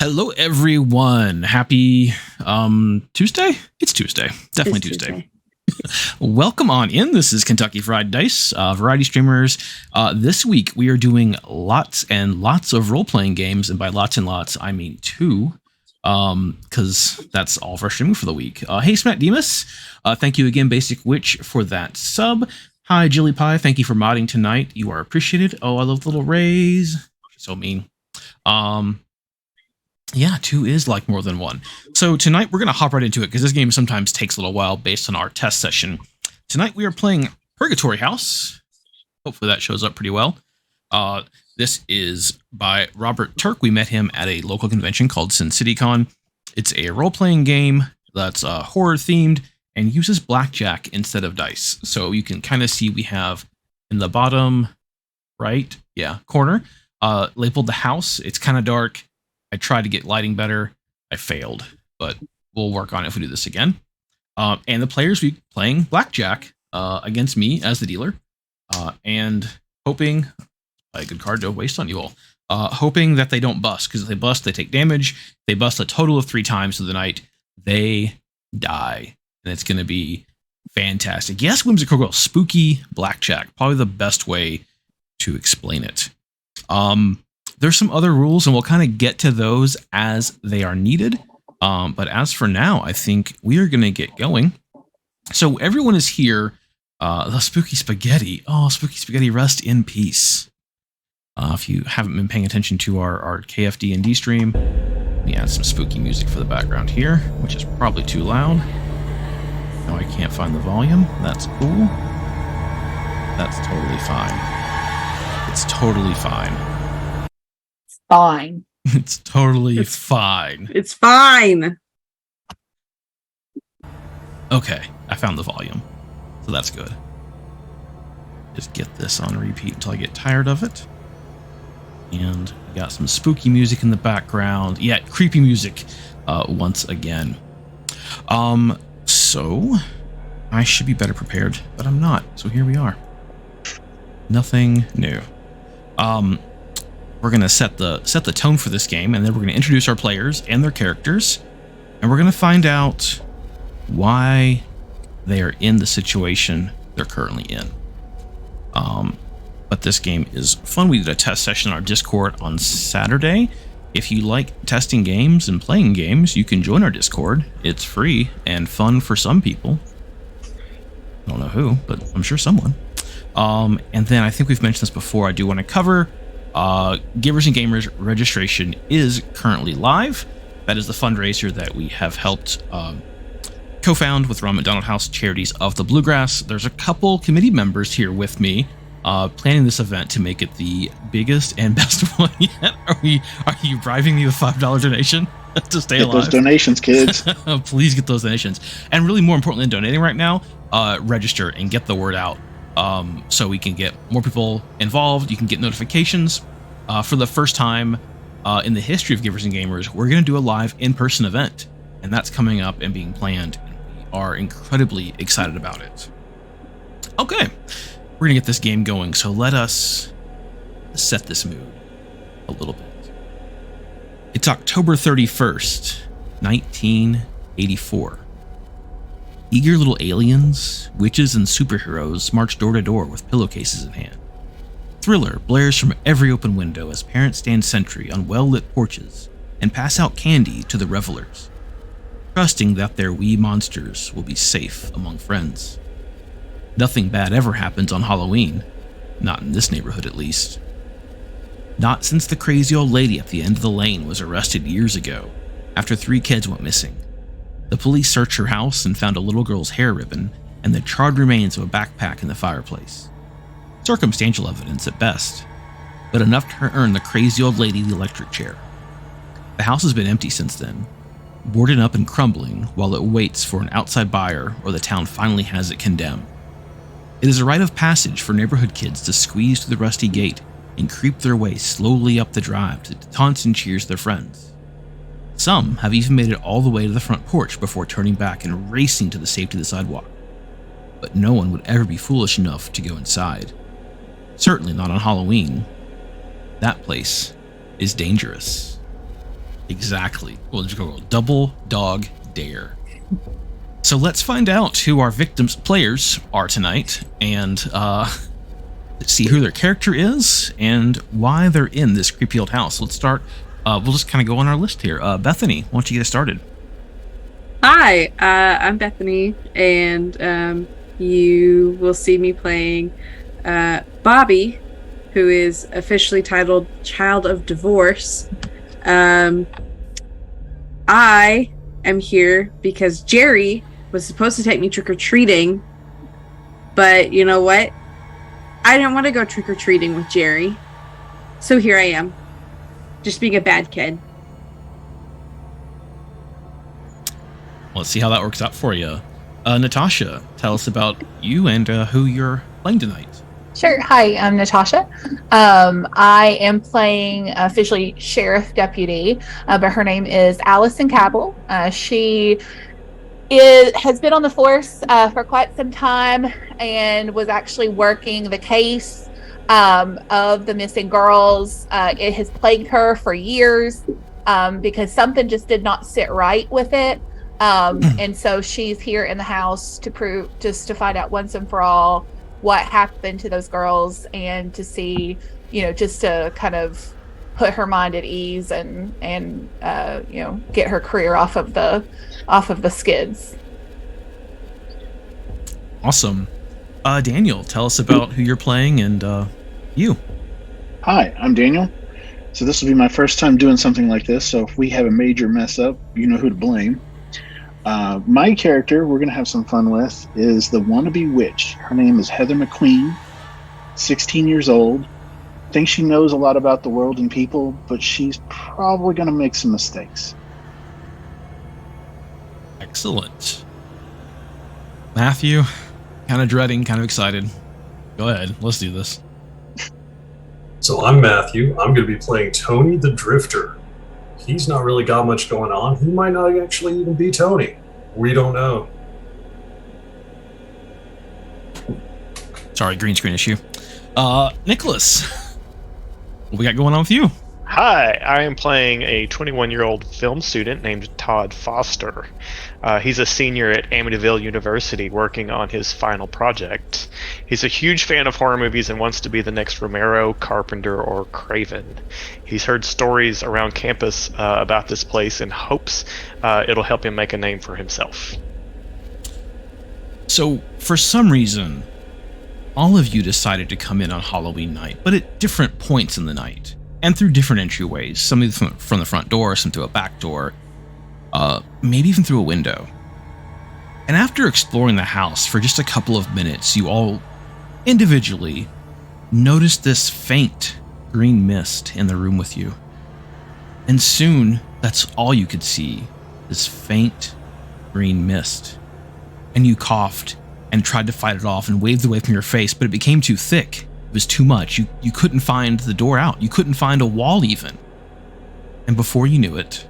Hello, everyone. Happy Tuesday? It's Tuesday. Definitely It's Tuesday. Welcome on in. This is Kentucky Fried Dice, variety streamers. This week we are doing lots and lots of role-playing games, and by lots and lots, I mean two, because that's all of our streaming for the week. Hey, Smack Demus. Thank you again, Basic Witch, for that sub. Hi, Jilly Pie. Thank you for modding tonight. You are appreciated. Oh, I love the little rays. So mean. Yeah, two is like more than one. So tonight we're going to hop right into it because this game sometimes takes a little while based on our test session. Tonight we are playing Purgatory House. Hopefully that shows up pretty well. This is by Robert Turk. We met him at a local convention called Sin City Con. It's a role-playing game that's horror-themed and uses blackjack instead of dice. So you can kind of see we have in the bottom right, corner, labeled the house. It's kind of dark. I tried to get lighting better. I failed, but we'll work on it if we do this again. And the players will be playing blackjack against me as the dealer, and hoping a good card to waste on you all. Hoping that they don't bust, because if they bust, they take damage. If they bust a total of 3 times through the night, they die, and it's going to be fantastic. Yes, Whimsical Girl, spooky blackjack, probably the best way to explain it. There's some other rules, and we'll kind of get to those as they are needed. But as for now, I think we are going to get going. So everyone is here. The Spooky Spaghetti. Oh, Spooky Spaghetti, rest in peace. If you haven't been paying attention to our KFD&D stream, let me add some spooky music for the background here, which is probably too loud. No, I can't find the volume. That's cool. That's totally fine. It's totally fine. Fine. It's totally fine. It's fine. Okay, I found the volume, so that's good. Just get this on repeat until I get tired of it. And we got some spooky music in the background. Yeah, creepy music once again. So I should be better prepared, but I'm not. So here we are. Nothing new. We're going to set the tone for this game, and then we're going to introduce our players and their characters, and we're going to find out why they are in the situation they're currently in. But this game is fun. We did a test session on our Discord on Saturday. If you like testing games and playing games, you can join our Discord. It's free and fun for some people. I don't know who, but I'm sure someone. And then I think we've mentioned this before. I do want to cover Givers and Gamers registration is currently live. That is the fundraiser that we have helped co-found with Ron McDonald House Charities of the Bluegrass. There's a couple committee members here with me planning this event to make it the biggest and best one yet. Are you bribing me with $5 donation to stay alive? Get those donations, kids. Please get those donations. And really, more importantly than donating right now, register and get the word out. So we can get more people involved. You can get notifications. For the first time in the history of Givers and Gamers, we're going to do a live in-person event, and that's coming up and being planned. And we are incredibly excited about it. Okay, we're going to get this game going, so let us set this mood a little bit. It's October 31st, 1984. Eager little aliens, witches, and superheroes march door to door with pillowcases in hand. Thriller blares from every open window as parents stand sentry on well-lit porches and pass out candy to the revelers, trusting that their wee monsters will be safe among friends. Nothing bad ever happens on Halloween, not in this neighborhood at least. Not since the crazy old lady at the end of the lane was arrested years ago after 3 kids went missing. The police searched her house and found a little girl's hair ribbon and the charred remains of a backpack in the fireplace. Circumstantial evidence at best, but enough to earn the crazy old lady the electric chair. The house has been empty since then, boarded up and crumbling while it waits for an outside buyer or the town finally has it condemned. It is a rite of passage for neighborhood kids to squeeze through the rusty gate and creep their way slowly up the drive to taunts and cheers their friends. Some have even made it all the way to the front porch before turning back and racing to the safety of the sidewalk. But no one would ever be foolish enough to go inside. Certainly not on Halloween. That place is dangerous. Exactly. We'll just go double dog dare. So let's find out who our victims players are tonight, and see who their character is and why they're in this creepy old house. Let's start. We'll just kind of go on our list here. Bethany, why don't you get us started? Hi, I'm Bethany, and you will see me playing Bobby, who is officially titled Child of Divorce. I am here because Jerry was supposed to take me trick-or-treating, but you know what? I didn't want to go trick-or-treating with Jerry, so here I am, just being a bad kid. Let's see how that works out for you. Natasha, tell us about you and who you're playing tonight. Sure. Hi, I'm Natasha. I am playing officially Sheriff Deputy, but her name is Allison Cabell. She has been on the force for quite some time and was actually working the case of the missing girls. It has plagued her for years because something just did not sit right with it. And so she's here in the house to find out once and for all what happened to those girls, and to see, just to kind of put her mind at ease and get her career off of the skids. Awesome. Daniel, tell us about who you're playing and you. Hi, I'm Daniel. So this will be my first time doing something like this, so if we have a major mess up, you know who to blame. My character we're going to have some fun with is the wannabe witch. Her name is Heather McQueen, 16 years old. Thinks she knows a lot about the world and people, but she's probably going to make some mistakes. Excellent. Matthew, kind of dreading, kind of excited. Go ahead, let's do this. So I'm Matthew. I'm going to be playing Tony the Drifter. He's not really got much going on. He might not actually even be Tony. We don't know. Sorry, green screen issue. Nicholas, what we got going on with you? Hi, I am playing a 21-year-old film student named Todd Foster. He's a senior at Amityville University working on his final project. He's a huge fan of horror movies and wants to be the next Romero, Carpenter, or Craven. He's heard stories around campus about this place and hopes it'll help him make a name for himself. So, for some reason, all of you decided to come in on Halloween night, but at different points in the night. And through different entryways, some from the front door, some through a back door, maybe even through a window. And after exploring the house for just a couple of minutes, you all individually noticed this faint green mist in the room with you. And soon, that's all you could see, this faint green mist. And you coughed and tried to fight it off and waved it away from your face, but it became too thick. It was too much. You couldn't find the door out. You couldn't find a wall even. And before you knew it,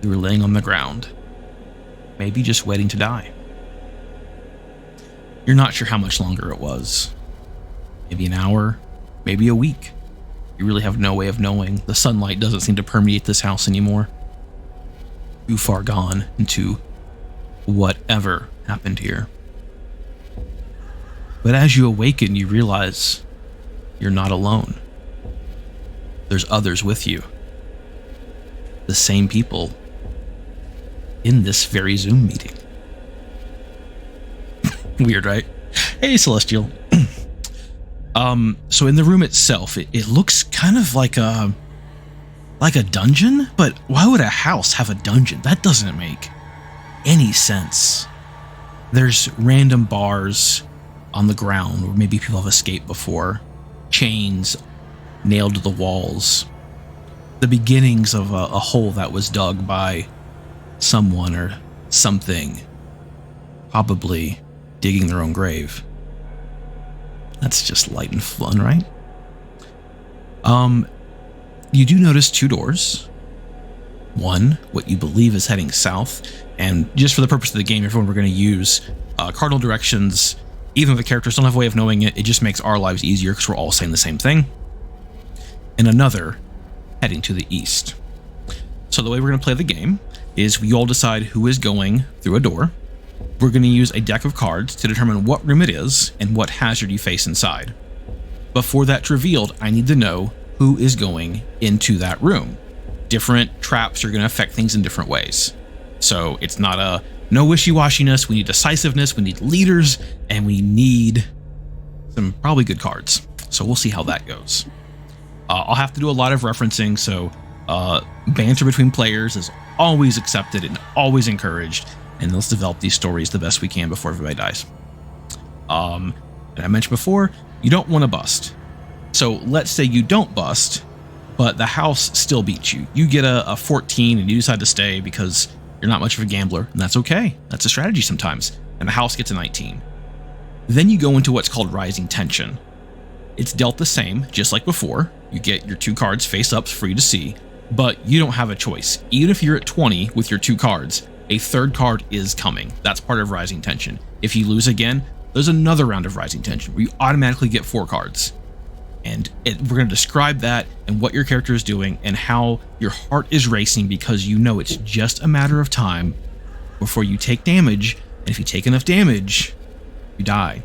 you were laying on the ground, maybe just waiting to die. You're not sure how much longer it was. Maybe an hour, maybe a week. You really have no way of knowing. The sunlight doesn't seem to permeate this house anymore. Too far gone into whatever happened here. But as you awaken, you realize you're not alone. There's others with you. The same people in this very Zoom meeting. Weird, right? Hey, Celestial. So in the room itself, it looks kind of like a dungeon, but why would a house have a dungeon? That doesn't make any sense. There's random bars on the ground where maybe people have escaped before, chains nailed to the walls, the beginnings of a hole that was dug by someone or something, probably digging their own grave. That's just light and fun, right? You do notice two doors. One, what you believe is heading south, and just for the purpose of the game, everyone, we're going to use cardinal directions. Even if the characters don't have a way of knowing it, it just makes our lives easier because we're all saying the same thing. And another heading to the east. So the way we're going to play the game is we all decide who is going through a door. We're going to use a deck of cards to determine what room it is and what hazard you face inside. Before that's revealed, I need to know who is going into that room. Different traps are going to affect things in different ways. So it's not a no wishy-washiness. We need decisiveness, we need leaders, and we need some probably good cards. So we'll see how that goes. I'll have to do a lot of referencing, so banter between players is always accepted and always encouraged, and let's develop these stories the best we can before everybody dies. And I mentioned before, you don't want to bust. So let's say you don't bust, but the house still beats you. You get a 14 and you decide to stay because you're not much of a gambler, and that's okay. That's a strategy sometimes. And the house gets a 19. Then you go into what's called rising tension. It's dealt the same, just like before. You get your 2 cards face ups for you to see, but you don't have a choice. Even if you're at 20 with your 2 cards, a 3rd card is coming. That's part of rising tension. If you lose again, there's another round of rising tension where you automatically get 4 cards. And we're going to describe that and what your character is doing and how your heart is racing because you know it's just a matter of time before you take damage. And if you take enough damage, you die.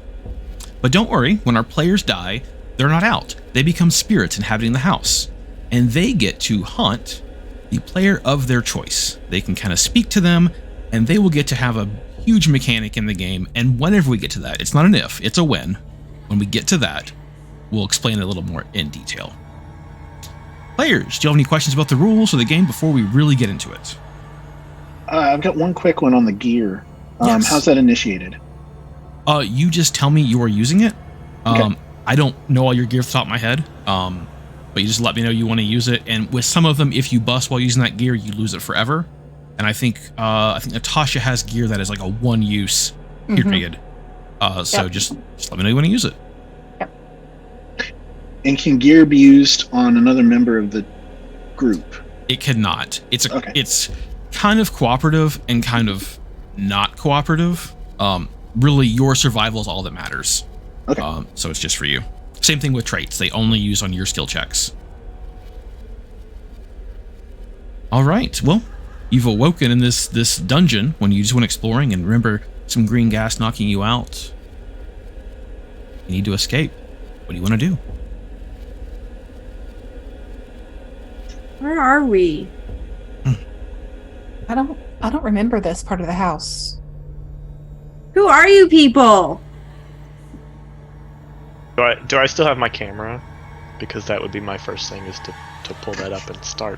But don't worry, when our players die, they're not out. They become spirits inhabiting the house, and they get to hunt the player of their choice. They can kind of speak to them, and they will get to have a huge mechanic in the game. And whenever we get to that, it's not an if, it's a when. When we get to that, we'll explain it a little more in detail. Players, do you have any questions about the rules or the game before we really get into it? I've got one quick one on the gear. Yes. How's that initiated? You just tell me you are using it. Okay. I don't know all your gear off the top of my head, but you just let me know you want to use it. And with some of them, if you bust while using that gear, you lose it forever. And I think Natasha has gear that is like a 1-use period. So just let me know you want to use it. Yep. And can gear be used on another member of the group? It cannot. It's kind of cooperative and kind of not cooperative. Really, your survival is all that matters. Okay. So it's just for you. Same thing with traits. They only use on your skill checks. All right. Well, you've awoken in this dungeon when you just went exploring and remember some green gas knocking you out. You need to escape. What do you want to do? Where are we? I don't remember this part of the house. Who are you people? Do I still have my camera? Because that would be my first thing, is to pull that up and start.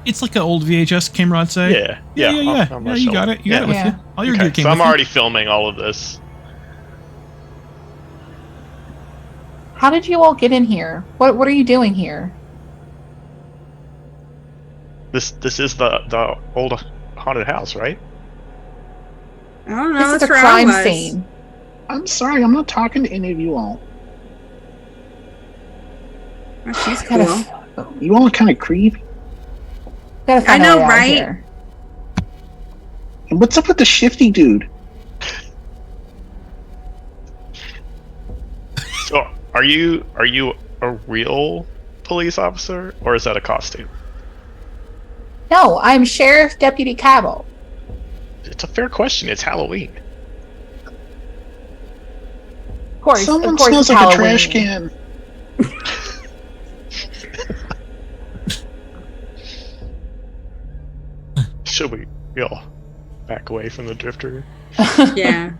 It's like an old VHS camera, I'd say. Yeah. Yeah, you got it. You got it with you. All your gear came So I'm with you. already filming all of this. How did you all get in here? What are you doing here? This is the old haunted house, right? I don't know. This is That's a where I crime was. scene. I'm sorry, I'm not talking to any of you all. Oh, she's Gotta- cool. You all are kind of creepy. gotta find I a know, way out of right? here. And what's up with the shifty dude? So are you a real police officer, or is that a costume? No, I'm Sheriff Deputy Cabell. It's a fair question. It's Halloween. Of course, Someone of course smells it's like Halloween. a trash can. Should we all back away from the drifter? Yeah.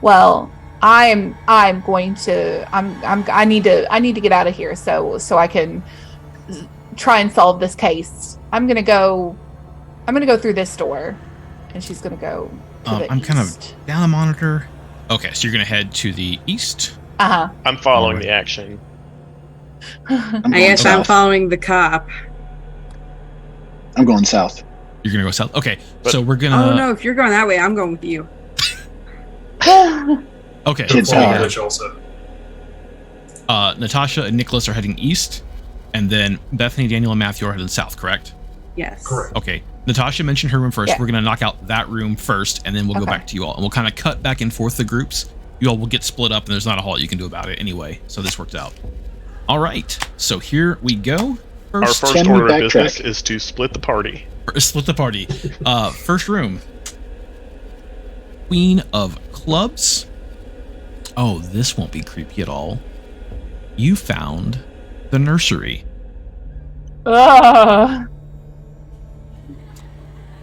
Well, I need to get out of here so I can try and solve this case. I'm gonna go through this door, and she's gonna go to the I'm east. kind of down the monitor. Okay, so you're gonna head to the east. Uh-huh. I'm following Alright. the action. I'm I going guess I'm south. following the cop. I'm going south. You're gonna go south. Okay, But- so we're Oh gonna. no, if you're going that way, I'm going with you. Okay, Kids so, power. Which also. Natasha and Nicholas are heading east, and then Bethany, Daniel, and Matthew are heading south. Correct? Yes. Correct. Okay. Natasha mentioned her room first. Yeah. We're gonna knock out that room first, and then we'll go Okay. back to you all, and we'll kind of cut back and forth the groups. You all will get split up, and there's not a whole lot you can do about it anyway. So this worked out. All right. So here we go. Our first Can we order of backtrack? business is to split the party. Split the party. First room. Queen of Clubs. Oh, this won't be creepy at all. You found the nursery. Ugh.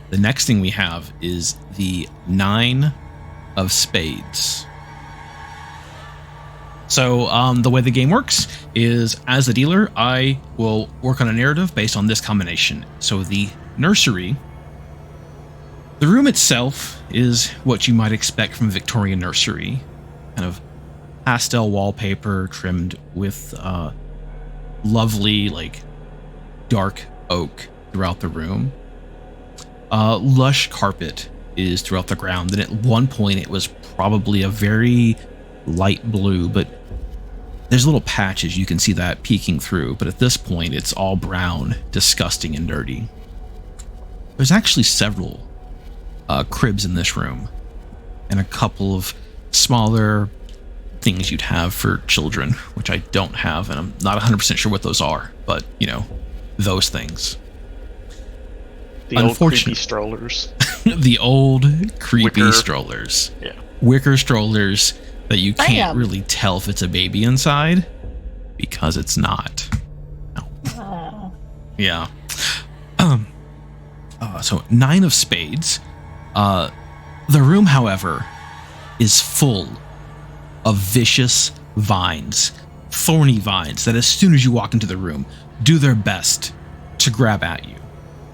The next thing we have is the 9 of Spades. So the way the game works is, as the dealer, I will work on a narrative based on this combination. So the nursery, the room itself is what you might expect from a Victorian nursery, kind of pastel wallpaper trimmed with lovely, like, dark oak throughout the room. Lush carpet is throughout the ground, and at one point it was probably a very light blue, but there's little patches, you can see that peeking through, but at this point it's all brown, disgusting and dirty. There's actually several cribs in this room, and a couple of smaller things you'd have for children, which I don't have, and I'm not 100% sure what those are, but, you know, those things. The old creepy strollers. The old creepy Wicker. strollers. Yeah. Wicker strollers that you can't Bam. really tell if it's a baby inside because it's not. Yeah. So 9 of Spades. The room, however, is full of vicious vines, thorny vines that as soon as you walk into the room, do their best to grab at you.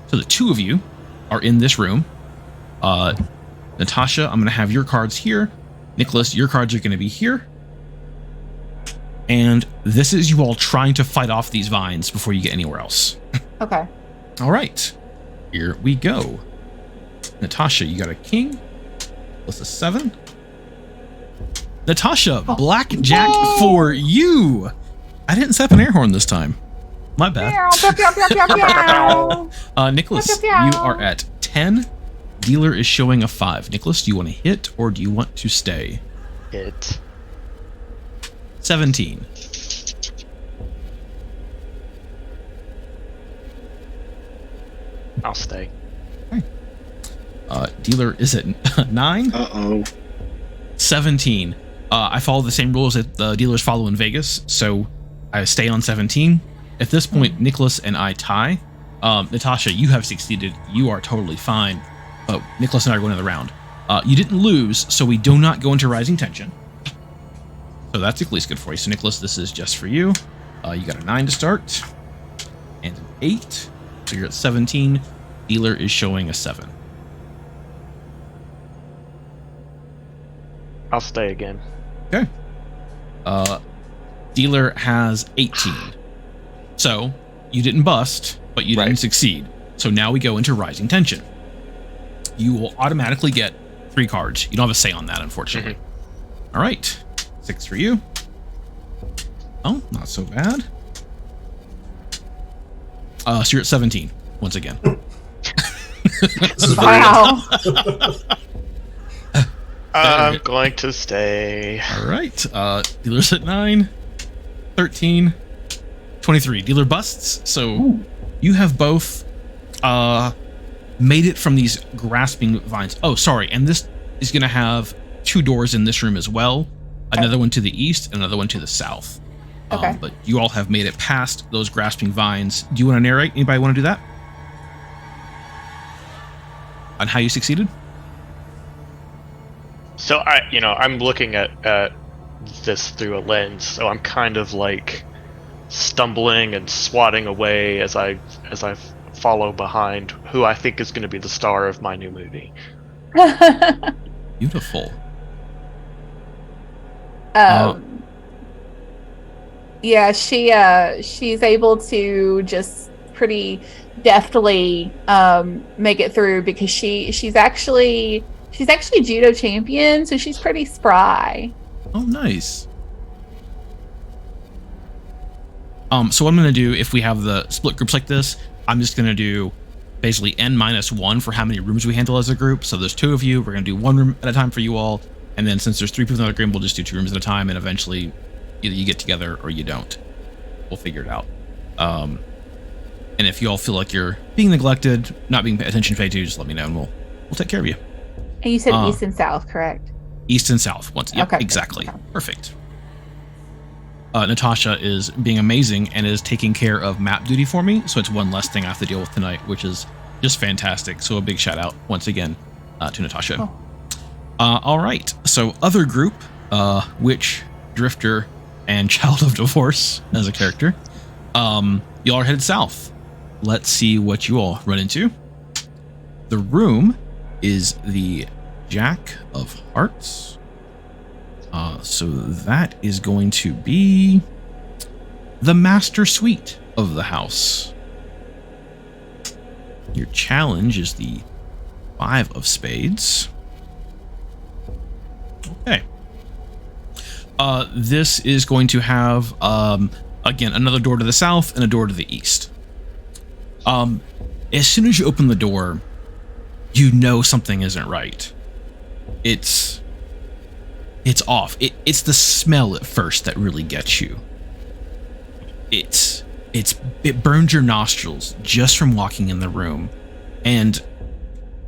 So the 2 of you are in this room. Natasha, I'm going to have your cards here. Nicholas, your cards are going to be here. And this is you all trying to fight off these vines before you get anywhere else. Okay. All right, here we go. Natasha, you got a king plus a 7. Natasha, blackjack for you. I didn't set up an air horn this time. My bad. Nicholas, you are at 10. Dealer is showing a 5. Nicholas, do you want to hit or do you want to stay? Hit. 17. I'll stay. Dealer is at 9. Uh-oh. 17. I follow the same rules that the dealers follow in Vegas, so I stay on 17. At this point, Nicholas and I tie. Natasha, you have succeeded. You are totally fine. But Nicholas and I are going to the round. You didn't lose, so we do not go into Rising Tension. So that's at least good for you. So Nicholas, this is just for you. You got a 9 to start. And an 8. So you're at 17. Dealer is showing a 7. I'll stay again. Okay. Dealer has 18. So you didn't bust, but you didn't succeed. So now we go into Rising Tension. You will automatically get 3 cards. You don't have a say on that, unfortunately. All right. 6 for you. Oh, not so bad. So you're at 17 once again. This is very Wow. I'm going to stay. All right. Dealer's at 9, 13, 23. Dealer busts. So you have both made it from these grasping vines. Oh, sorry. And this is going to have 2 doors in this room as well. Another one to the east, another one to the south. Okay. But you all have made it past those grasping vines. Do you want to narrate? Anybody want to do that? On how you succeeded? So I'm looking at this through a lens, so I'm kind of like stumbling and swatting away as I follow behind who I think is going to be the star of my new movie. Beautiful. Yeah, she's able to just pretty deftly make it through because she's actually judo champion, so she's pretty spry. Oh, nice. So what I'm going to do, if we have the split groups like this, I'm just going to do basically n-1 for how many rooms we handle as a group. So there's 2 of you. We're going to do 1 room at a time for you all. And then since there's 3 people in the room, we'll just do 2 rooms at a time. And eventually either you get together or you don't. We'll figure it out. And if you all feel like you're being neglected, not being attention paid to, just let me know and we'll take care of you. And you said east and south, correct? East and south. Once. Yep, Okay. exactly. Okay. Perfect. Natasha is being amazing and is taking care of map duty for me, so it's one less thing I have to deal with tonight, which is just fantastic. So a big shout out once again to Natasha. Oh. All right. So other group, Witch, Drifter, and Child of Divorce as a character. Y'all are headed south. Let's see what you all run into. The room is the Jack of Hearts. So that is going to be the master suite of the house. Your challenge is the 5 of spades. Okay. This is going to have, again, another door to the south and a door to the east. As soon as you open the door, you know something isn't right. It's off. It's the smell at first that really gets you. It burns your nostrils just from walking in the room, and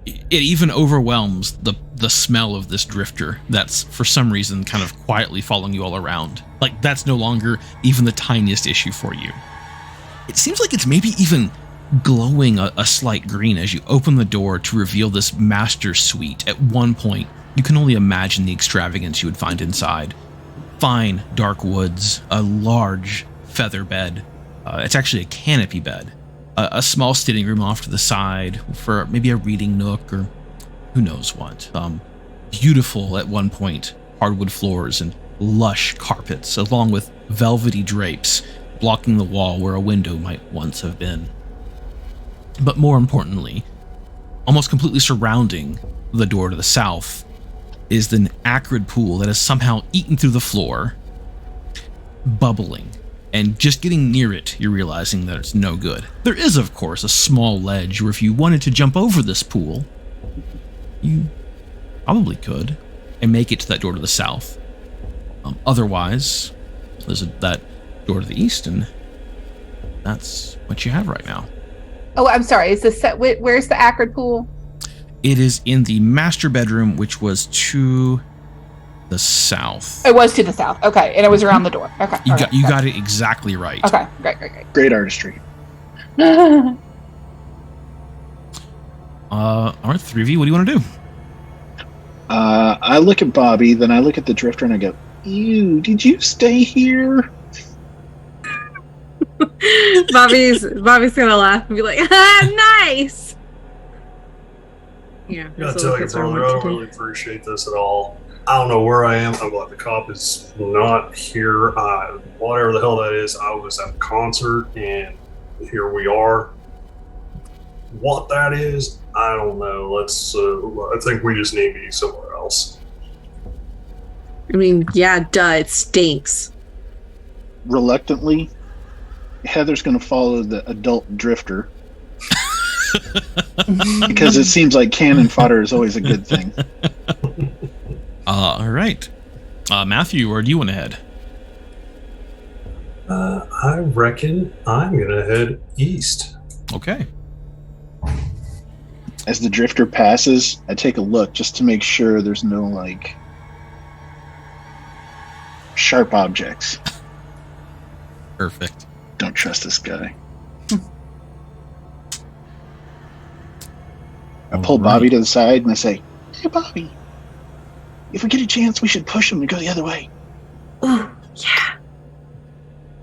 it even overwhelms the smell of this drifter that's for some reason kind of quietly following you all around. Like that's no longer even the tiniest issue for you. It seems like it's maybe even glowing a slight green as you open the door to reveal this master suite. At one point, you can only imagine the extravagance you would find inside. Fine dark woods, a large feather bed. It's actually a canopy bed. A small sitting room off to the side for maybe a reading nook or who knows what. Beautiful at one point hardwood floors and lush carpets, along with velvety drapes blocking the wall where a window might once have been. But more importantly, almost completely surrounding the door to the south is an acrid pool that has somehow eaten through the floor, bubbling. And just getting near it, you're realizing that it's no good. There is, of course, a small ledge where if you wanted to jump over this pool, you probably could and make it to that door to the south. Otherwise, there's that door to the east, and that's what you have right now. Oh, I'm sorry. Is the set? Where's the acrid pool? It is in the master bedroom, which was to the south. It was to the south. Okay, and it was around the door. Okay, You got it exactly right. Okay, great. Great artistry. All right, 3V, what do you want to do? I look at Bobby, then I look at the drifter, and I go, "Ew, did you stay here?" Bobby's gonna laugh and be like, nice. Yeah. I gotta tell you, brother, I don't really appreciate this at all. I don't know where I am. I'm glad the cop is not here. Whatever the hell that is, I was at a concert, and here we are. What that is, I don't know. I think we just need to be somewhere else. I mean, yeah, duh, it stinks. Reluctantly, Heather's going to follow the adult drifter because it seems like cannon fodder is always a good thing. All right. Matthew, where do you want to head? I reckon I'm going to head east. Okay. As the drifter passes, I take a look just to make sure there's no, sharp objects. Perfect. Don't trust this guy. I pull Bobby to the side and I say, "Hey, Bobby, if we get a chance, we should push him to go the other way." Oh, yeah.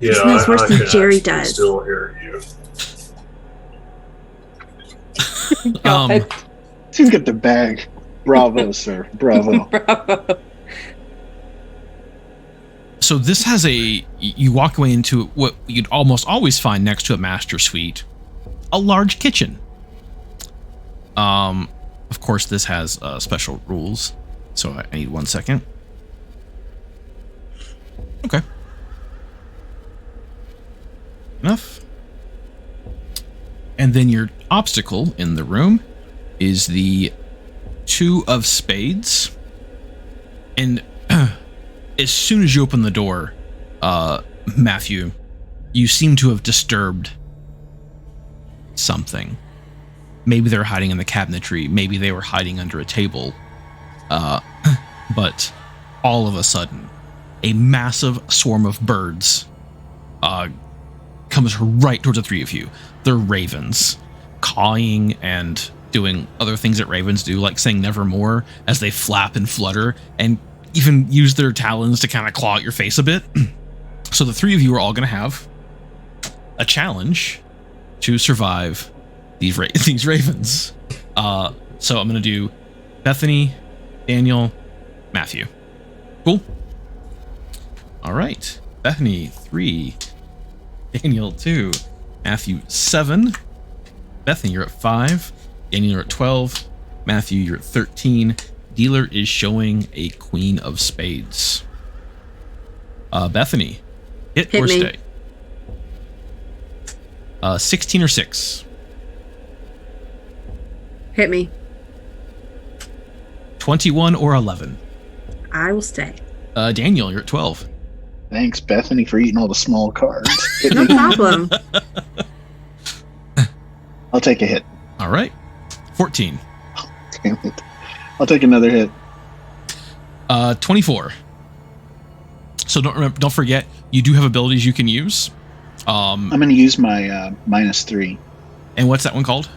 Yeah, smells worse than can Jerry actually does. Still hear you. He's got the bag. Bravo, sir. Bravo. Bravo. So this has you walk away into what you'd almost always find next to a master suite, a large kitchen. Of course, this has special rules, so I need 1 second. Okay. Enough. And then your obstacle in the room is the 2 of spades. And as soon as you open the door, Matthew, you seem to have disturbed something. Maybe they're hiding in the cabinetry. Maybe they were hiding under a table. But all of a sudden, a massive swarm of birds comes right towards the three of you. They're ravens, cawing and doing other things that ravens do, like saying nevermore as they flap and flutter and even use their talons to kind of claw at your face a bit. So the three of you are all going to have a challenge to survive these ravens. So I'm going to do Bethany, Daniel, Matthew. Cool. All right. Bethany, 3. Daniel, 2. Matthew, 7. Bethany, you're at 5. Daniel, you're at 12. Matthew, you're at 13. Dealer is showing a queen of spades. Bethany, hit or me. stay? 16 or 6? Hit me. 21 or 11? I will stay. Daniel, you're at 12. Thanks, Bethany, for eating all the small cards. Hit No me. problem. I'll take a hit. All right. 14. Damn it. I'll take another hit. 24. So don't forget, you do have abilities you can use. I'm going to use my -3. And what's that one called?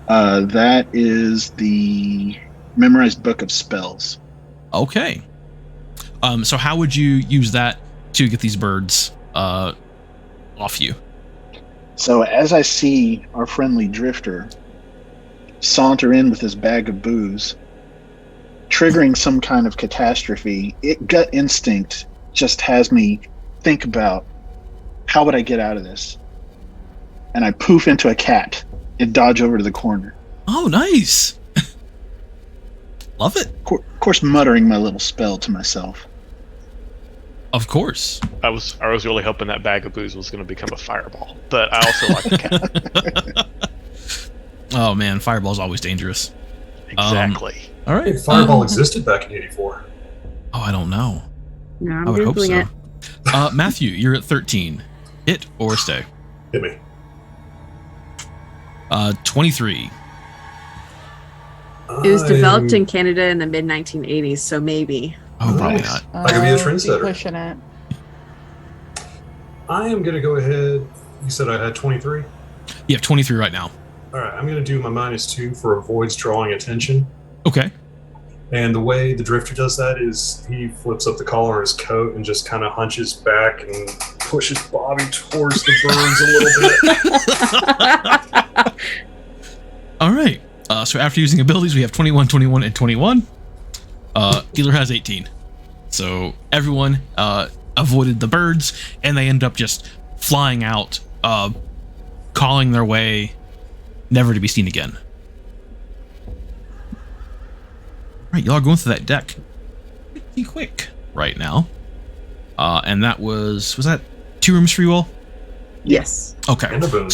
That is the Memorized Book of Spells. Okay. So how would you use that to get these birds off you? So as I see our friendly drifter saunter in with his bag of booze, triggering some kind of catastrophe, gut instinct just has me think about, how would I get out of this? And I poof into a cat and dodge over to the corner. Oh, nice. Love it. Of course, muttering my little spell to myself. Of course. I was really hoping that bag of booze was going to become a fireball, but I also like the cat. Oh man, fireball's always dangerous. Exactly. All Hey, right. Fireball existed back in '84. Oh, I don't know. No, I'm I would hope Googling so. it. Matthew, you're at 13. Hit or stay? Hit me. 23. It was developed in Canada in the mid 1980s, so maybe. Oh, probably Nice. not. I could be a Be trendsetter. pushing it. I am going to go ahead. You said I had 23? You have 23 right now. All right, I'm going to do my -2 for avoids drawing attention. Okay. And the way the drifter does that is he flips up the collar of his coat and just kind of hunches back and pushes Bobby towards the birds a little bit. All right. So after using abilities, we have 21, 21, and 21. Dealer has 18. So everyone avoided the birds, and they end up just flying out, calling their way, never to be seen again. All right, y'all are going through that deck pretty quick right now. And that was that 2 rooms for you all? Yes. Okay. And a boom.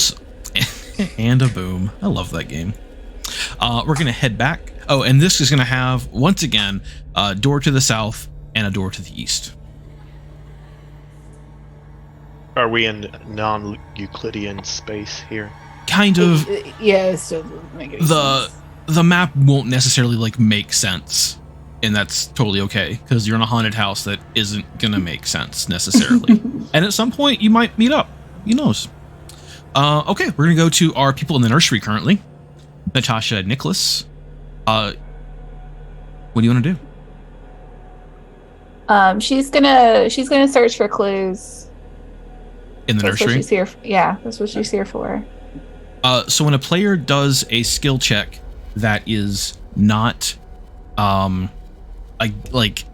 And a boom. I love that game. We're going to head back. Oh, and this is going to have, once again, a door to the south and a door to the east. Are we in non-Euclidean space here? Kind of. Yeah, it still doesn't make any sense. The map won't necessarily like make sense, and that's totally okay because you're in a haunted house that isn't gonna make sense necessarily. And at some point you might meet up. Who knows? Okay, we're gonna go to our people in the nursery currently. Natasha, Nicholas. What do you want to do She's gonna search for clues. in the That's what nursery? she's here. Yeah, that's what she's here for. So when a player does a skill check that is not, like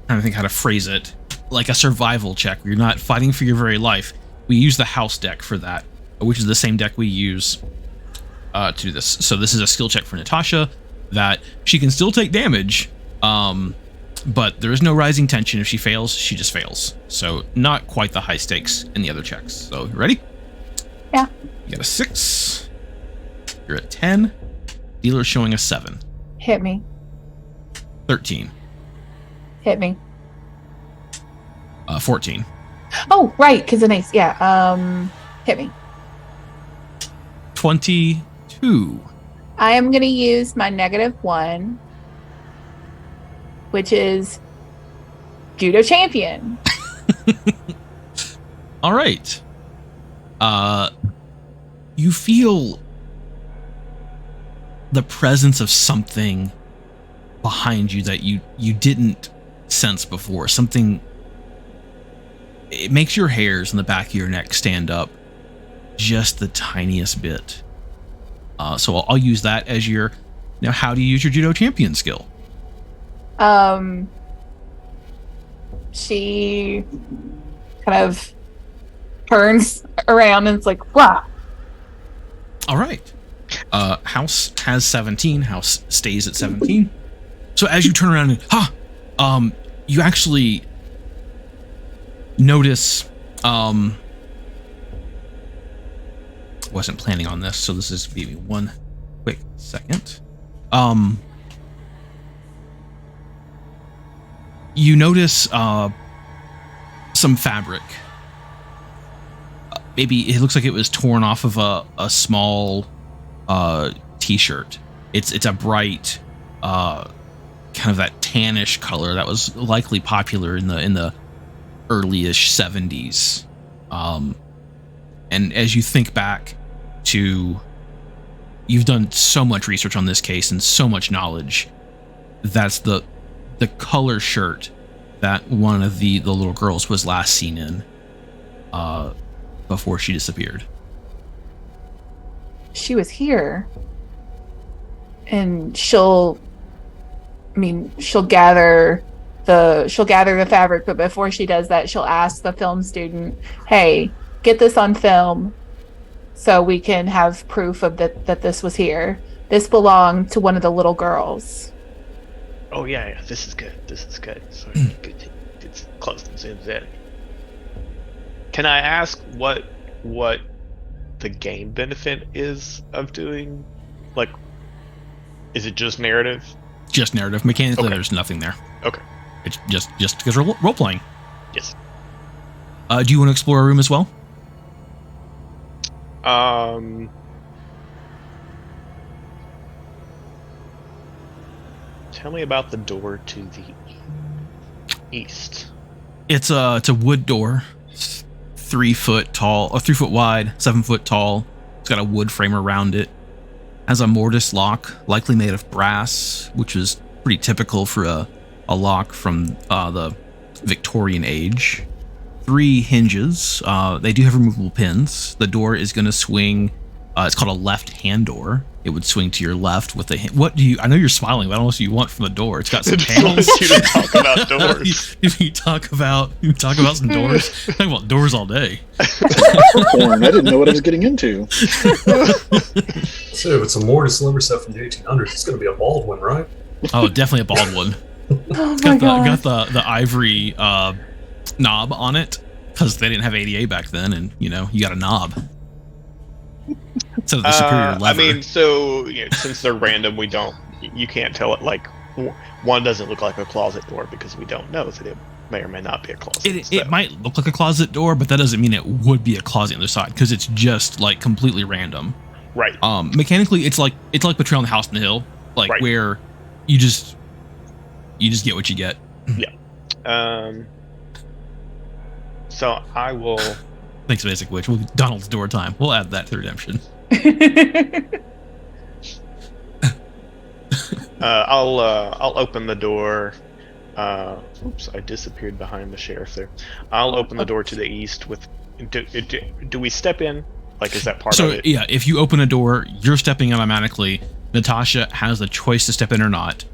trying to think how to phrase it, like a survival check where you're not fighting for your very life, we use the house deck for that, which is the same deck we use to do this. So this is a skill check for Natasha that she can still take damage, but there is no rising tension. If she fails, she just fails. So not quite the high stakes in the other checks. So you ready? Yeah. You got a 6. You're at 10. Dealer's showing a 7. Hit me. 13. Hit me. 14. Oh, right, because an ace. Yeah. Hit me. 22. I am going to use my -1, which is Judo Champion. All right. You feel the presence of something behind you that you didn't sense before. Something. It makes your hairs in the back of your neck stand up just the tiniest bit. So I'll use that as your. Now, how do you use your Judo Champion skill? She kind of turns around and it's like, wow. All right. House has 17. House stays at 17. So as you turn around and you actually notice. Wasn't planning on this, so this is give me one quick second. You notice some fabric. Maybe it looks like it was torn off of a small t-shirt. It's a bright kind of that tannish color that was likely popular in the early-ish 70s. And as you think back to, you've done so much research on this case and so much knowledge. That's the color shirt that one of the little girls was last seen in before she disappeared. She was here, and she'll gather the fabric, but before she does that, she'll ask the film student, "Hey, get this on film so we can have proof of that this was here. This belonged to one of the little girls." Oh yeah, this is good. So good. It's close to zooms in. Can I ask what the game benefit is of doing? Like, is it just narrative? Just narrative. Mechanically, Okay. There's nothing there. Okay. It's just because we're role playing. Yes. Do you want to explore a room as well? Tell me about the door to the east. It's a wood door. It's 3 foot tall, or 3 foot wide, 7 foot tall. It's got a wood frame around it. Has a mortise lock, likely made of brass, which is pretty typical for a lock from the Victorian age. 3 hinges. They do have removable pins. The door is going to swing. It's called a left-hand door. It would swing to your left with a. What do you? I know you're smiling, but I don't know what you want from the door. It's got some panels. You to talk about doors. you talk about some doors. Talk about doors all day. Porn. I didn't know what I was getting into. So if it's a mortise lumber set from the 1800s, it's going to be a bald one, right? Oh, definitely a bald one. Oh It's my got god. the ivory knob on it because they didn't have ADA back then, and you got a knob. So the superior lever. I mean, so since they're random, you can't tell it. Like, one doesn't look like a closet door because we don't know that it may or may not be a closet. It might look like a closet door, but that doesn't mean it would be a closet on the other side because it's just like completely random. Right. Mechanically, it's like Betrayal on the House on the Hill, like Right. where you just get what you get. Yeah. So I will. Thanks, Basic Witch. Donald's door time. We'll add that to Redemption. I'll open the door. Oops, I disappeared behind the sheriff there. I'll open the door to the east with. Do we step in? Like, is that part of it? Yeah, if you open a door, you're stepping automatically. Natasha has the choice to step in or not.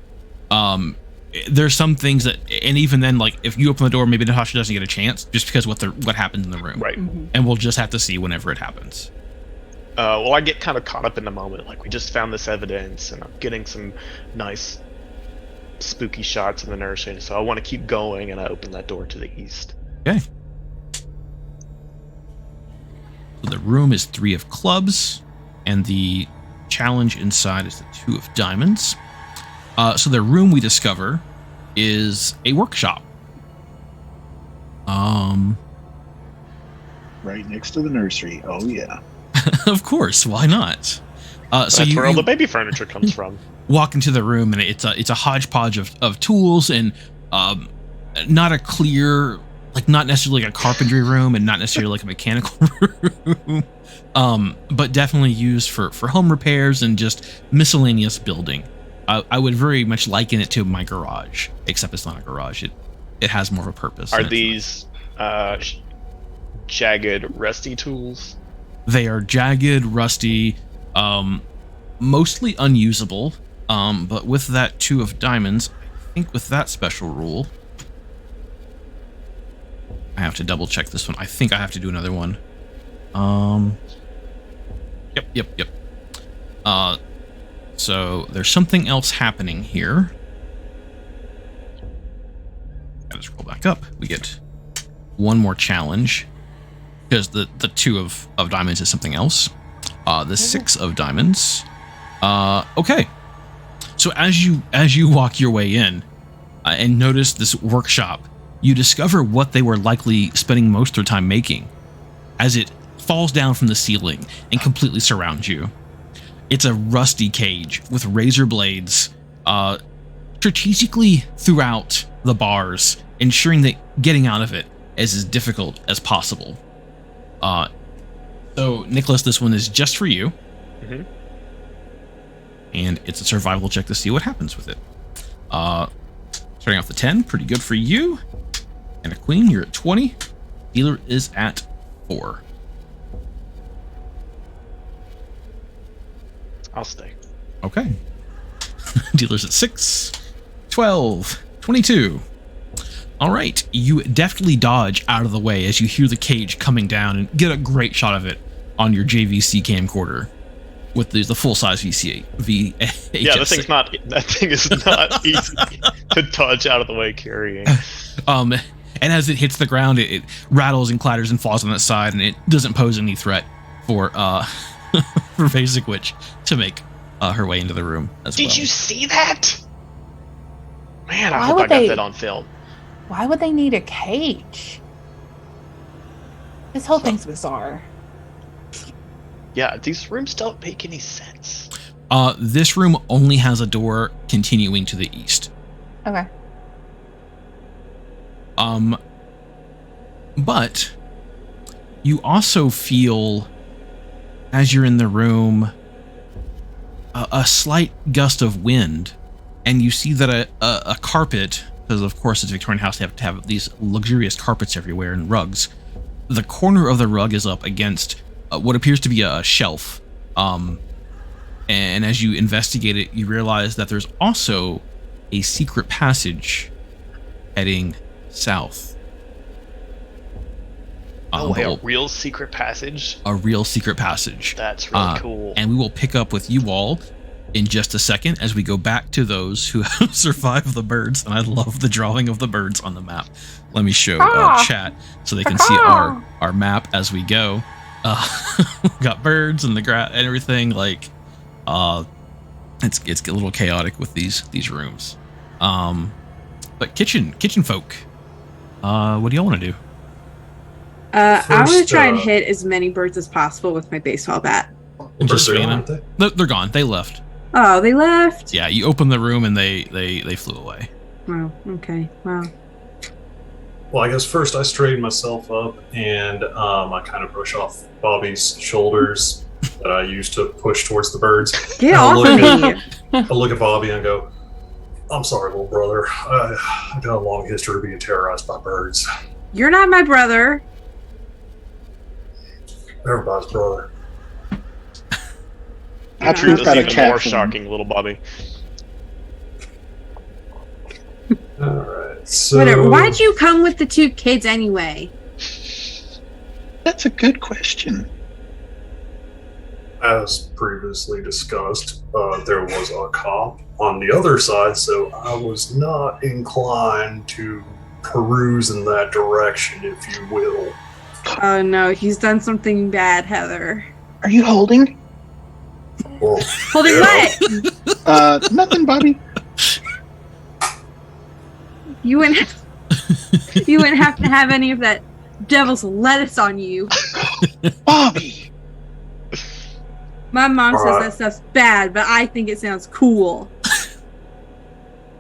There's some things that, and even then, like if you open the door, maybe Natasha doesn't get a chance just because what happens in the room. Right. And we'll just have to see whenever it happens. Well, I get kind of caught up in the moment. Like, we just found this evidence, and I'm getting some nice spooky shots in the nursery, so I want to keep going, and I open that door to the east. Okay. So the room is 3 of clubs, and the challenge inside is the 2 of diamonds. So the room we discover is a workshop. Right next to the nursery. Oh yeah. Of course, why not? So That's you, where all you the baby furniture comes from. walk into the room, and it's a hodgepodge of tools, and not a clear, like not necessarily like a carpentry room, and not necessarily like a mechanical room, but definitely used for home repairs and just miscellaneous building. I would very much liken it to my garage, except it's not a garage. It has more of a purpose. Are these jagged, rusty tools? They are jagged, rusty, mostly unusable. But with that 2 of diamonds, I think with that special rule, I have to double check this one. I think I have to do another one. Yep. So there's something else happening here. Gotta scroll back up. We get one more challenge because the 2 of diamonds is something else. The 6 of diamonds. Okay. So as you walk your way in and notice this workshop, you discover what they were likely spending most of their time making, as it falls down from the ceiling and completely surrounds you. It's a rusty cage with razor blades strategically throughout the bars, ensuring that getting out of it is as difficult as possible. So, Nicholas, this one is just for you. Mm-hmm. And it's a survival check to see what happens with it. Starting off the 10, pretty good for you. And a queen, you're at 20. Dealer is at 4. I'll stay. Okay. Dealer's at 6, 12, 22. All right, you deftly dodge out of the way as you hear the cage coming down and get a great shot of it on your JVC camcorder with the full-size VHS. Yeah, that thing is not easy to dodge out of the way carrying. And as it hits the ground, it rattles and clatters and falls on its side, and it doesn't pose any threat for for Basic Witch to make her way into the room as well. Did you see that? Man, I Why hope would I got they- that on film. Why would they need a cage? This whole thing's bizarre. Yeah, these rooms don't make any sense. This room only has a door continuing to the east. Okay. But you also feel, as you're in the room, a slight gust of wind, and you see that a carpet, because of course it's a Victorian house, they have to have these luxurious carpets everywhere and rugs. The corner of the rug is up against what appears to be a shelf. And as you investigate it, you realize that there's also a secret passage heading south. Oh, a real secret passage? A real secret passage. That's really cool. And we will pick up with you all in just a second as we go back to those who have survived the birds. And I love the drawing of the birds on the map. Let me show chat so they can see our map as we go. We've got birds and the grass and everything. Like, it's a little chaotic with these rooms. But kitchen folk, what do y'all want to do? I want to First, try and hit as many birds as possible with my baseball bat. And just Birds are swing gone, them. aren't They're gone. They left. Oh, they left? Yeah, you opened the room and they flew away. Wow, okay, wow. Well, I guess first I straighten myself up and I kind of brush off Bobby's shoulders that I used to push towards the birds. Get I'll off of look me! I look at Bobby and go, "I'm sorry, little brother. I've got a long history of being terrorized by birds. You're not my brother. Everybody's brother." I Truth truth is got a even cat more form. shocking, little Bobby. All right. So Whatever. Why'd you come with the 2 kids anyway? That's a good question. as previously discussed, there was a cop on the other side, so I was not inclined to peruse in that direction, if you will. Oh no, he's done something bad, Heather. Are you holding? Well, Holding yeah. what? Nothing, Bobby. You wouldn't have to have any of that devil's lettuce on you. Bobby. My mom says Alright. that stuff's bad, but I think it sounds cool.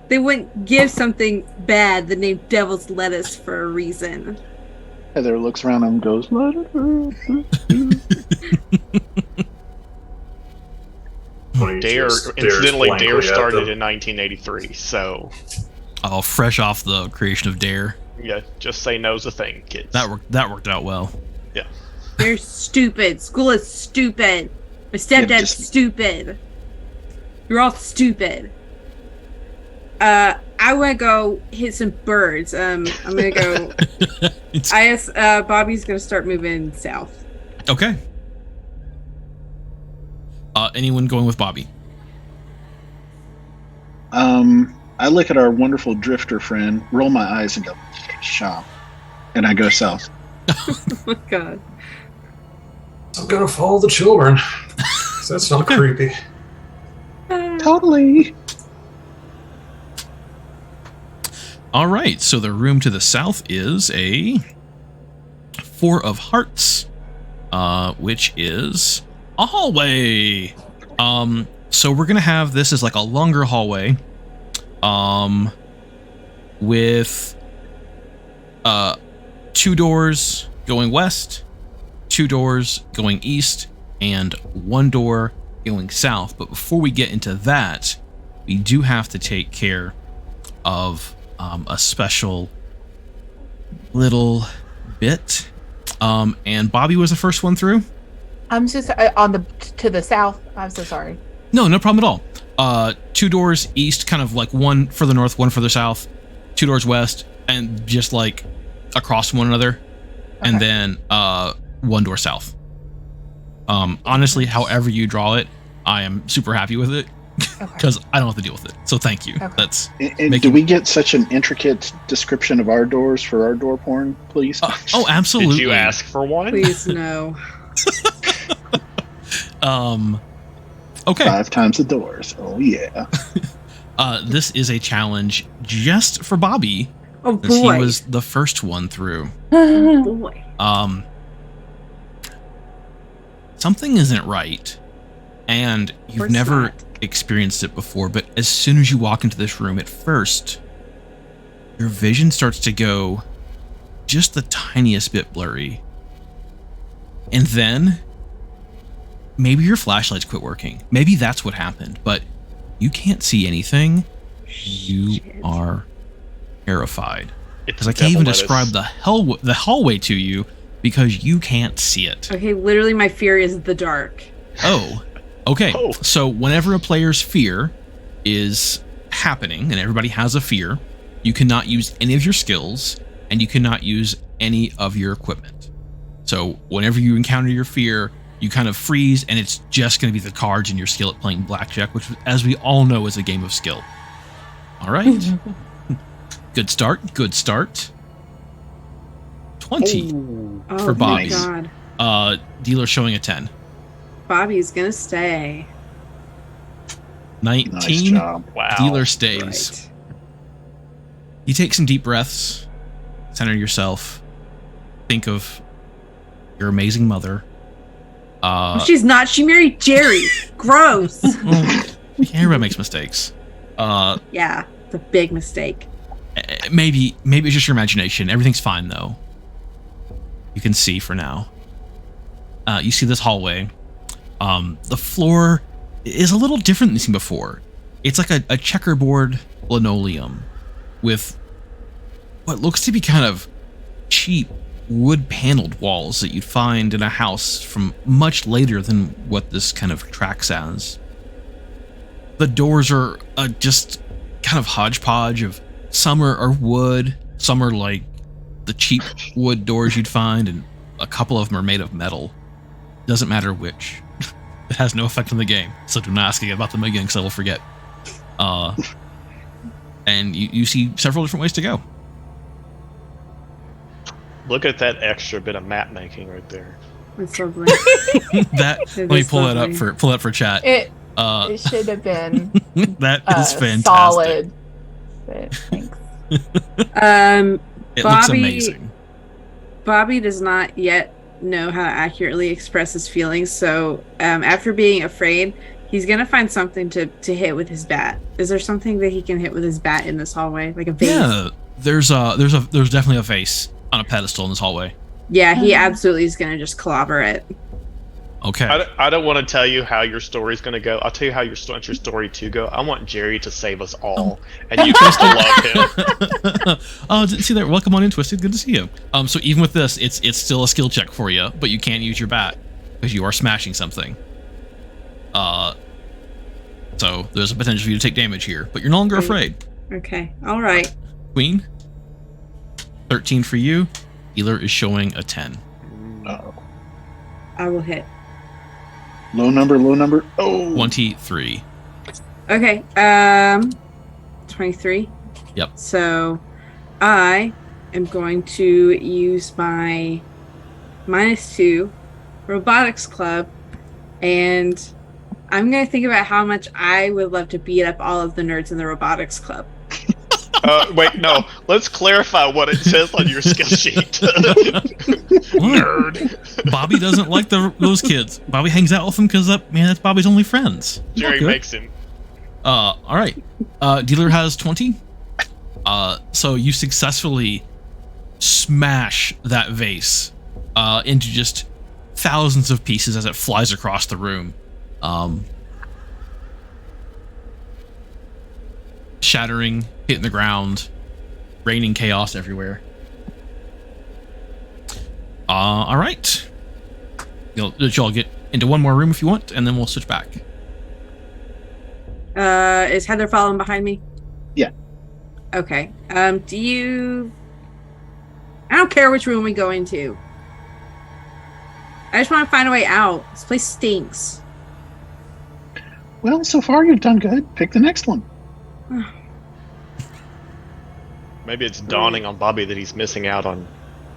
They wouldn't give something bad the name Devil's Lettuce for a reason. Heather looks around and goes, "Let it rip." Dare, Just incidentally, blankly Dare at started them. in 1983, so Oh, fresh off the creation of Dare. yeah, just say no's a thing, kids. That worked out well. They're stupid. School is stupid. My stepdad's stupid. You're all stupid. I want to go hit some birds. I'm gonna go. I asked Bobby's gonna start moving south. Okay. Anyone going with Bobby? I look at our wonderful drifter friend, roll my eyes, and go, "Shop," and I go south. Oh my god. I'm gonna follow the children. That's not creepy. Totally. All right, so the room to the south is a Four of Hearts, which is a hallway. So we're gonna have this as like a longer hallway, with 2 doors going west, 2 doors going east, and 1 door going south. But before we get into that, we do have to take care of a special little bit. And Bobby was the first one through. I'm just to the south. I'm so sorry. No problem at all. 2 doors east, kind of like 1 further north, 1 further south, 2 doors west, and just like across from one another, Okay. and then 1 door south. Honestly, however you draw it, I am super happy with it because I don't have to deal with it. So thank you. Okay. That's And do we get such an intricate description of our doors for our door porn, please? oh, absolutely. Did you ask for one? Please no. Okay. 5 times the doors. Oh yeah. This is a challenge just for Bobby, Oh since he boy. was the first one through. Oh boy. Something isn't right, and you've course never not. experienced it before, but as soon as you walk into this room at first, your vision starts to go just the tiniest bit blurry. And then maybe your flashlights quit working. Maybe that's what happened, but you can't see anything. You Shit. are terrified. It's Because I can't even devil lettuce. describe the hallway to you because you can't see it. Okay, literally my fear is the dark. Oh, okay. Oh. So whenever a player's fear is happening, and everybody has a fear, you cannot use any of your skills, and you cannot use any of your equipment. So whenever you encounter your fear, you kind of freeze, and it's just going to be the cards and your skill at playing blackjack, which, as we all know, is a game of skill. All right. Good start. Good start. 20. Oh For my Bobby. god. Dealer showing a 10. Bobby's gonna stay. 19. Nice job. Wow. Dealer stays. Right. You take some deep breaths, center yourself, think of your amazing mother. Oh, she's not. She married Jerry. Gross. Everybody makes mistakes. Yeah, it's a big mistake. Maybe it's just your imagination. Everything's fine though. You can see for now. You see this hallway. The floor is a little different than you've seen before. It's like a checkerboard linoleum with what looks to be kind of cheap wood paneled walls that you'd find in a house from much later than what this kind of tracks as. The doors are just kind of hodgepodge of some are wood, some are like the cheap wood doors you'd find, and a couple of them are made of metal. Doesn't matter which. It has no effect on the game, so do not ask me about them again because I will forget. And you see several different ways to go. Look at that extra bit of map making right there. It's lovely. That It let me is pull that up lovely. for chat. It Uh, should have been that is fantastic. solid. But thanks. It looks Bobby- amazing. Bobby does not yet know how to accurately express his feelings. So after being afraid, he's gonna find something to hit with his bat. Is there something that he can hit with his bat in this hallway, like a vase? Yeah, there's definitely a vase on a pedestal in this hallway. Yeah, he absolutely is gonna just clobber it. Okay. I don't want to tell you how your story's going to go. I'll tell you how your story to go. I want Jerry to save us all, and you can still love him. Oh, didn't see that. Welcome on in, Twisted. Good to see you. So even with this, it's still a skill check for you, but you can't use your bat because you are smashing something. So there's a potential for you to take damage here, but you're no longer afraid. Okay, all right. Queen, 13 for you. Healer is showing a 10. Uh-oh. I will hit. Low number. Oh, 23. Okay, 23. Yep. So I am going to use my -2 robotics club, and I'm going to think about how much I would love to beat up all of the nerds in the robotics club. Wait, no. Let's clarify what it says on your skill sheet. Nerd. Bobby doesn't like those kids. Bobby hangs out with them because that's Bobby's only friends. Jerry makes him. All right. Dealer has 20. So you successfully smash that vase into just thousands of pieces as it flies across the room. Shattering, hitting the ground, raining chaos everywhere. All right. Let y'all get into one more room if you want, and then we'll switch back. Is Heather following behind me? Yeah. Okay. I don't care which room we go into. I just want to find a way out. This place stinks. Well, so far you've done good. Pick the next one. Maybe it's dawning on Bobby that he's missing out on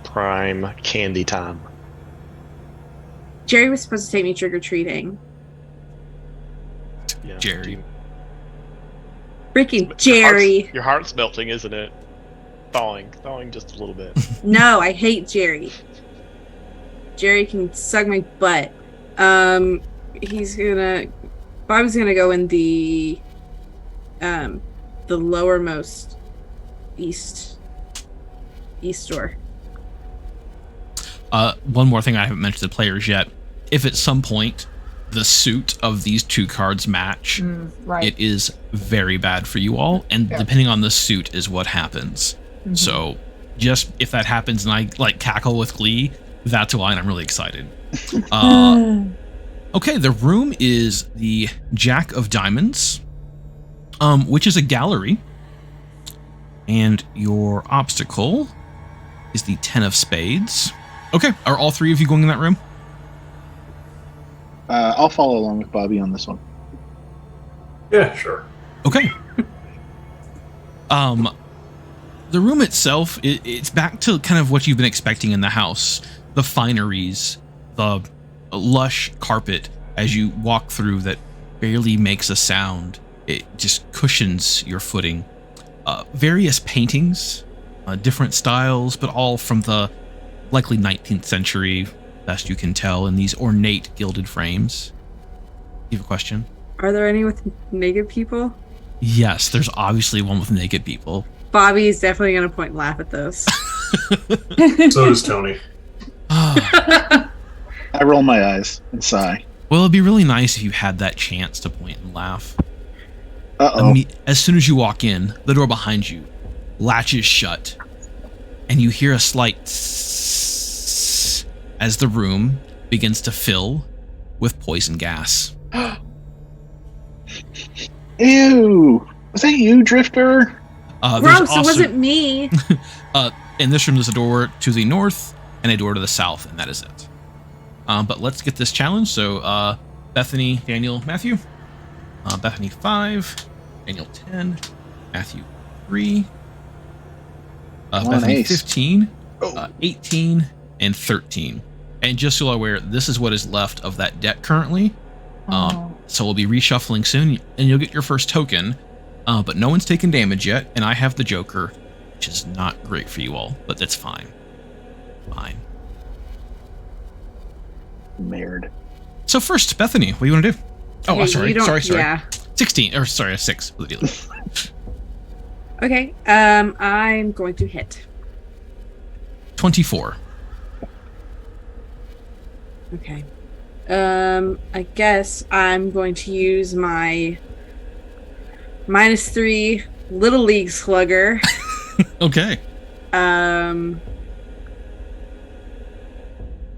prime candy time. Jerry was supposed to take me trick-or-treating. Yeah. Jerry. Freaking Jerry. Your heart's melting, isn't it? Thawing just a little bit. No, I hate Jerry. Jerry can suck my butt. Bobby's gonna go in the lowermost east door. One more thing I haven't mentioned to the players yet. If at some point the suit of these two cards match, right. it is very bad for you all, and depending on the suit is what happens. Mm-hmm. So just if that happens and I cackle with glee, that's why I'm really excited. Okay, the room is the Jack of Diamonds, which is a gallery, and your obstacle is the 10 of Spades. Okay, are all three of you going in that room? I'll follow along with Bobby on this one. Yeah, sure. Okay. The room itself, it's back to kind of what you've been expecting in the house. The fineries, the lush carpet as you walk through that barely makes a sound. It just cushions your footing. Various paintings, different styles, but all from the likely 19th century, best you can tell, in these ornate gilded frames. You have a question? Are there any with naked people? Yes, there's obviously one with naked people. Bobby's definitely going to point and laugh at those. So does Tony. I roll my eyes and sigh. Well, it'd be really nice if you had that chance to point and laugh. Uh-oh. As soon as you walk in, the door behind you latches shut, and you hear a slight tss as the room begins to fill with poison gas. Ew! Was that you, Drifter? Gross, it wasn't me. In this room, there's a door to the north and a door to the south, and that is it. But let's get this challenge. So, Bethany, Daniel, Matthew. Bethany 5, Daniel 10, Matthew 3, Bethany ace. 15, 18, and 13. And just so you're aware, this is what is left of that deck currently. So we'll be reshuffling soon, and you'll get your first token. But no one's taken damage yet, and I have the Joker, which is not great for you all, but that's fine. Fine. Mared. So first, Bethany, what do you want to do? Oh, Okay, sorry. you don't- Sorry. Yeah. 16, or sorry, a 6. Okay. I'm going to hit. 24. Okay. I guess I'm going to use my -3 Little League Slugger. Okay.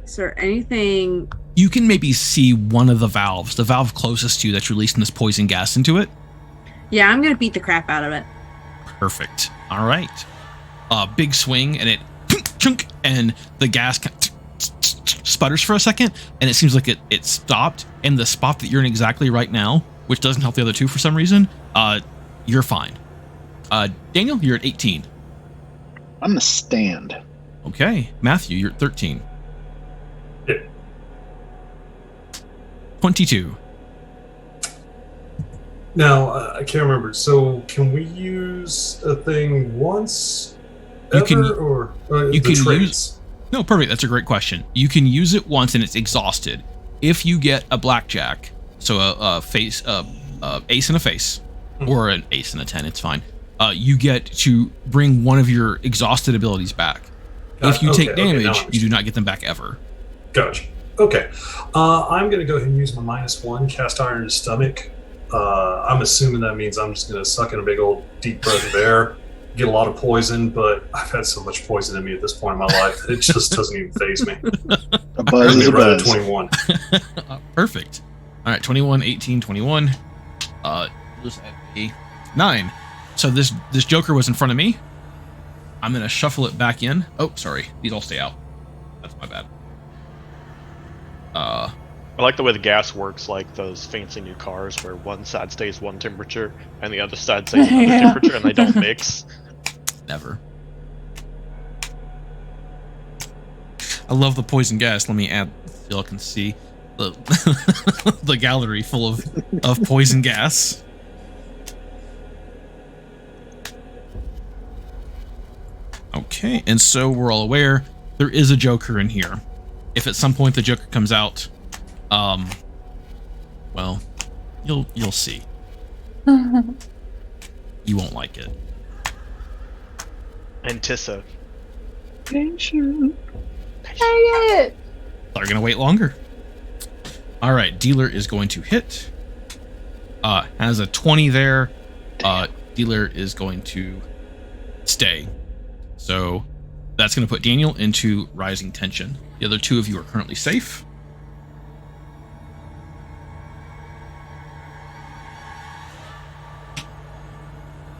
Is there anything? You can maybe see one of the valves, the valve closest to you that's releasing this poison gas into it. Yeah, I'm gonna beat the crap out of it. Perfect. All right. Big swing, and it chunk, and the gas sputters for a second, and it seems like it stopped. And the spot that you're in exactly right now, which doesn't help the other two for some reason, you're fine. Daniel, you're at 18. I'm gonna stand. Okay. Matthew, you're at 13. Yeah. 22. Now, I can't remember. So, can we use a thing once? You can- or you the can traits? use- No, perfect. That's a great question. You can use it once and it's exhausted. If you get a blackjack, so a face, ace and a face, or an ace and a 10, it's fine. You get to bring one of your exhausted abilities back. If you take damage, now I you do not get them back ever. Gotcha. Okay. I'm going to go ahead and use my -1 cast iron stomach. I'm assuming that means I'm just going to suck in a big old deep breath of air, get a lot of poison, but I've had so much poison in me at this point in my life that it just doesn't even faze me. A buzz is a Right at buzz. 21. Perfect. All right, 21, 18, 21. Just at a 9. So this Joker was in front of me. I'm going to shuffle it back in. Oh, sorry. These all stay out. That's my bad. I like the way the gas works, like those fancy new cars where one side stays one temperature and the other side stays another Yeah. temperature and they don't mix. Never. I love the poison gas. Let me add so y'all can see the the gallery full of poison gas. Okay, and so we're all aware there is a Joker in here. If at some point the Joker comes out, well, you'll see. You won't like it. And Tissa. Dang it! They're gonna wait longer. All right, dealer is going to hit. Has a 20 there. Dealer is going to stay. So that's going to put Daniel into rising tension. The other two of you are currently safe.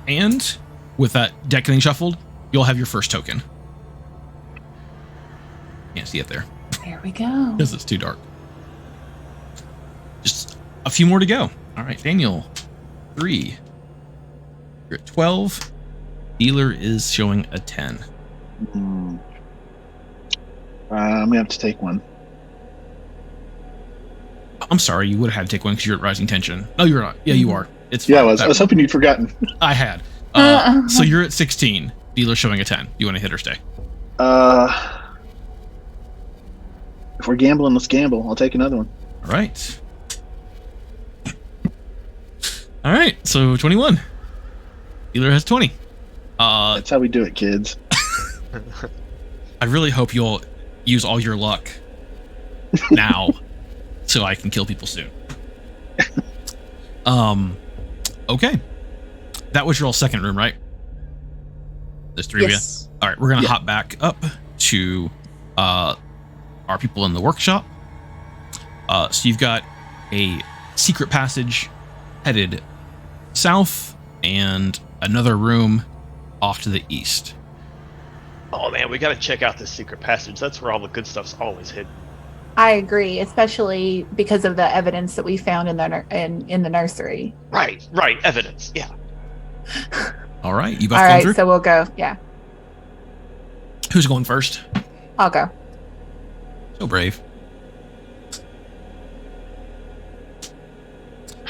And with that deck getting shuffled, you'll have your first token. Can't see it there There we go. because it's too dark. Just a few more to go. All right, Daniel, 3. You're at 12. Dealer is showing a 10. I'm gonna have to take one. I'm sorry, you would have had to take one because you're at rising tension. No, you're not. Yeah, you are. It's Yeah, fine. I was hoping you'd forgotten. I had. So you're at 16. Dealer showing a 10. You want to hit or stay? If we're gambling, let's gamble. I'll take another one. All right. All right. So 21. Dealer has 20. That's how we do it, kids. I really hope you'll use all your luck now so I can kill people soon. Okay. That was your all second room, right? There's 3 Yes. of you. All right, we're going to Yeah. hop back up to our people in the workshop. So you've got a secret passage headed south and another room off to the east. Oh man, we gotta check out this secret passage. That's where all the good stuff's always hidden. I agree, especially because of the evidence that we found in the nursery. Right, evidence, yeah. All right, you both All going right, through? so we'll go. Yeah, Who's going first? I'll go. So brave.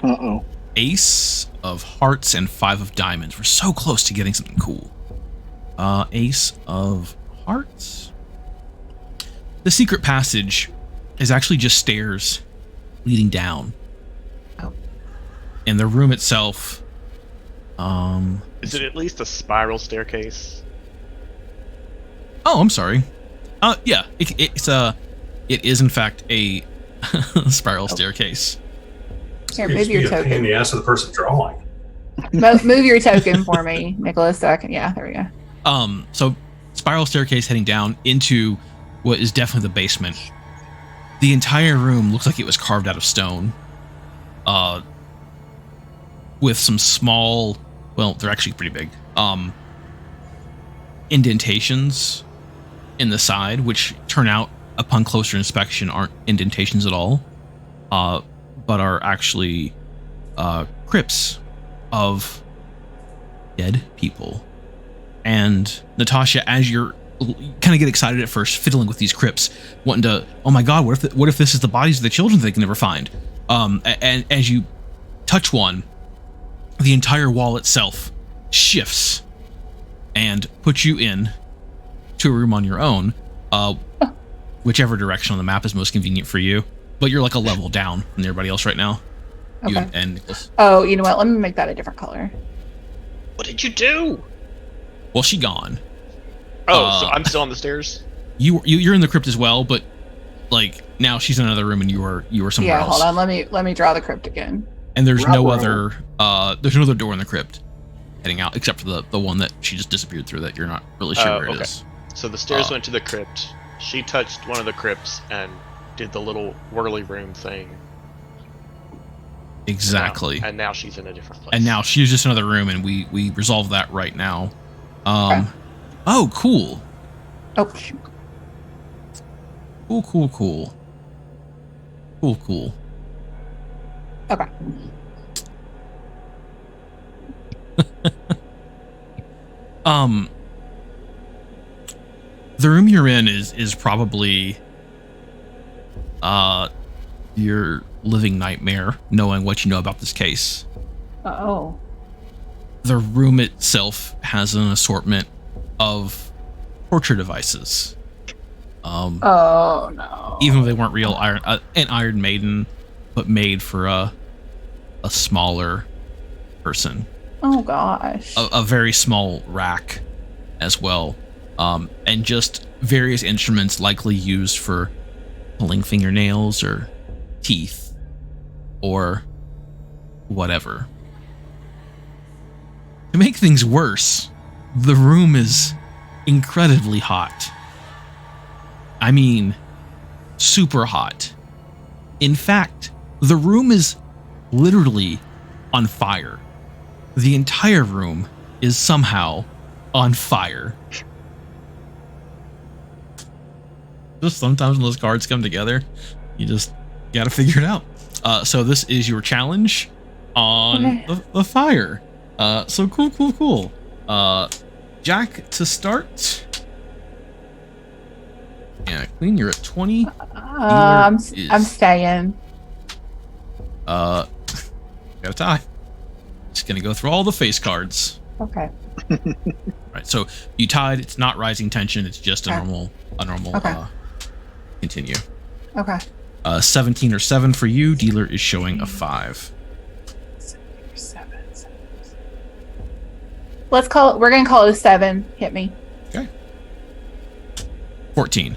Uh-oh. Ace of hearts and 5 of diamonds. We're so close to getting something cool. Ace of hearts. The secret passage is actually just stairs leading down. Oh. And the room itself, Is it at least a spiral staircase? oh, I'm sorry. Yeah, it is in fact a spiral staircase. Here, move your Pain in token. the ass of the person drawing. Move your token for me, Nicholas. So I can. Yeah, there we go. So spiral staircase heading down into what is definitely the basement. The entire room looks like it was carved out of stone. With some small, well, they're actually pretty big, indentations in the side, which turn out upon closer inspection aren't indentations at all, but are actually crypts of dead people. And Natasha, as you're kind of get excited at first, fiddling with these crypts, wanting to, oh my god, what if this is the bodies of the children that they can never find? And as you touch one, the entire wall itself shifts and puts you in to a room on your own, whichever direction on the map is most convenient for you. But you're like a level down from everybody else right now. Okay. You and Nicholas. Oh, you know what? Let me make that a different color. What did you do? Well, she gone. Oh, so I'm still on the stairs? You're in the crypt as well, but like now she's in another room and you were somewhere Yeah, else. hold on. Let me draw the crypt again. And there's no Bravo. other door in the crypt heading out except for the one that she just disappeared through that you're not really sure where it okay. is. So the stairs went to the crypt. She touched one of the crypts and did the little whirly room thing. Exactly. And now she's in a different place. And now she's just in another room, and we resolve that right now. Okay. Oh, cool. Oh, Cool. okay. The room you're in is probably your living nightmare, knowing what you know about this case. Oh. The room itself has an assortment of torture devices. Oh no. Even though they weren't real an Iron Maiden, but made for a smaller person. Oh gosh. A very small rack as well. And just various instruments likely used for pulling fingernails or teeth or whatever. To make things worse, the room is incredibly hot. I mean, super hot. In fact, the room is literally on fire. The entire room is somehow on fire. Just sometimes when those cards come together, you just gotta figure it out. So this is your challenge on the fire. So cool. Jack, to start. Yeah, Queen, you're at 20. I'm staying. Got a tie. Just gonna go through all the face cards. Okay. Right, so you tied. It's not rising tension. It's just a normal. Okay. Continue. Okay. 17 or 7 for you. Dealer is showing a 5. 7. Let's call it. We're gonna call it a 7. Hit me. Okay. 14.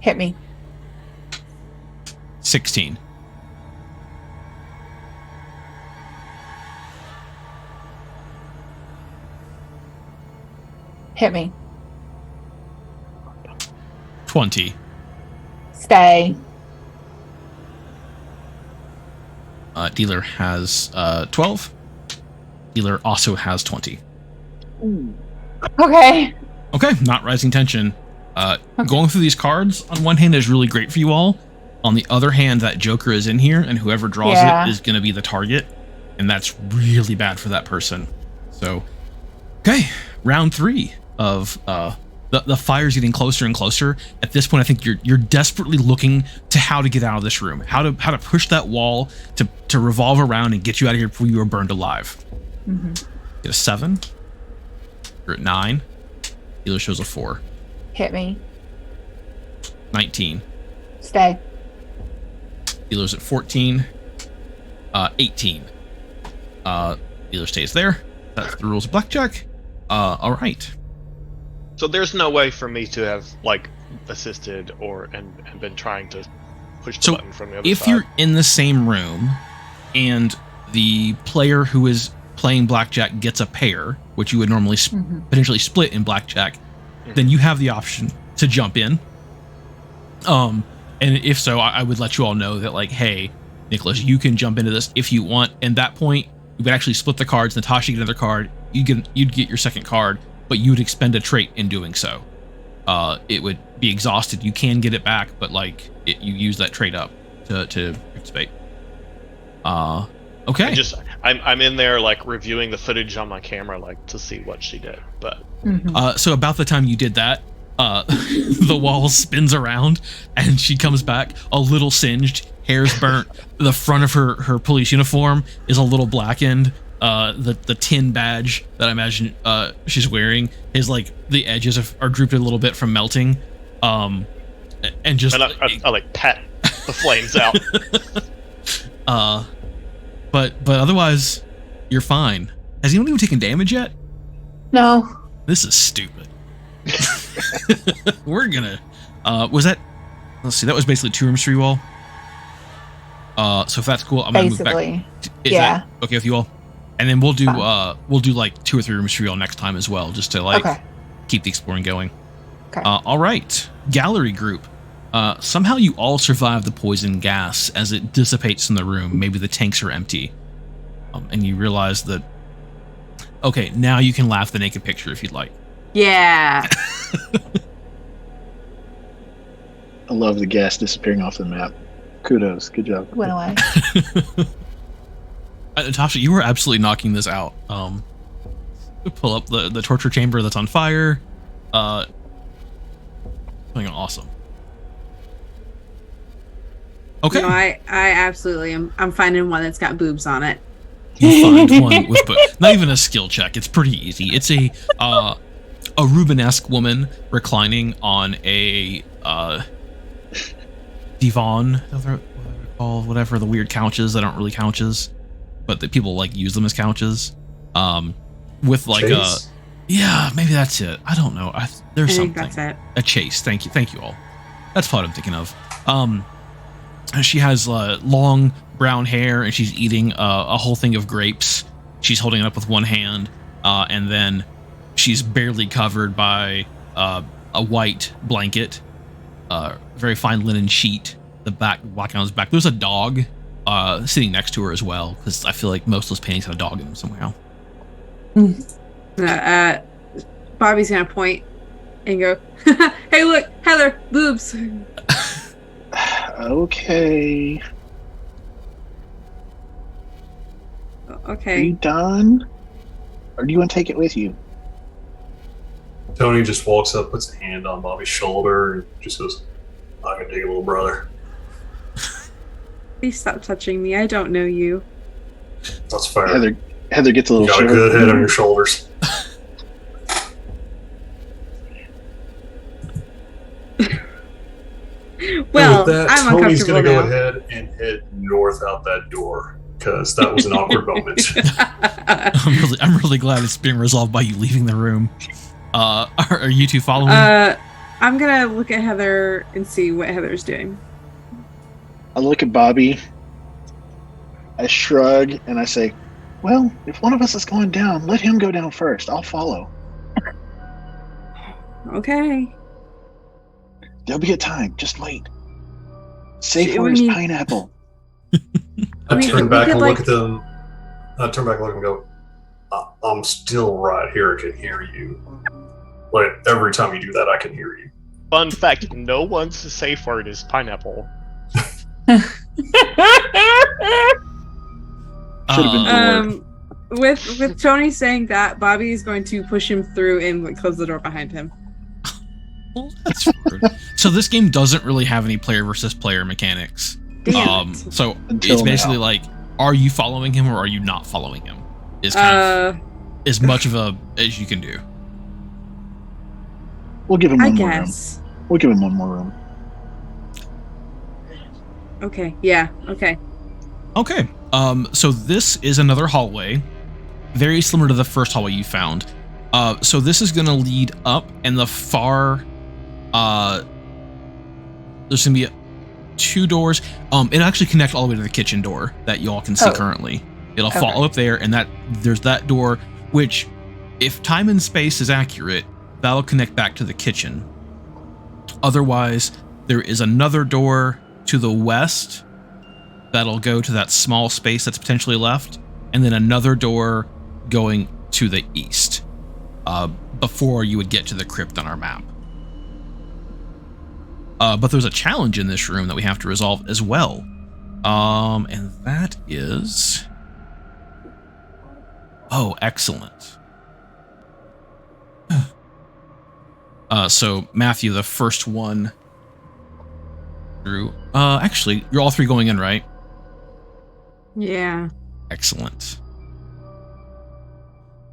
Hit me. 16. Hit me. 20. Stay. Dealer has 12. Dealer also has 20. Okay. Okay, not rising tension. Going through these cards on one hand is really great for you all. On the other hand, that Joker is in here, and whoever draws it is going to be the target, and that's really bad for that person. So, okay, round 3 of the fire's getting closer and closer. At this point, I think you're desperately looking to how to get out of this room, how to push that wall to revolve around and get you out of here before you are burned alive. Mm-hmm. Get a 7. You're at 9. Dealer shows a 4. Hit me. 19. Stay. Dealer's at 14. 18. Dealer stays there. That's the rules of blackjack. All right. So there's no way for me to have assisted and been trying to push the button from the other if side. you're in the same room and the player who is playing blackjack gets a pair, which you would normally potentially split in blackjack, then you have the option to jump in. And if so, I would let you all know that, hey, Nicholas, you can jump into this if you want. And at that point, you would actually split the cards. Natasha get another card. You'd get your second card, but you would expend a trait in doing so. It would be exhausted. You can get it back, but you use that trait up to participate. Okay. I'm in there reviewing the footage on my camera to see what she did. But so about the time you did that, the wall spins around and she comes back a little singed, hair's burnt. The front of her police uniform is a little blackened. The tin badge that I imagine she's wearing is the edges are drooped a little bit from melting. And I pat the flames out. But otherwise, you're fine. Has anyone even taken damage yet? No. This is stupid. We're gonna. Was that? Let's see. That was basically 2 rooms for you all. So if that's cool, I'm gonna move back. Is that okay with you all? And then we'll do 2 or 3 rooms for you all next time as well, just to keep the exploring going. Okay. All right, gallery group. Somehow you all survive the poison gas as it dissipates in the room. Maybe the tanks are empty, and you realize that. Okay, now you can laugh the naked picture if you'd like. Yeah. I love the gas disappearing off the map. Kudos. Good job. Went away. Natasha, you were absolutely knocking this out. Pull up the torture chamber that's on fire. Something awesome. Okay. No, I absolutely am. I'm finding one that's got boobs on it. You find one with not even a skill check. It's pretty easy. It's a Rubenesque woman reclining on a divan, whatever the weird couches that aren't really couches, but that people use them as couches. With Chase? maybe that's it. I don't know. There's I think something. that's it. A chase. Thank you all. That's what I'm thinking of. She has long brown hair and she's eating a whole thing of grapes. She's holding it up with one hand, and then she's barely covered by a white blanket, very fine linen sheet. The back, black on his back. There's a dog sitting next to her as well, because I feel like most of those paintings have a dog in them somehow. Bobby's gonna point and go, "Hey, look, Heather, boobs." Okay. Are Okay. you done? Or do you want to take it with you? Tony just walks up, puts a hand on Bobby's shoulder, and just goes, "I can dig a little brother." Please stop touching me. I don't know you. That's fair. Heather gets a You little got a shiver. good head on your shoulders. Well, and with that, I'm Tony's uncomfortable gonna go now. ahead and head north out that door, because that was an awkward moment. I'm really glad it's being resolved by you leaving the room. Are you two following? I'm gonna look at Heather and see what Heather's doing. I look at Bobby, I shrug, and I say, well, if one of us is going down, let him go down first. I'll follow. Okay. There'll be a time. Just wait. Safe Should word we- is pineapple. I turn back we and could, look at them. I turn back and look and go, I'm still right here. I can hear you. Every time you do that, I can hear you. Fun fact: no one's safe word is pineapple. Should have been bored. With Tony saying that, Bobby is going to push him through and close the door behind him. Well, that's weird. So this game doesn't really have any player versus player mechanics. Damn it. So Until it's basically now. are you following him or are you not following him? Is kind of as much of a as you can do. We'll give him I one more room. guess. We'll give him one more room. Okay. Yeah. Okay. Okay. So this is another hallway, very similar to the first hallway you found. So this is going to lead up, and the far, there's going to be two doors. It actually connect all the way to the kitchen door that you all can see currently. It'll fall up there, and there's that door, which, if time and space is accurate, that'll connect back to the kitchen. Otherwise, there is another door to the west that'll go to that small space that's potentially left, and then another door going to the east before you would get to the crypt on our map. But there's a challenge in this room that we have to resolve as well. And that is... Oh, excellent. So, Matthew, the first one through... actually, you're all three going in, right? Yeah. Excellent.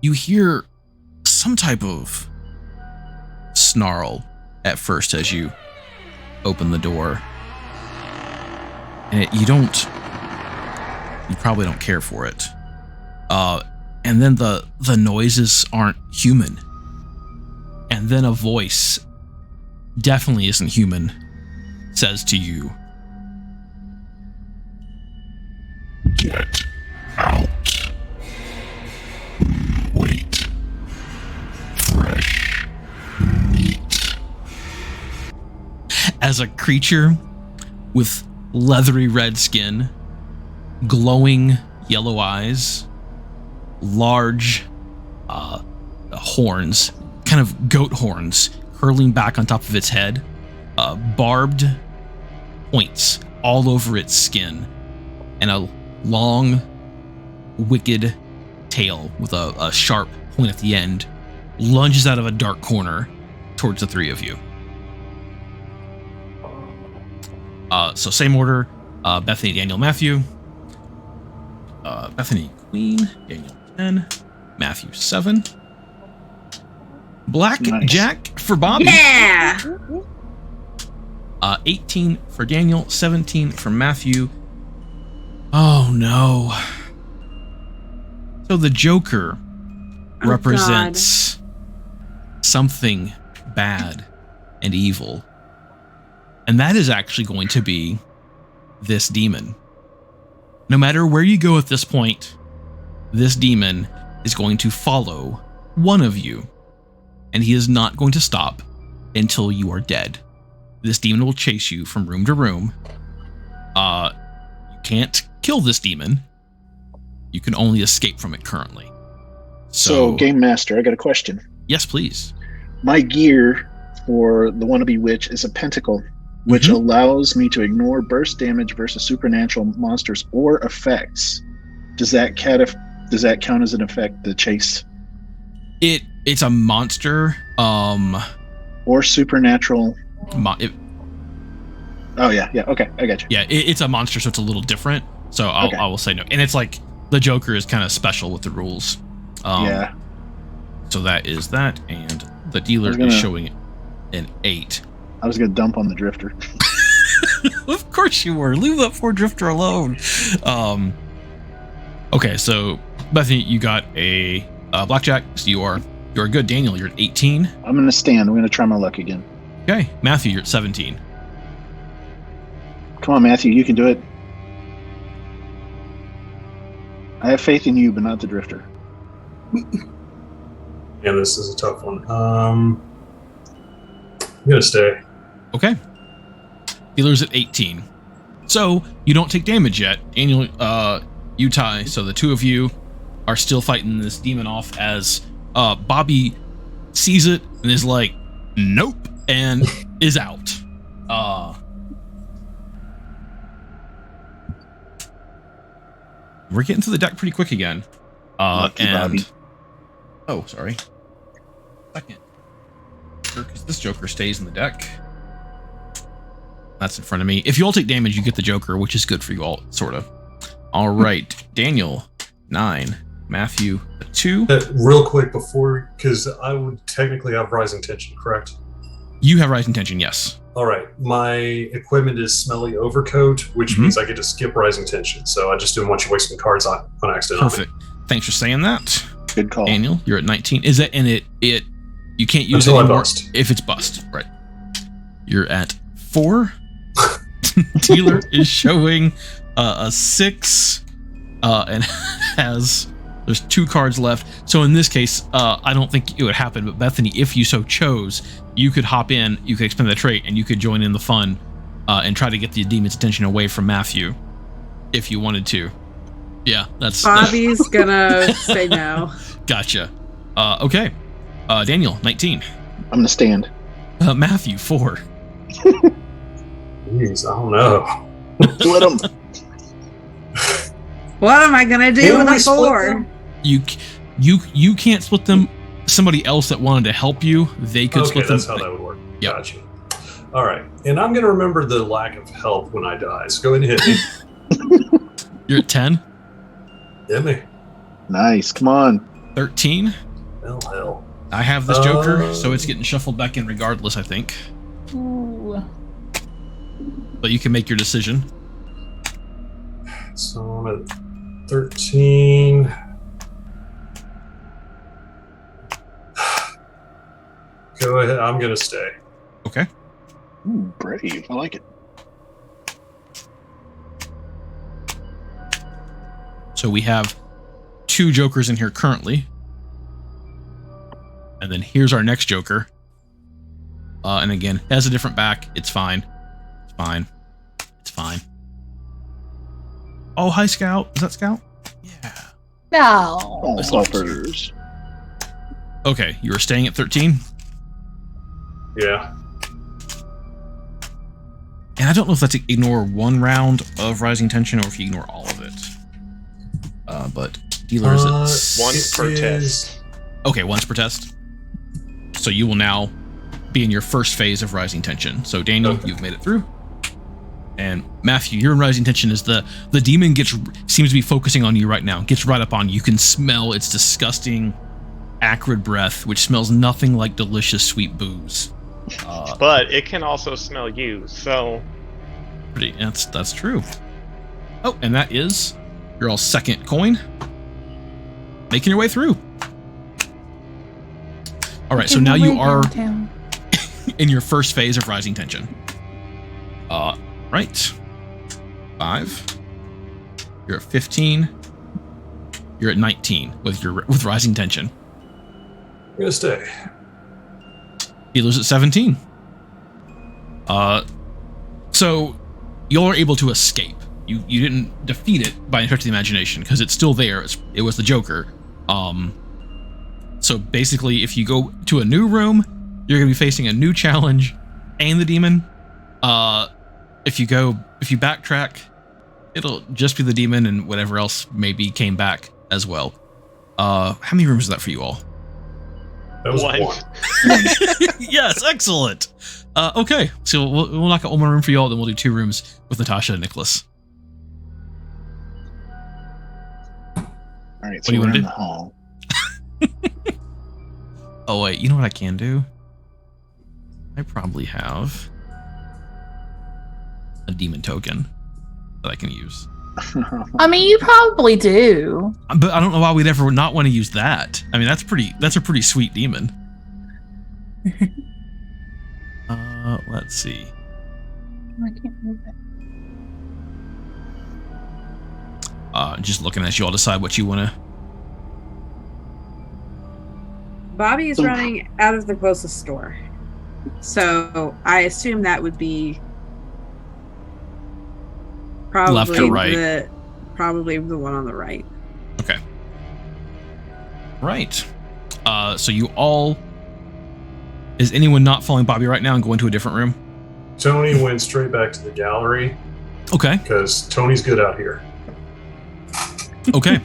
You hear some type of snarl at first as you open the door. And you probably don't care for it. And then the noises aren't human. And then a voice, definitely isn't human, says to you, "Get out. Wait. Fresh meat." As a creature with leathery red skin, glowing yellow eyes, large horns, kind of goat horns curling back on top of its head, barbed points all over its skin, and a long, wicked tail with a sharp point at the end, lunges out of a dark corner towards the three of you. So same order, Bethany, Daniel, Matthew. Bethany, Queen, Daniel, 10, Matthew, 7. Black Jack for Bobby. Yeah! 18 for Daniel, 17 for Matthew. Oh no. So the Joker represents something bad and evil. And that is actually going to be this demon. No matter where you go at this point, this demon is going to follow one of you. And he is not going to stop until you are dead. This demon will chase you from room to room. You can't kill this demon. You can only escape from it currently. So, Game Master, I got a question. Yes, please. My gear for the wannabe witch is a pentacle, which allows me to ignore burst damage versus supernatural monsters or effects. Does that count as an effect, the chase? It's a monster. Or supernatural. Oh yeah. Okay, I got you. Yeah, it's a monster, so it's a little different. So I will say no. And it's like the Joker is kind of special with the rules. Yeah. So that is that, and the dealer is showing an 8. I was gonna dump on the drifter. Of course you were. Leave that poor drifter alone. Okay, so Bethany, you got a blackjack. So you're good. Daniel, you're at 18. I'm gonna stand. I'm gonna try my luck again. Okay, Matthew, you're at 17. Come on, Matthew, you can do it. I have faith in you, but not the drifter. Yeah, this is a tough one. I'm gonna stay. Okay. Dealer's at 18. So you don't take damage yet. Daniel, you tie. So the two of you are still fighting this demon off as Bobby sees it and is like, nope, and is out. We're getting to the deck pretty quick again. Lucky Bobby. Oh, sorry. Second. Because this Joker stays in the deck. That's in front of me. If you all take damage, you get the Joker, which is good for you all, sort of. All right. Daniel, 9. Matthew, 2. Real quick before, because I would technically have Rising Tension, correct? You have rising tension, yes. All right. My equipment is smelly overcoat, which means I get to skip rising tension. So I just didn't want you wasting cards on accident. Perfect. Thanks for saying that. Good call. Daniel, you're at 19. Is that in it? You can't use Until it I anymore bust. if it's bust. Right. You're at 4. Dealer is showing a 6 and there's 2 cards left. So in this case, I don't think it would happen, but Bethany, if you so chose, you could hop in, you could expend the trait, and you could join in the fun and try to get the demon's attention away from Matthew if you wanted to. Yeah, that's... Bobby's gonna say no. Gotcha. Okay. Daniel, 19. I'm gonna stand. Matthew, 4. Jeez, I don't know. Split them. What am I gonna do Can with we a split 4? them? You can't split them. Somebody else that wanted to help you, they could Okay, split them. that's how that would work. Yep. Gotcha. All right. And I'm going to remember the lack of help when I die. So go ahead and hit me. You're at 10. Hit me. Nice. Come on. 13. Hell. I have this Joker, so it's getting shuffled back in regardless, I think. Ooh. But you can make your decision. So I'm at 13. Go ahead. I'm going to stay. Okay. Ooh, brave. I like it. So we have 2 Jokers in here currently. And then here's our next Joker. And again, it has a different back. It's fine. It's fine. It's fine. Oh, hi, Scout. Is that Scout? Yeah. No. Oh, suffers. Okay, you were staying at 13? Yeah. And I don't know if that's ignore 1 round of rising tension or if you ignore all of it. But dealer is at 1 per It test. okay, once per test. So you will now be in your first phase of rising tension. So Daniel, Okay. you've made it through. And Matthew, you're in rising tension as the demon seems to be focusing on you right now. Gets right up on you. You can smell its disgusting, acrid breath, which smells nothing like delicious sweet booze. But it can also smell you, so That's true. Oh, and that is your all second coin. Making your way through. All right, so now you are Downtown. in your first phase of rising tension. Right. 5. You're at 15. You're at 19 with rising tension. I'm going to stay. Healer's at 17. So y'all are able to escape. You didn't defeat it by any stretch of the imagination because it's still there. It was the Joker. So basically, if you go to a new room, you're going to be facing a new challenge and the demon. If you backtrack, it'll just be the demon and whatever else maybe came back as well. How many rooms is that for you all? That was 1. 1. Yes, excellent. Okay, so we'll knock out 1 more room for you all, then we'll do 2 rooms with Natasha and Nicholas. All right, What so do you we're wanna in do? the hall. Oh wait, you know what I can do? I probably have a demon token that I can use. I mean, you probably do. But I don't know why we'd ever not want to use that. I mean, that's a pretty sweet demon. Let's see. I can't move it. Just looking at you all decide what you want to. Bobby is running out of the closest store. So I assume that would be probably Left or right? Probably the one on the right. Okay. Right. So you all. Is anyone not following Bobby right now and going to a different room? Tony went straight back to the gallery Okay. because Tony's good out here. Okay.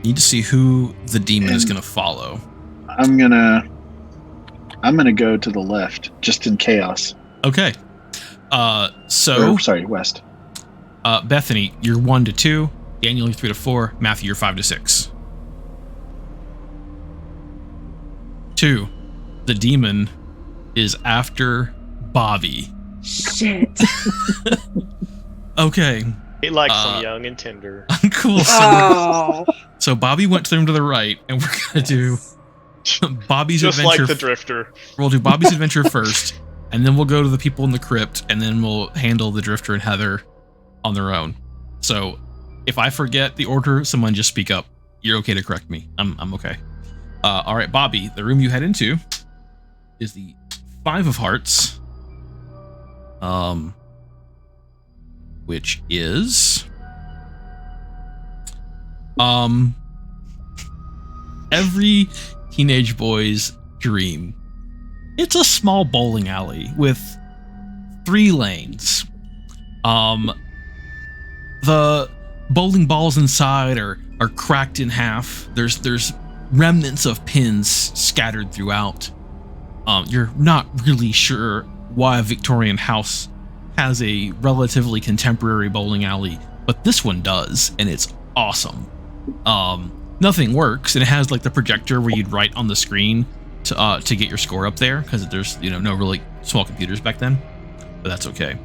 Need to see who the demon is going to follow. I'm gonna go to the left, just in chaos. Okay. So Sorry, west. Bethany, you're 1 to 2. Daniel, you're 3 to 4. Matthew, you're 5 to 6. 2. the demon is after Bobby. Shit. Okay. He likes them young and tender. Cool. Oh. So Bobby went to them to the right, and we're gonna do Bobby's Just adventure. like the Drifter. We'll do Bobby's adventure first, and then we'll go to the people in the crypt, and then we'll handle the Drifter and Heather on their own. So if I forget the order, someone just speak up. You're okay to correct me. I'm okay. All right, Bobby, the room you head into is the 5 of Hearts, which is every teenage boy's dream. It's a small bowling alley with 3 lanes. The bowling balls inside are cracked in half. There's remnants of pins scattered throughout. You're not really sure why a Victorian house has a relatively contemporary bowling alley, but this one does, and it's awesome. Nothing works, and it has like the projector where you'd write on the screen to get your score up there, because there's no really small computers back then, but that's okay.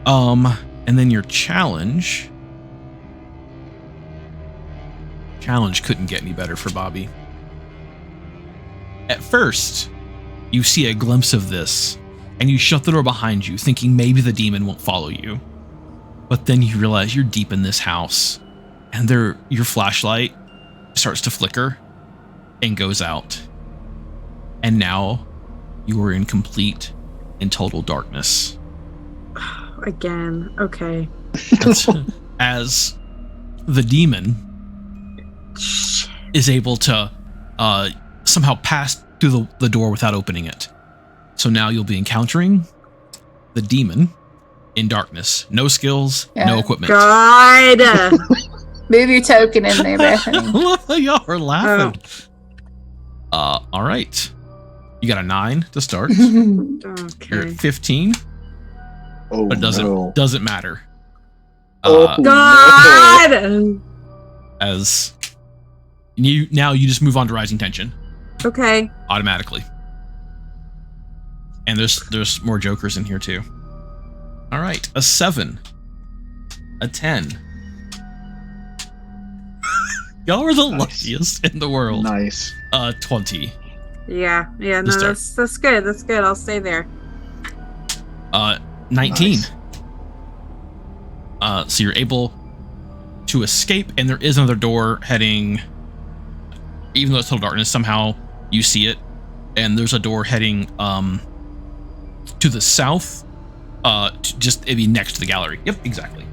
And then your challenge couldn't get any better for Bobby. At first, you see a glimpse of this, and you shut the door behind you, thinking maybe the demon won't follow you. But then you realize you're deep in this house, and your flashlight starts to flicker and goes out. And now you are in complete and total darkness. Again. Okay. As the demon is able to somehow pass through the door without opening it. So now you'll be encountering the demon in darkness. No skills, no equipment. God. Move your token in there, Bethany. Y'all are laughing. All right. You got a 9 to start. Okay. You're at 15, Oh, but it doesn't matter. God. As you just move on to Rising Tension Okay. automatically. And there's more jokers in here too. All right, a 7, a 10. Y'all are the luckiest in the world. Nice. 20. Yeah. No, that's good. That's good. I'll stay there. 19. Nice. So you're able to escape, and there is another door heading. Even though it's total darkness, somehow you see it, and there's a door heading to the south. Just it'd be next to the gallery. Yep, exactly.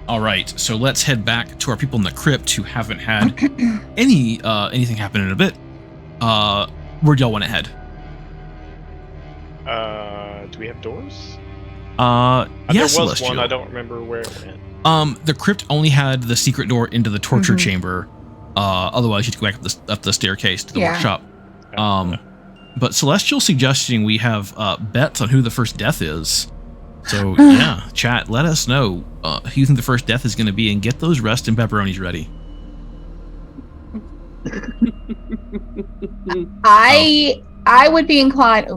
All right, so let's head back to our people in the crypt who haven't had anything happen in a bit. Where'd y'all want to head? Do we have doors? Yes, there was Celestial. one. I don't remember where it went. The crypt only had the secret door into the torture chamber. Otherwise, you'd go back up the staircase to the workshop. But Celestial's suggesting we have bets on who the first death is. So yeah, chat, let us know who you think the first death is going to be, and get those rest and pepperonis ready. I would be inclined.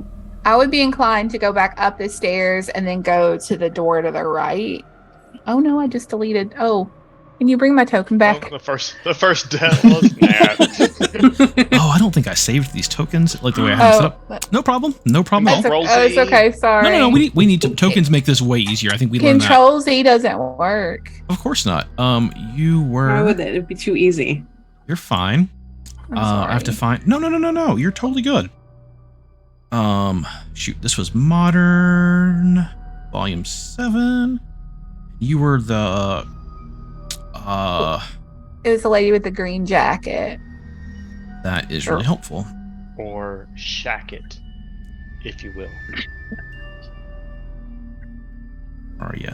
I would be inclined to go back up the stairs and then go to the door to the right. Oh no, I just deleted. Oh, can you bring my token back? Oh, the first death was Nat. Oh, I don't think I saved these tokens like the way I had it set up. No problem. No problem at all. It's okay. Sorry. No. We need to tokens make this way easier. I think we learned that. Control Z doesn't work. Of course not. You were. Why would it? It'd be too easy. You're fine. I'm I have to find. No. You're totally good. Shoot. This was Modern, Volume 7. You were the. It was the lady with the green jacket. That is really helpful. Or Shacket, if you will. Are you?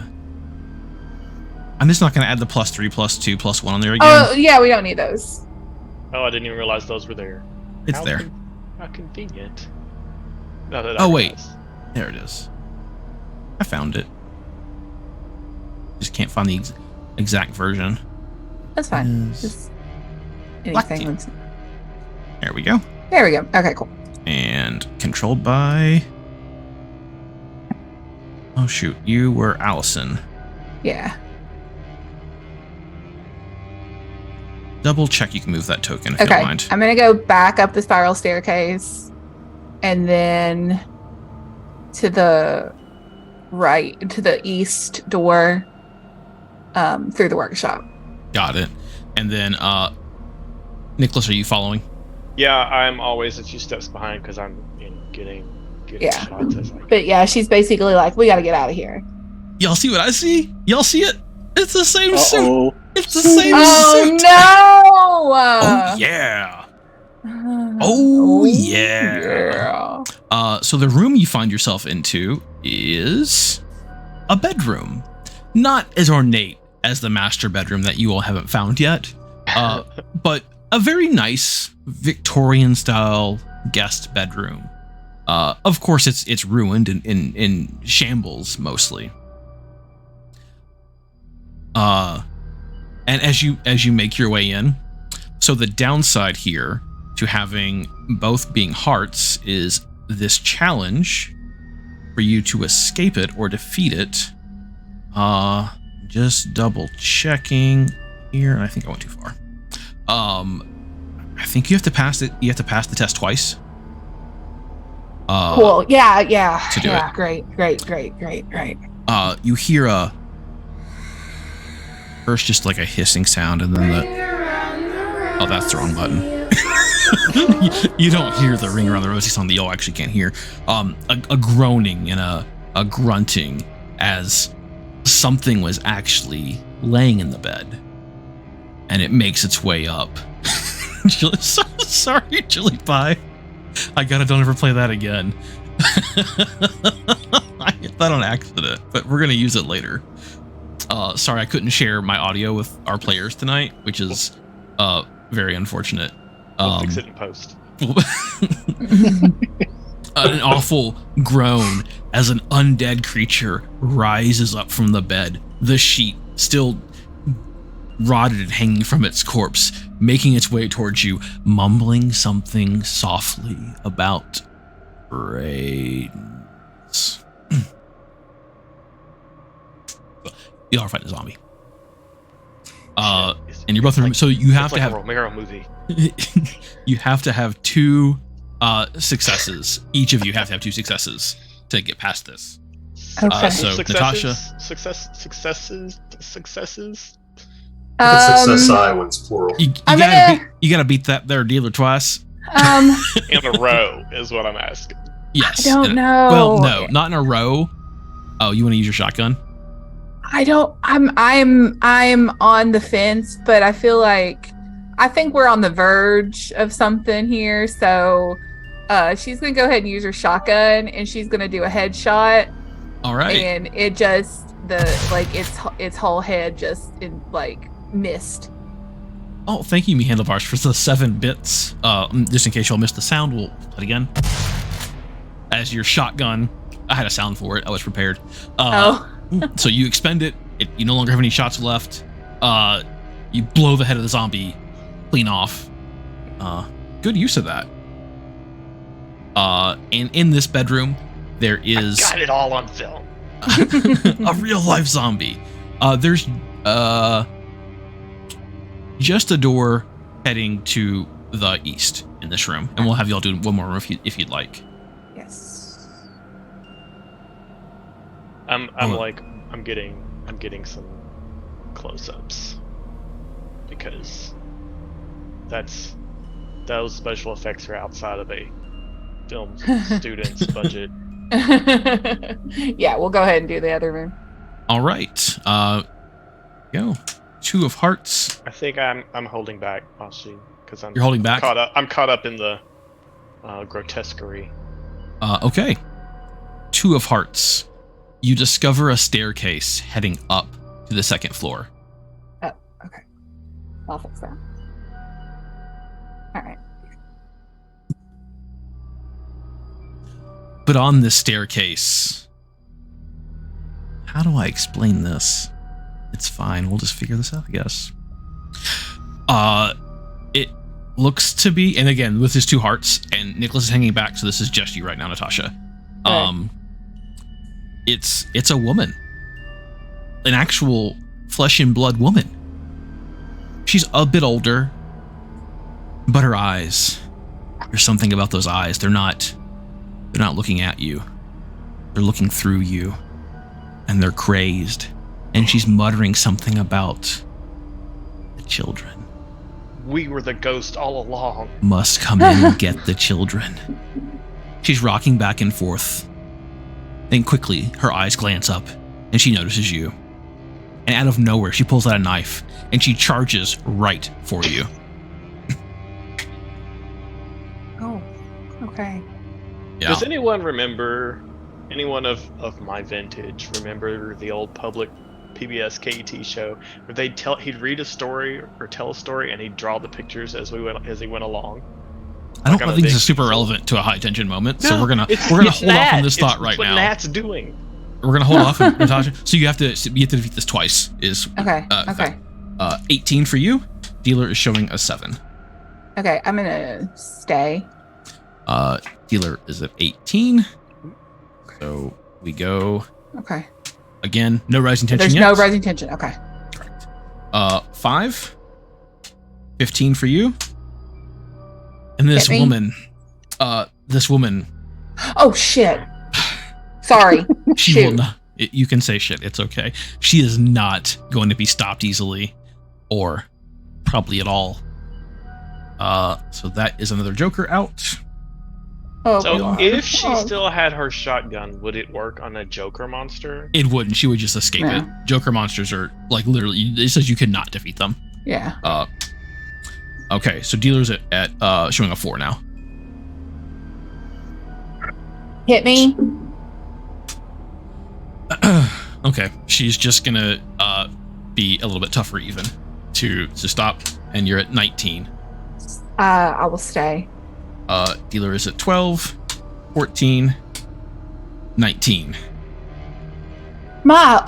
I'm just not going to add the +3, +2, +1 on there again. Oh yeah, we don't need those. Oh, I didn't even realize those were there. It's there. How convenient. No, Oh wait, there it is. I found it. Just can't find the exact version. That's fine. Yes. Just Black anything. There we go. There we go. Okay, cool. And controlled by... Oh, shoot. You were Allison. Yeah. Double check you can move that token if you Okay. don't mind. I'm going to go back up the spiral staircase and then to the right, to the east door through the workshop. Got it. And then, Nicholas, are you following? Yeah, I'm always a few steps behind because I'm getting Yeah. shots as But yeah, she's basically like, we got to get out of here. Y'all see what I see? Y'all see it? It's the same suit. Uh-oh. It's the same Oh, suit. no! Oh, yeah. Oh, yeah. So the room you find yourself into is a bedroom. Not as ornate as the master bedroom that you all haven't found yet, but a very nice Victorian-style guest bedroom. Of course, it's ruined and in shambles mostly. And as you make your way in, so the downside here to having both being hearts is this challenge for you to escape it or defeat it. Just double checking here. I think I went too far. I think you have to pass it. You have to pass the test twice. Cool. Yeah. To do yeah. it. Great. You hear first just like a hissing sound, and then oh, that's the wrong button. You don't hear the ring around the rosy song that you all actually can't hear. A groaning and a grunting as something was actually laying in the bed, and it makes its way up. Sorry, Chili Pie. I gotta don't ever play that again. I hit that on accident, but we're gonna use it later. Sorry, I couldn't share my audio with our players tonight, which is very unfortunate. We'll fix it in post. An awful groan as an undead creature rises up from the bed, the sheet still rotted and hanging from its corpse, making its way towards you, mumbling something softly about brains. You are fighting a zombie. And you're both so you have to like have a Romero movie. you have to have two successes. Each of you have to have two successes to get past this. Okay. So Natasha, successes. Success I wins plural. you I'm gotta beat that there dealer twice. In a row is what I'm asking. Yes. I don't know. Well, no, not in a row. Oh, you want to use your shotgun? I don't. I'm on the fence, but I think we're on the verge of something here. So, she's gonna go ahead and use her shotgun, and she's gonna do a headshot. All right. And it just its whole head just missed. Oh, thank you, me handlebars, for the 7 bits. Just in case y'all missed the sound, we'll play it again. As your shotgun, I had a sound for it. I was prepared. So you expend it. You no longer have any shots left. You blow the head of the zombie clean off. Good use of that. And in this bedroom, there is Got it all on film. a real life zombie. There's just a door heading to the east in this room, and we'll have y'all do one more room if you'd like. Yes. I'm getting some close-ups because those special effects are outside of a film student's budget. Yeah, we'll go ahead and do the other room. All right. Go. 2 of hearts. I think I'm holding back, Ashi, because You're holding back? I'm caught up in the grotesquerie. Okay. 2 of hearts. You discover a staircase heading up to the 2nd floor. Oh, okay. I'll fix that. All right. But on this staircase, how do I explain this? It's fine. We'll just figure this out, I guess. looks to be, and again with his 2 hearts, and Nicholas is hanging back, so this is just you right now, Natasha. It's a woman, an actual flesh and blood woman. She's a bit older, but her eyes, there's something about those eyes. They're not looking at you. They're looking through you, and they're crazed. And she's muttering something about the children. We were the ghost all along. Must come in and get the children. She's rocking back and forth. Then quickly, her eyes glance up, and she notices you. And out of nowhere, she pulls out a knife, and she charges right for you. Oh, okay. Yeah. Does anyone of my vintage remember the old public PBS KET show where he'd read a story or tell a story and he'd draw the pictures as he went along? I don't think this is super relevant to a high tension moment, so we're gonna hold off on this thought right now. What Nat's doing. We're gonna hold off on Natasha. So you have to defeat this twice. Okay. 18 for you. Dealer is showing a 7. Okay, I'm gonna stay. Dealer is at 18. So we go. Okay. Again, no rising tension There's yet. no rising tension. Okay. Correct. 5. 15 for you. And this woman. Oh shit. Sorry. She will not. You can say shit. It's okay. She is not going to be stopped easily, or probably at all. So that is another Joker out. Oh, So God. if she still had her shotgun, would it work on a Joker monster? It wouldn't. She would just escape it. Joker monsters are like literally. It says you cannot defeat them. Yeah. Okay. So dealer's at showing a 4 now. Hit me. Okay. She's just gonna be a little bit tougher even to stop, and you're at 19. I will stay. Dealer is at 12, 14, 19.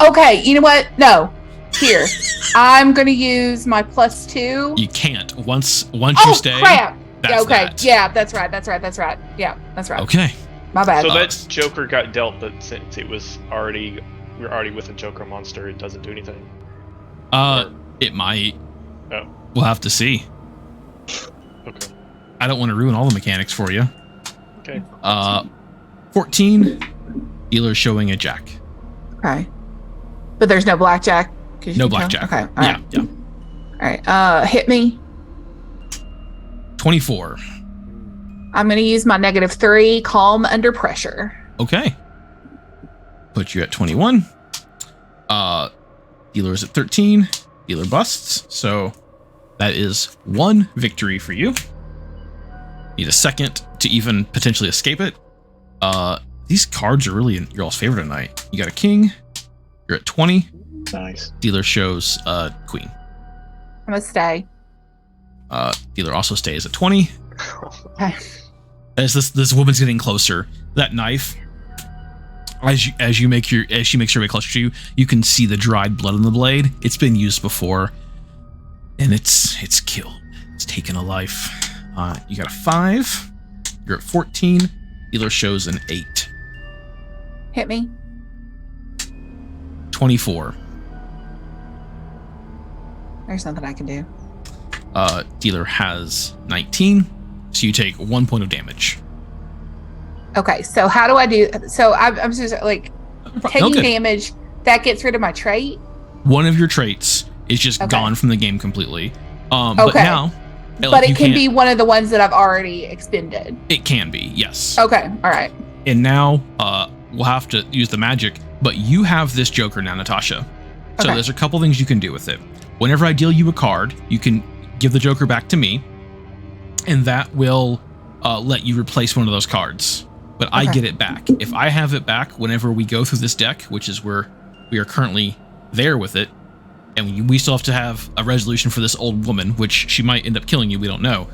Okay, you know what? No. Here. I'm gonna use my +2. You can't. Once you stay. Crap. That's okay. that. Yeah, that's right. Yeah, that's right. Okay. My bad. So that Joker got dealt, but since we're already with a Joker monster, it doesn't do anything. It might. Oh. We'll have to see. Okay. I don't want to ruin all the mechanics for you. Okay. 14. Dealer showing a jack. Okay. But there's no blackjack. No blackjack. Okay. All Yeah. right. Yeah. All right. Hit me. 24. I'm going to use my -3, calm under pressure. Okay. Put you at 21. Dealer is at 13. Dealer busts. So that is 1 victory for you. Need a second to even potentially escape it. These cards are really in your all's favor tonight. You got a king. You're at 20. Nice. Dealer shows queen. I'm going to stay. Dealer also stays at 20. Okay. As this woman's getting closer, that knife, as she makes her way closer to you, you can see the dried blood on the blade. It's been used before, and it's killed. It's taken a life. You got a 5. You're at 14. Dealer shows an 8. Hit me. 24. There's nothing I can do. Dealer has 19, so you take 1 point of damage. Okay, so how do I do? So I'm just like taking Okay. damage. That gets rid of my trait. One of your traits is just Okay. gone from the game completely. But Okay. now, But you it can can't- be one of the ones that I've already expended. It can be, yes. Okay, all right. And now we'll have to use the magic, but you have this Joker now, Natasha. So Okay. there's a couple things you can do with it. Whenever I deal you a card, you can give the Joker back to me, and that will let you replace one of those cards. But I Okay. get it back. If I have it back whenever we go through this deck, which is where we are currently there with it, and we still have to have a resolution for this old woman, which she might end up killing you, we don't know.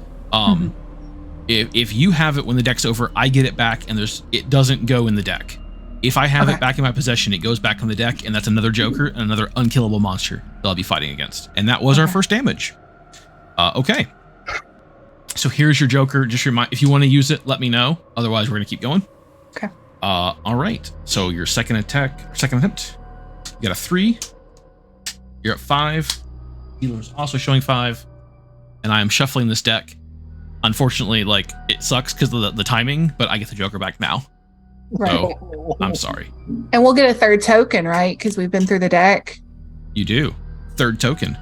If you have it when the deck's over, I get it back, and it doesn't go in the deck. If I have Okay. it back in my possession, it goes back on the deck, and that's another Joker and another unkillable monster that I'll be fighting against. And that was our first damage. Okay. So here's your Joker. Just remind, if you want to use it, let me know. Otherwise, we're going to keep going. Okay. All right. So your second attempt, you got a 3. You're at 5. Healer's also showing 5. And I am shuffling this deck. Unfortunately, like, it sucks because of the timing, but I get the Joker back now. Right. So I'm sorry. And we'll get a third token, right? Because we've been through the deck. You do. Third token.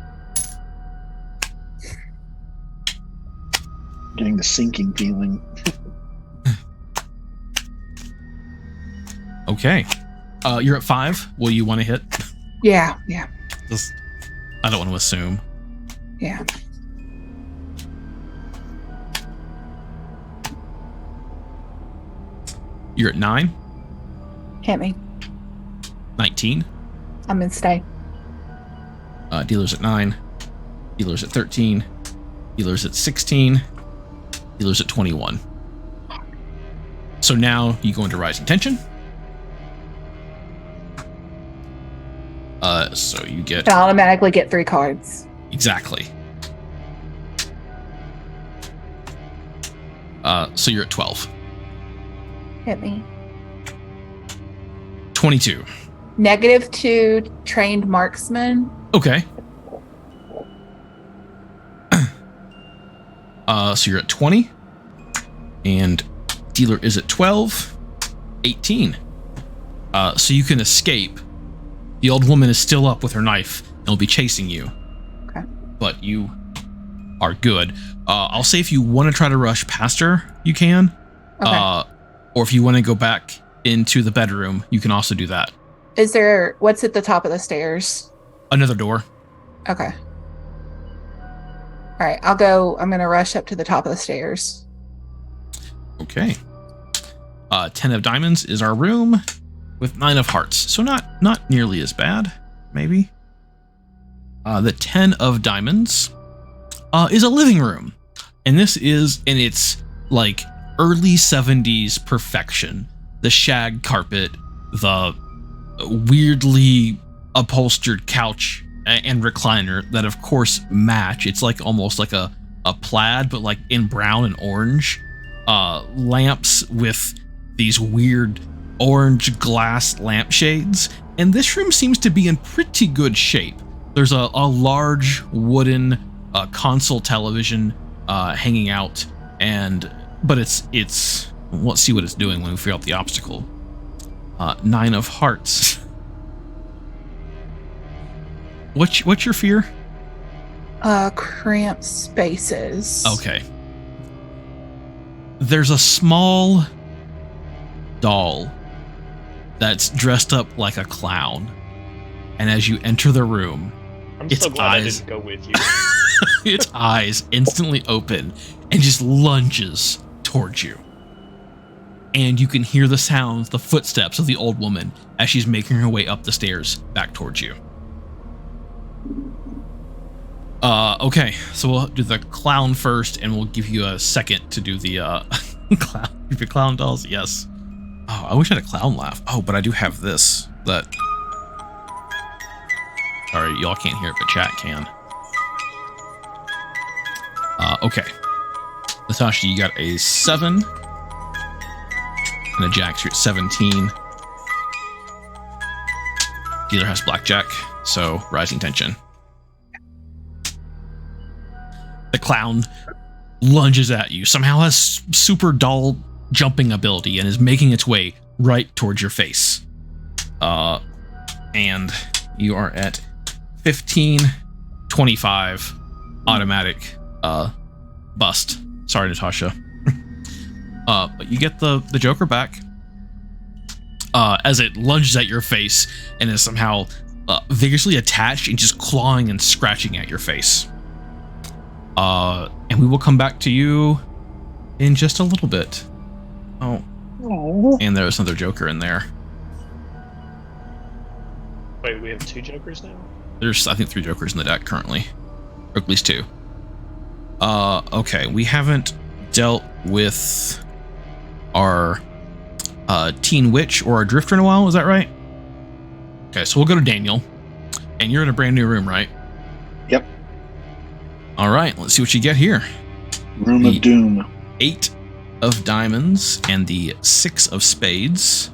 Getting the sinking feeling. Okay. You're at 5. Will you want to hit? Yeah. Just, I don't want to assume. Yeah. You're at 9. Hit me. 19. I'm in stay. Dealer's at 9. Healer's at 13. Healer's at 16. Healer's at 21. So now you go into Rising Tension. So you get... I automatically get 3 cards. Exactly. So you're at 12. Hit me. 22. -2 trained marksman. Okay. So you're at 20. And dealer is at 12. 18. So you can escape. The old woman is still up with her knife and will be chasing you. Okay. But you are good. I'll say if you want to try to rush past her, you can. Okay. Or if you want to go back into the bedroom, you can also do that. What's at the top of the stairs? Another door. Okay. All right, I'm going to rush up to the top of the stairs. Okay. 10 of diamonds is our room with 9 of hearts. So not nearly as bad, maybe. The 10 of diamonds is a living room. And this is in its like early 70s perfection. The shag carpet, the weirdly upholstered couch and recliner that of course match. It's like almost like a plaid, but like in brown and orange. Lamps with these weird orange glass lampshades. And this room seems to be in pretty good shape. There's a large wooden console television hanging out, but it's let's see what it's doing when we figure out the obstacle. 9 of hearts. What's your fear? Cramped spaces. Okay. There's a small doll that's dressed up like a clown. And as you enter the room, I'm its so glad I eyes- didn't go with you. its eyes instantly open and just lunges towards you. And you can hear the sounds, the footsteps of the old woman as she's making her way up the stairs back towards you. Okay, so we'll do the clown first, and we'll give you a second to do the clown. Your clown dolls, yes. Oh, I wish I had a clown laugh. Oh, but I do have this. That. Sorry, y'all can't hear it, but chat can. Okay. Natasha, you got a 7. And a jack, so you're at 17. Dealer has blackjack, so rising tension. The clown lunges at you, somehow has super doll jumping ability and is making its way right towards your face. And you are at 15, 25, automatic, bust. Sorry, Natasha. But you get the Joker back as it lunges at your face and is somehow vigorously attached and just clawing and scratching at your face. And we will come back to you in just a little bit. Oh. And there's another Joker in there. Wait, we have 2 Jokers now? There's, I think, 3 Jokers in the deck currently. Or at least 2. Okay, we haven't dealt with our Teen Witch or our Drifter in a while, is that right? Okay, so we'll go to Daniel. And you're in a brand new room, right? Yep. All right, let's see what you get here. Room of Doom. 8 of diamonds and the 6 of spades.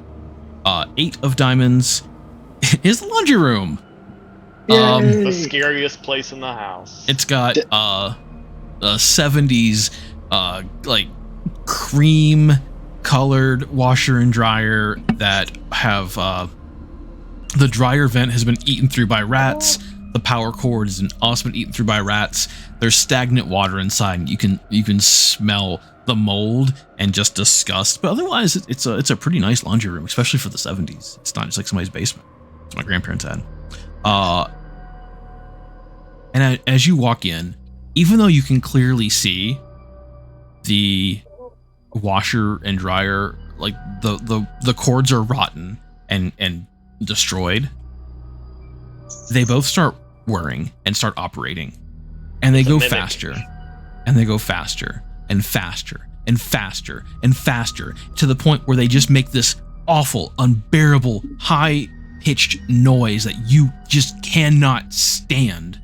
8 of diamonds is the laundry room. The scariest place in the house. It's got a 70s like cream colored washer and dryer that have the dryer vent has been eaten through by rats. The power cord has also been eaten through by rats. There's stagnant water inside. You can smell the mold and just disgust. But otherwise, it's a pretty nice laundry room, especially for the 70s. It's not just like somebody's basement. It's my grandparents had. And as you walk in, even though you can clearly see the washer and dryer, like the cords are rotten and destroyed, they both start whirring and start operating, and they go faster and they go faster and faster and faster and faster to the point where they just make this awful, unbearable, high-pitched noise that you just cannot stand.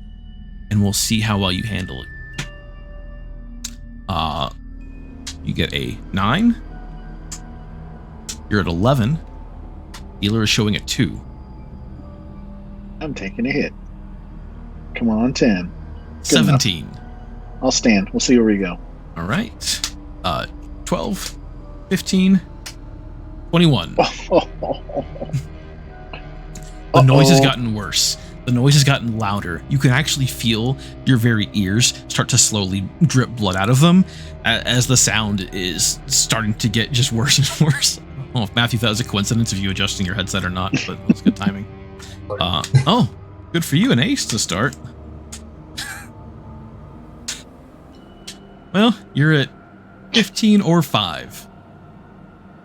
And we'll see how well you handle it. You get a 9. You're at 11. Healer is showing at 2. I'm taking a hit. Come on, 10. Good 17. enough. I'll stand. We'll see where we go. All right. 12, 15, 21. The noise has gotten worse. The noise has gotten louder. You can actually feel your very ears start to slowly drip blood out of them as the sound is starting to get just worse and worse. I don't know if Matthew thought it was a coincidence of you adjusting your headset or not, but it was good timing. Oh, good for you, an ace to start. Well, you're at 15 or 5.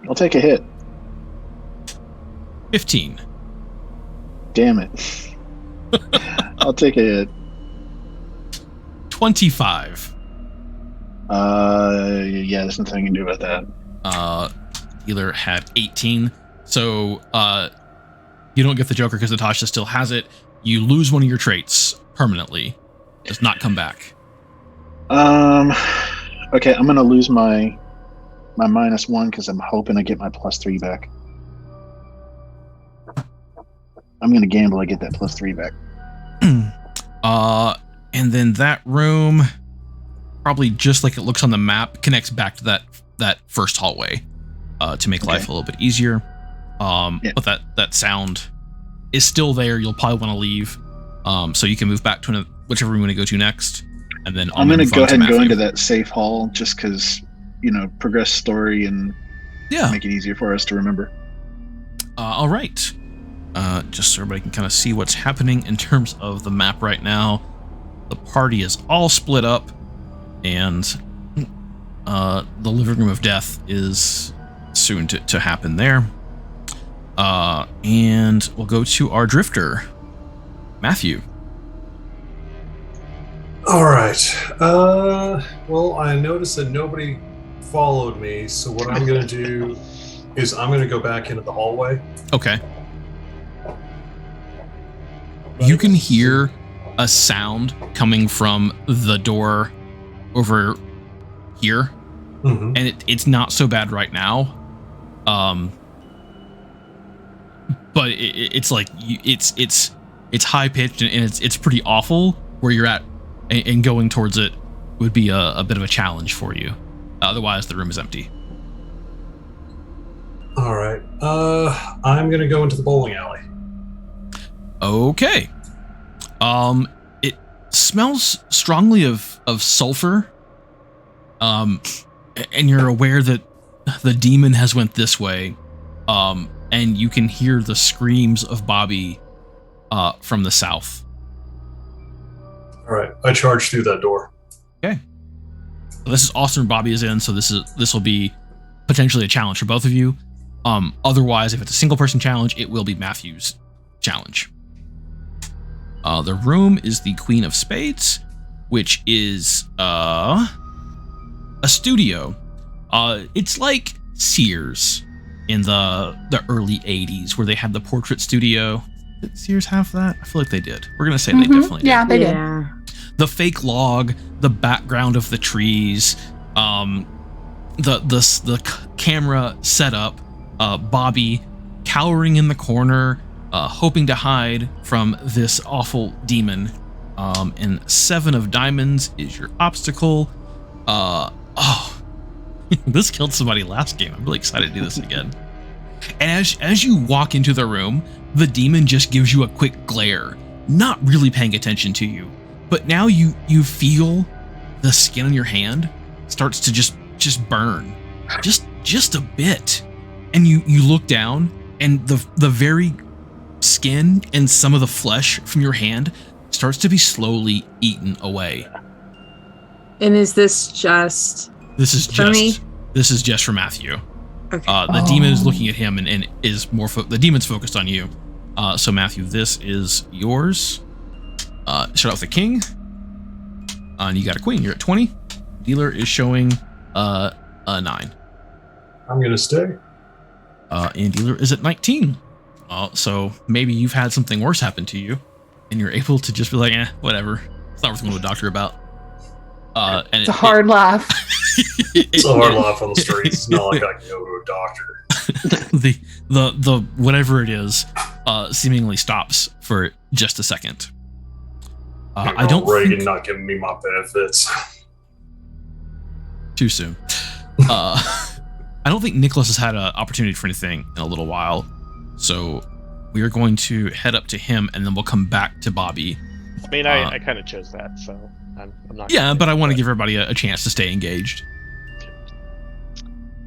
I'll take a hit. 15. Damn it. I'll take a hit. 25. Yeah, there's nothing I can do about that. Healer had 18. So, you don't get the Joker because Natasha still has it. You lose one of your traits permanently. Does not come back. Okay, I'm gonna lose my -1 because I'm hoping I get my +3 back. I'm gonna gamble I get that +3 back. And then that room, probably just like it looks on the map, connects back to that first hallway to make life a little bit easier. Yeah. But that sound is still there. You'll probably want to leave, so you can move back to whichever room you want to go to next. And then I'm gonna go ahead and go into that safe hall just because, progress story and make it easier for us to remember. All right. Just so everybody can kind of see what's happening in terms of the map right now. The party is all split up, and the living room of death is soon to happen there. And we'll go to our drifter, Matthew. All right. Well, I noticed that nobody followed me, so what I'm going to do is I'm going to go back into the hallway. Okay. You can hear a sound coming from the door over here, and it's not so bad right now. But it's like it's high pitched and it's pretty awful where you're at, and going towards it would be a bit of a challenge for you. Otherwise, the room is empty. All right. I'm gonna go into the bowling alley. Okay. It smells strongly of sulfur. And you're aware that the demon has went this way. And you can hear the screams of Bobby from the south. All right. I charge through that door. Okay. Well, this is Austin where Bobby is in, so this will be potentially a challenge for both of you. Otherwise, if it's a single person challenge, it will be Matthew's challenge. The room is the Queen of Spades, which is a studio. It's like Sears in the early 80s where they had the portrait studio. Did Sears have that? I feel like they did. We're going to say they definitely did. Yeah, they did. the fake log, the background of the trees, the camera setup, Bobby cowering in the corner, hoping to hide from this awful demon. And 7 of diamonds is your obstacle. This killed somebody last game. I'm really excited to do this again. And as you walk into the room, the demon just gives you a quick glare, not really paying attention to you. But now you feel the skin on your hand starts to just burn, just a bit. And you look down, and the very skin and some of the flesh from your hand starts to be slowly eaten away. And is this just This is for me? This is just for Matthew. Okay. The demon is looking at him and is more the demon's focused on you. So Matthew, this is yours. Start out with the king. And you got a queen. You're at 20. Dealer is showing a 9. I'm gonna stay. And dealer is at 19. So maybe you've had something worse happen to you, and you're able to just be like, whatever. It's not worth going to a doctor about. And It's a hard laugh. It's a hard laugh on the streets. It's not like I can go to a doctor. the whatever it is, seemingly stops for just a second. I don't Reagan not giving me my benefits. Too soon. I don't think Nicholas has had an opportunity for anything in a little while, so we are going to head up to him, and then we'll come back to Bobby. I mean, I kind of chose that, so I'm not. Yeah, but I want to give everybody a chance to stay engaged.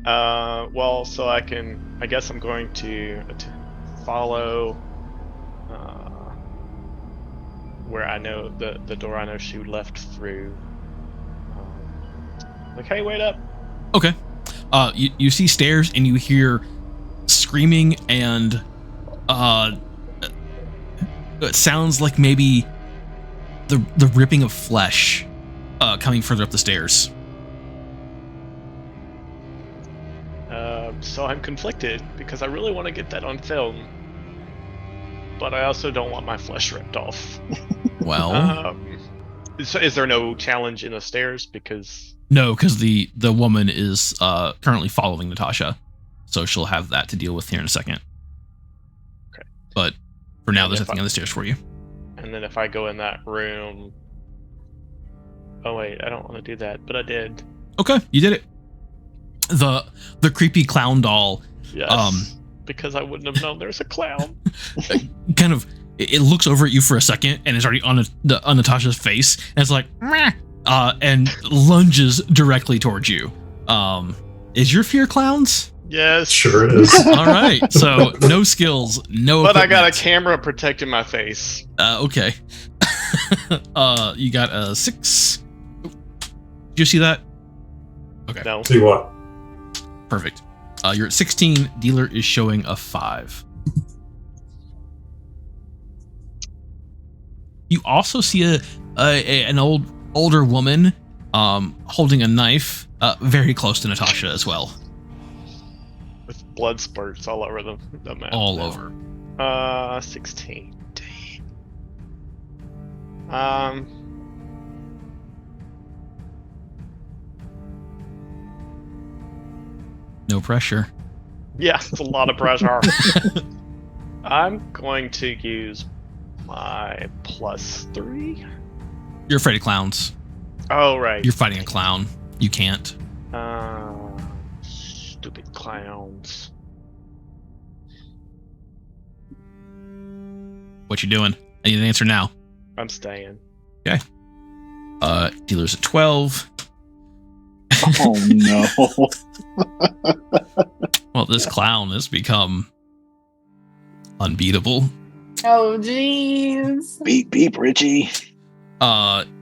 Well, so I guess I'm going to follow where I know the door I know she left through. Like, hey, wait up. Okay. You see stairs, and you hear screaming, and it sounds like maybe the ripping of flesh coming further up the stairs. So I'm conflicted because I really want to get that on film, but I also don't want my flesh ripped off. Well, so is there no challenge in the stairs? Because no, because the woman is currently following Natasha, so she'll have that to deal with here in a second. Okay. But for now, And there's if nothing on the stairs for you. And then if I go in that room, oh wait, I don't want to do that, but I did. Okay, you did it. The creepy clown doll. Yes. Because I wouldn't have known there's a clown. Kind of, it looks over at you for a second, and it's already on Natasha's face, and it's like, meh, and lunges directly towards you. Is your fear clowns? Yes. Sure is. All right, so no skills, no. But I got a equipment. camera protecting my face. Okay. You got a 6. Did you see that? Okay. No. See what? Perfect. You're at 16. Dealer is showing a 5. You also see an older woman holding a knife very close to Natasha as well. With blood spurts all over the map. All now. over. 16. Dang. No pressure. Yeah, it's a lot of pressure. I'm going to use my +3. You're afraid of clowns. Oh, right. You're fighting a clown. You can't. Stupid clowns. What you doing? I need an answer now. I'm staying. Okay. Dealer's at 12. Oh no. Well, this clown has become unbeatable. Oh, jeez. Beep beep, Richie.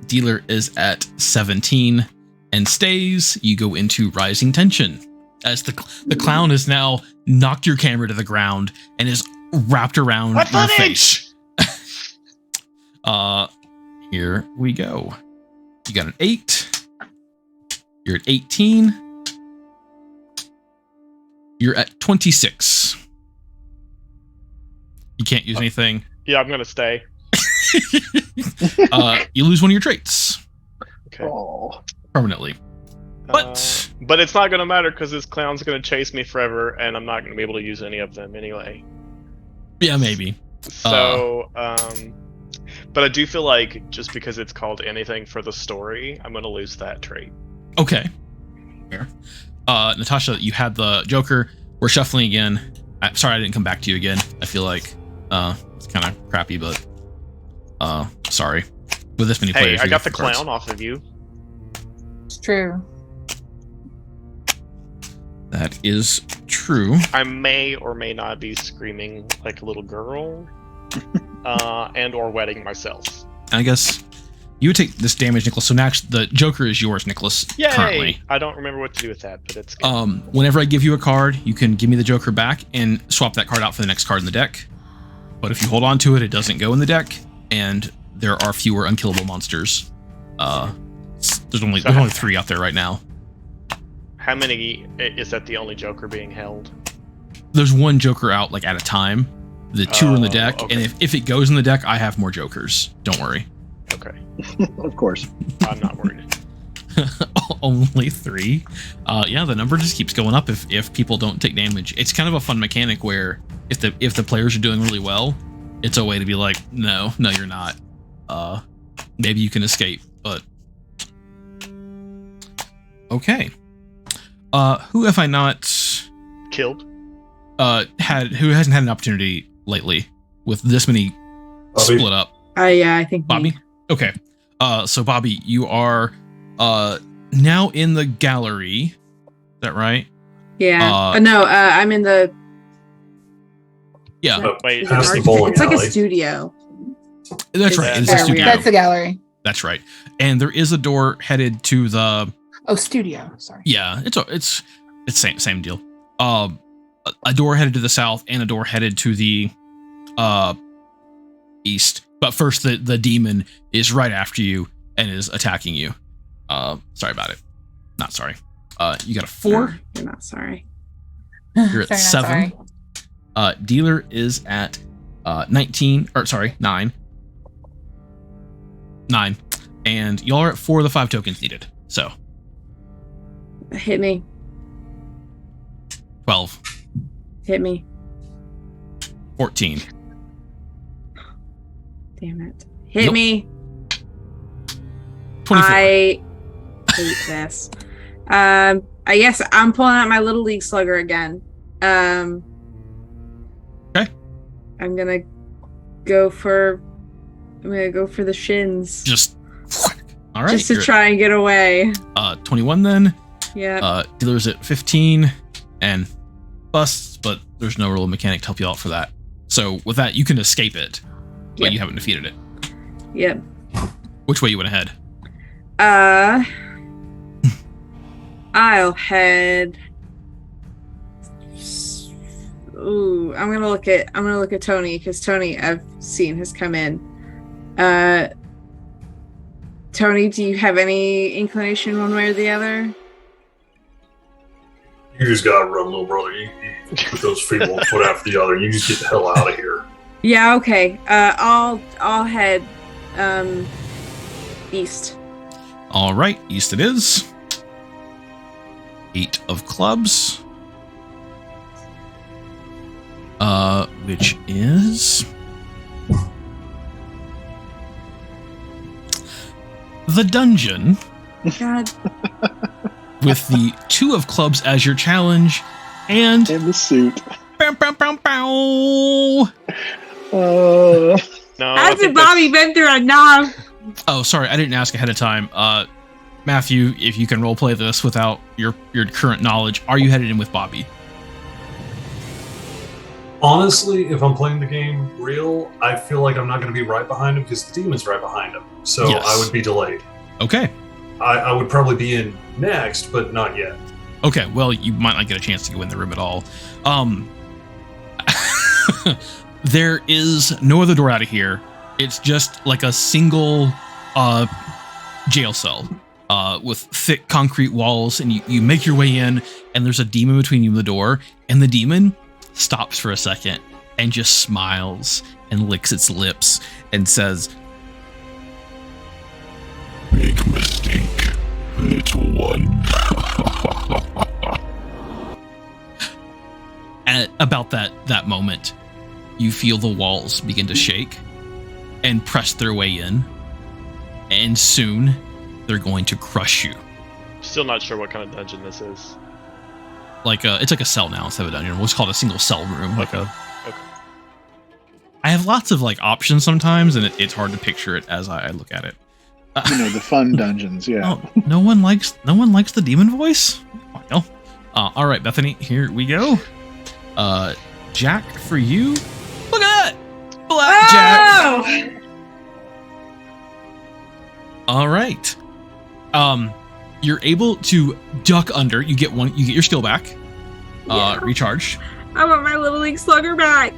Dealer is at 17 and stays. You go into rising tension as the clown has now knocked your camera to the ground and is wrapped around What your footage? face. Here we go. You got an 8. You're at 18. You're at 26. You can't use anything. Yeah, I'm gonna stay. you lose one of your traits Okay. Oh. permanently. But But it's not going to matter because this clown's going to chase me forever, and I'm not going to be able to use any of them anyway. yeah, maybe. So, but I do feel like just because it's called anything for the story, I'm going to lose that trait. Okay. Fair. Natasha, you had the Joker. We're shuffling again. Sorry, I didn't come back to you again. I feel like it's kind of crappy, but sorry. With this many Hey, players, I we got have the cards. clown off of you. It's true. That is true. I may or may not be screaming like a little girl, and or wetting myself. I guess you would take this damage, Nicholas. So now the Joker is yours, Nicholas. Yay! Currently. I don't remember what to do with that, but it's good. Whenever I give you a card, you can give me the Joker back and swap that card out for the next card in the deck. But if you hold on to it, it doesn't go in the deck, and there are fewer unkillable monsters. There's only 3 out there right now. How many is that? The only Joker being held? There's one Joker out like at a time. The 2 are in the deck, okay. and if it goes in the deck, I have more Jokers. Don't worry. Okay, Of course. I'm not worried. Only 3. Yeah, the number just keeps going up if people don't take damage. It's kind of a fun mechanic where if the players are doing really well, it's a way to be like, no, you're not. Maybe you can escape, but okay. Who have I not Killed? who hasn't had an opportunity lately with this many Bobby. split up? Yeah, I think Bobby? me. Okay. So Bobby, you are now in the gallery. Is that right? Yeah. No, I'm in the. Yeah, Wait, Is it Past the art? bowling It's like a alley. studio. that's right. It's a there we studio. are. That's the gallery. That's right. And there is a door headed to the. Oh, studio. Sorry. Yeah, it's same deal. A door headed to the south and a door headed to the east. But first, the demon is right after you and is attacking you. Sorry about it. Not sorry. You got a 4. No, you're not sorry. You're at Sorry, not 7. sorry. Dealer is at 19. Or sorry, 9. 9. And y'all are at 4 of the 5 tokens needed. So Hit me. 12, Hit me. 14. Damn it. Hit Nope. me. 24. I hate this. I guess I'm pulling out my little league slugger again. Okay. I'm gonna go for the shins. Just all right. Just to you're try and get away. at, 21 then. Yeah. Dealer's at 15 and busts, but there's no real mechanic to help you out for that. So with that, you can escape it, but Yep. you haven't defeated it. Yep. Which way you went ahead? I'll head. Ooh, I'm gonna look at Tony because Tony I've seen has come in. Tony, do you have any inclination one way or the other? You just gotta run, little brother. You put those feet one foot after the other. You just get the hell out of here. Yeah, okay. I'll head east. All right, east it is. 8 of clubs. Which is the dungeon God. with the 2 of clubs as your challenge and In the suit. bow, bow, bow, bow. No, I Hasn't think Bobby been through enough? Oh, sorry, I didn't ask ahead of time. Matthew, if you can roleplay this without your current knowledge, are you headed in with Bobby? Honestly, if I'm playing the game real, I feel like I'm not going to be right behind him because the demon's right behind him. So Yes. I would be delayed. Okay. I would probably be in next, but not yet. Okay, well, you might not get a chance to go in the room at all. There is no other door out of here. It's just like a single jail cell with thick concrete walls, and you make your way in, and there's a demon between you and the door, and the demon stops for a second and just smiles and licks its lips and says, natural one. At about that moment, you feel the walls begin to shake and press their way in, and soon they're going to crush you. Still not sure what kind of dungeon this is. It's like a cell now instead of a dungeon. What's called a single cell room. Okay. I have lots of options sometimes, and it's hard to picture it as I look at it. The fun dungeons, yeah. Oh, no one likes the demon voice. Well, all right, Bethany, here we go. Jack, for you, look at that, blackjack. Oh! All right. You're able to duck under. You get your skill back. Yeah. Recharge. I want my little league slugger back.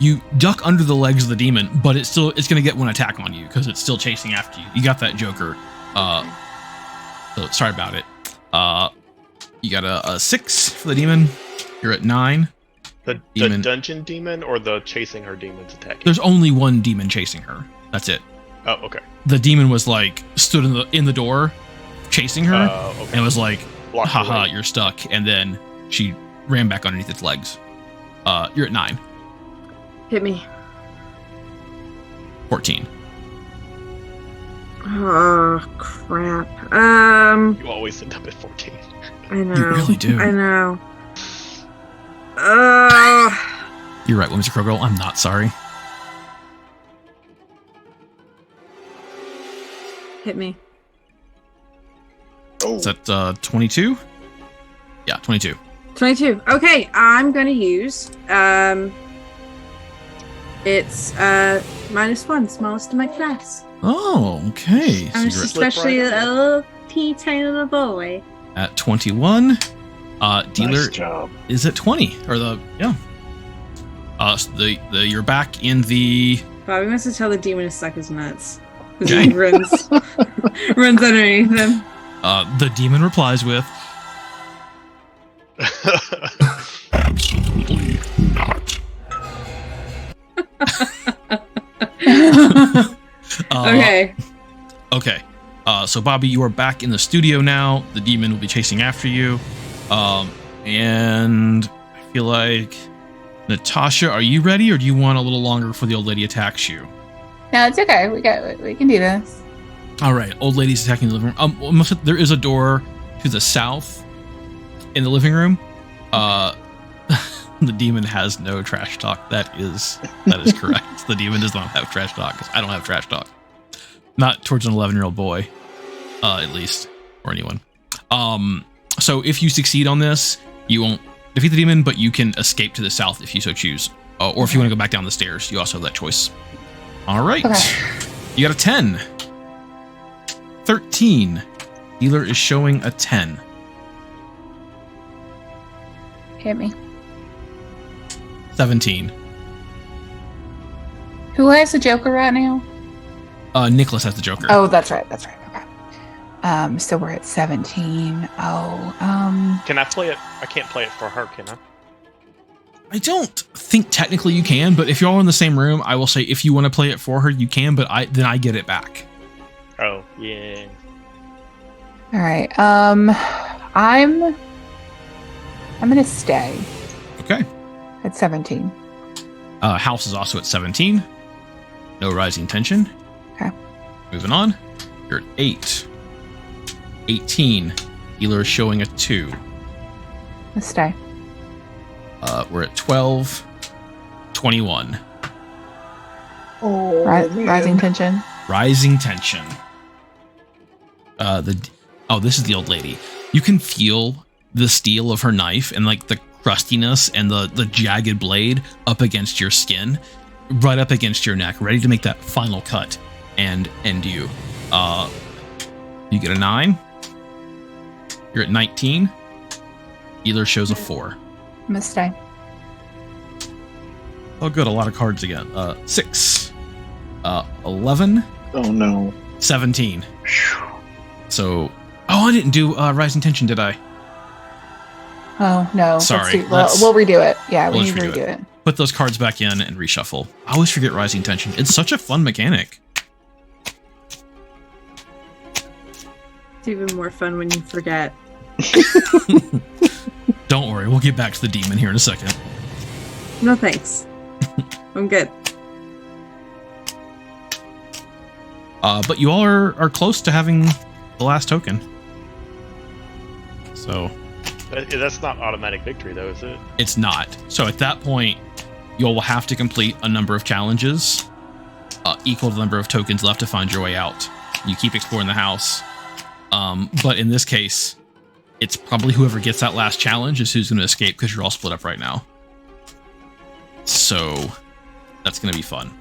You duck under the legs of the demon, but it's gonna get one attack on you because it's still chasing after you. You got that Joker. So sorry about it. You got a 6 for the demon. You're at 9. The dungeon demon or the chasing her demons attacking? There's only one demon chasing her. That's it. Oh, okay. The demon was stood in the door, chasing her, Okay. and was like, Blocked haha, away. you're stuck. And then she ran back underneath its legs. You're at 9. Hit me. 14. Oh, crap. You always end up at 14. I know. You really do. I know. You're right, Mr. Krogel. I'm not sorry. Hit me. Oh, Is that 22? Yeah, 22. 22. Okay, I'm gonna use it's -1, smallest of my class. Oh, okay. I'm So you're especially right. a little teeny little boy. at 21. Dealer nice job. is at 20. So you're back in the. Bobby wants to tell the demon to suck his nuts. Okay. He runs underneath him. The demon replies with, Absolutely not. Okay. Okay. So Bobby, you are back in the studio now. The demon will be chasing after you. And I feel like Natasha, are you ready, or do you want a little longer before the old lady attacks you? No, it's okay. We can do this. All right, old lady's attacking the living room. There is a door to the south in the living room. The demon has no trash talk. That is correct. The demon does not have trash talk, because I don't have trash talk. Not towards an 11-year-old boy, at least, or anyone. So if you succeed on this, you won't defeat the demon, but you can escape to the south if you so choose. Or if you want to go back down the stairs, you also have that choice. All right. Okay. You got a 10. 13. Dealer is showing a 10. Hit me. 17. Who has the Joker right now? Nicholas has the Joker. Oh, that's right. Okay. So we're at 17. Can I play it? I can't play it for her, can I? I don't think technically you can, but if you're all in the same room, I will say if you want to play it for her, you can, but then I get it back. Oh, yeah. All right. I'm gonna stay Okay. at 17. House is also at 17. No rising tension. Okay. Moving on. You're at 8. 18. Dealer is showing a 2. Let's stay. We're at 12. 21. Oh, Rising tension. Rising tension. This is the old lady. You can feel the steel of her knife and like the crustiness and the jagged blade up against your skin, right up against your neck, ready to make that final cut and end you. You get a 9. You're at 19. Dealer shows a 4. I'm gonna stay. Oh, good. A lot of cards again. 6. 11. Oh no. 17. So, I didn't do Rising Tension, did I? Oh no. Sorry, We'll redo it. Yeah, we let's need to redo redo it. Put those cards back in and reshuffle. I always forget Rising Tension. It's such a fun mechanic. It's even more fun when you forget. Don't worry, we'll get back to the demon here in a second. No thanks. I'm good. But you all are close to having the last token. So That's not automatic victory, though, is it? it's not. So at that point, you'll have to complete a number of challenges equal to the number of tokens left to find your way out. You keep exploring the house. But in this case, it's probably whoever gets that last challenge is who's going to escape because you're all split up right now. So that's going to be fun.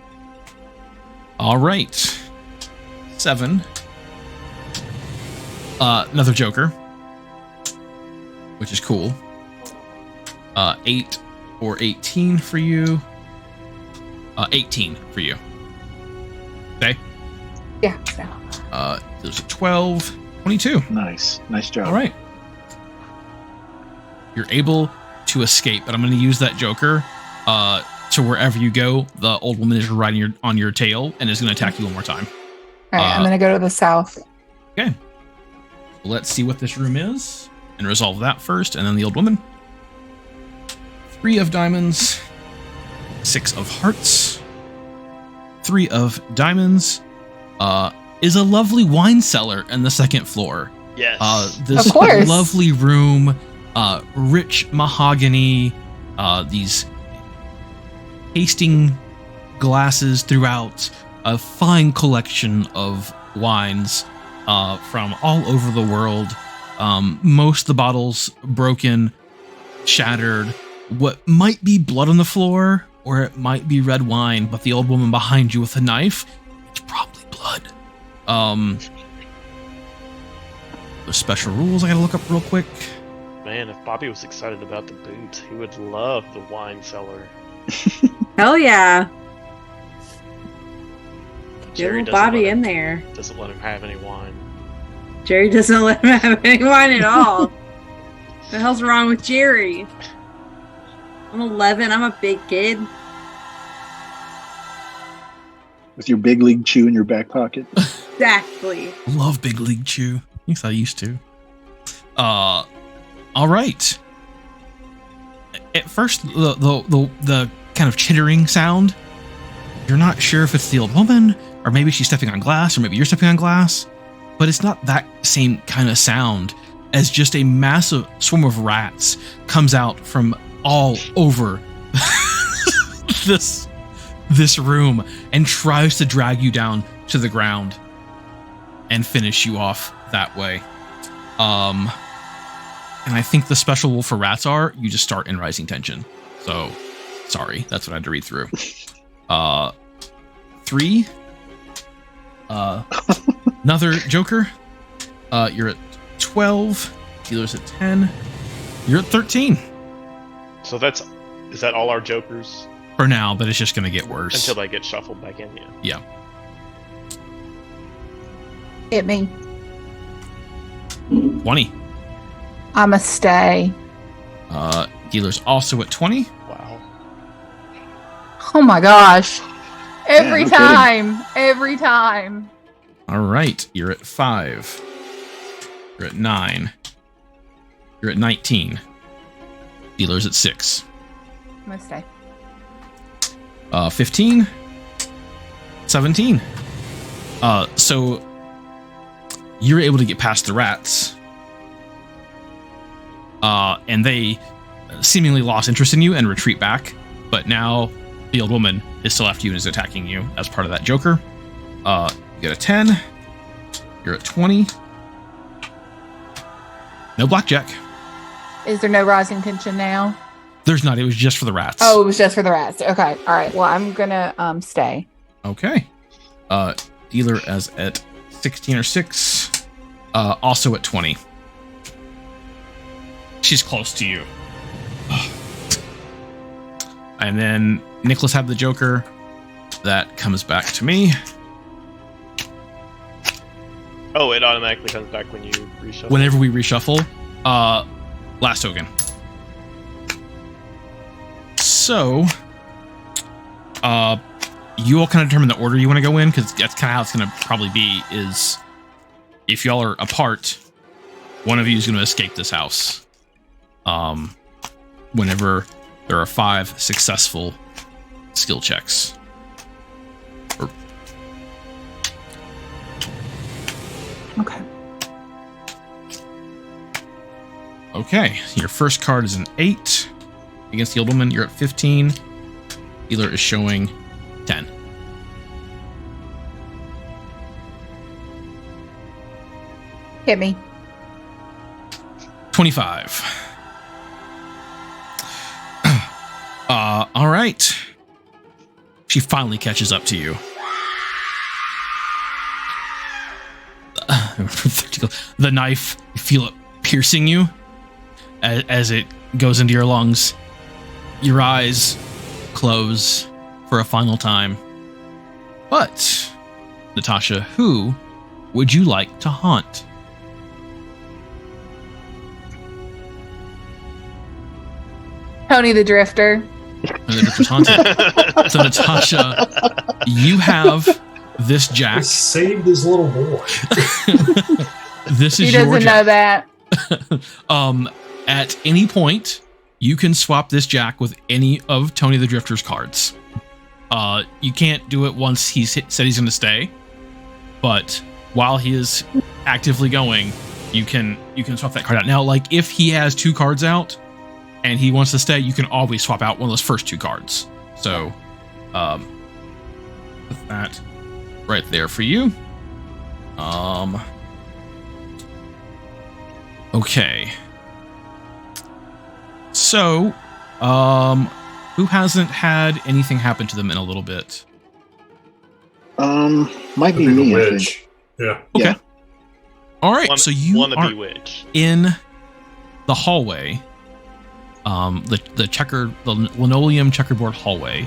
All right. 7. Another Joker, which is cool. 8 or 18 for you. 18 for you. Okay. Yeah. There's a 12, 22. Nice job. All right. You're able to escape, but I'm going to use that Joker to wherever you go. The old woman is riding on your tail and is going to attack you one more time. All right, I'm going to go to the south. Okay. Let's see what this room is and resolve that first, and then the old woman. 3 of diamonds, 6 of hearts, 3 of diamonds. Is a lovely wine cellar in the second floor. Yes. This Of course. lovely room, rich mahogany, these tasting glasses throughout, a fine collection of wines from all over the world. Most of the bottles broken, shattered, what might be blood on the floor, or it might be red wine, but the old woman behind you with a knife, it's probably blood. The special rules I gotta look up real quick. Man, if Bobby was excited about the boots, he would love the wine cellar. Hell yeah. Get Jerry little Bobby let in him- there. Doesn't let him have any wine. Jerry doesn't let him have any wine at all. The hell's wrong with Jerry? I'm 11. I'm a big kid. With your big league chew in your back pocket. Exactly. Love Big League Chew. At least I used to. All right. At first, the kind of chittering sound, you're not sure if it's the old woman, or maybe she's stepping on glass, or maybe you're stepping on glass, but it's not that same kind of sound as just a massive swarm of rats comes out from all over this room and tries to drag you down to the ground and finish you off that way. And I think the special rule for rats are you just start in rising tension. So sorry, that's what I had to read through. 3. Another Joker. You're at 12. Dealer's at 10. You're at 13 So is that all our jokers for now, but it's just going to get worse. until they get shuffled back in? Yeah. Hit me. 20. I'm a stay. Dealer's also at 20. Wow. Oh my gosh. Every no kidding. time. Every time. All right, you're at 5. You're at 9. You're at 19. Dealer's at 6. I'm a stay. 15. 17. So you're able to get past the rats. And they seemingly lost interest in you and retreat back. But now the old woman is still after you and is attacking you as part of that Joker. You get a 10. You're at 20. No blackjack. Is there no rising tension now? There's not. It was just for the rats. Oh, it was just for the rats. Okay. All right. Well, I'm gonna stay. Okay. Dealer as at 16 or 6. Also at 20. She's close to you. And then Nicholas had the Joker. That comes back to me. Oh, it automatically comes back when you reshuffle. Whenever we reshuffle, last token. So, you all kind of determine the order you want to go in, because that's kind of how it's going to probably be, is if y'all are apart, one of you is going to escape this house. Whenever there are 5 successful skill checks. Okay. Okay, your first card is an 8. Against the old woman, you're at 15. Healer is showing 10. Hit me. 25. All right. She finally catches up to you. The knife, you feel it piercing you as it goes into your lungs. Your eyes close for a final time. But, Natasha, who would you like to haunt? Tony the Drifter. And the Drifter's haunted. So, Natasha, you have this jack. He saved his little boy. This is He doesn't know that. At any point, you can swap this jack with any of Tony the Drifter's cards. You can't do it once he's said he's going to stay, but while he is actively going, you can swap that card out. Now, like if he has 2 cards out and he wants to stay, you can always swap out one of those first 2 cards. So, put that right there for you. Okay. So, who hasn't had anything happen to them in a little bit? Might be The me, I witch. think. Yeah. Okay. Yeah. All right. So you wanna are be witch. in the hallway. The linoleum checkerboard hallway.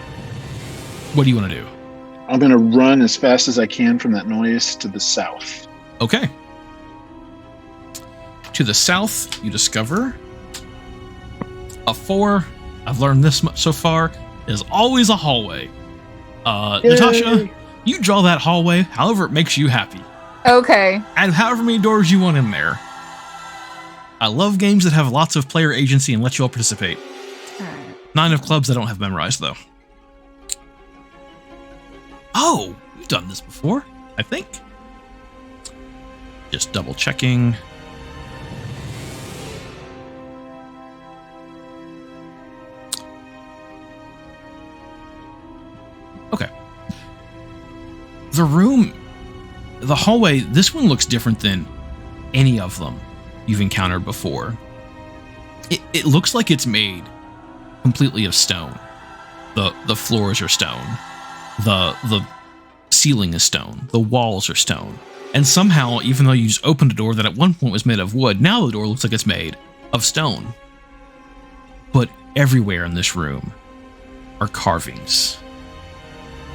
What do you want to do? I'm going to run as fast as I can from that noise to the south. Okay. To the south, you discover a 4. I've learned this much so far. Is always a hallway. Natasha, you draw that hallway however it makes you happy. Okay. Add however many doors you want in there. I love games that have lots of player agency and let you all participate. All right. 9 of clubs I don't have memorized, though. Oh, we've done this before, I think. Just double checking. Okay. The hallway, this one looks different than any of them you've encountered before. It looks like it's made completely of stone. The floors are stone. The ceiling is stone. The walls are stone. And somehow, even though you just opened a door that at one point was made of wood, now the door looks like it's made of stone. But everywhere in this room are carvings.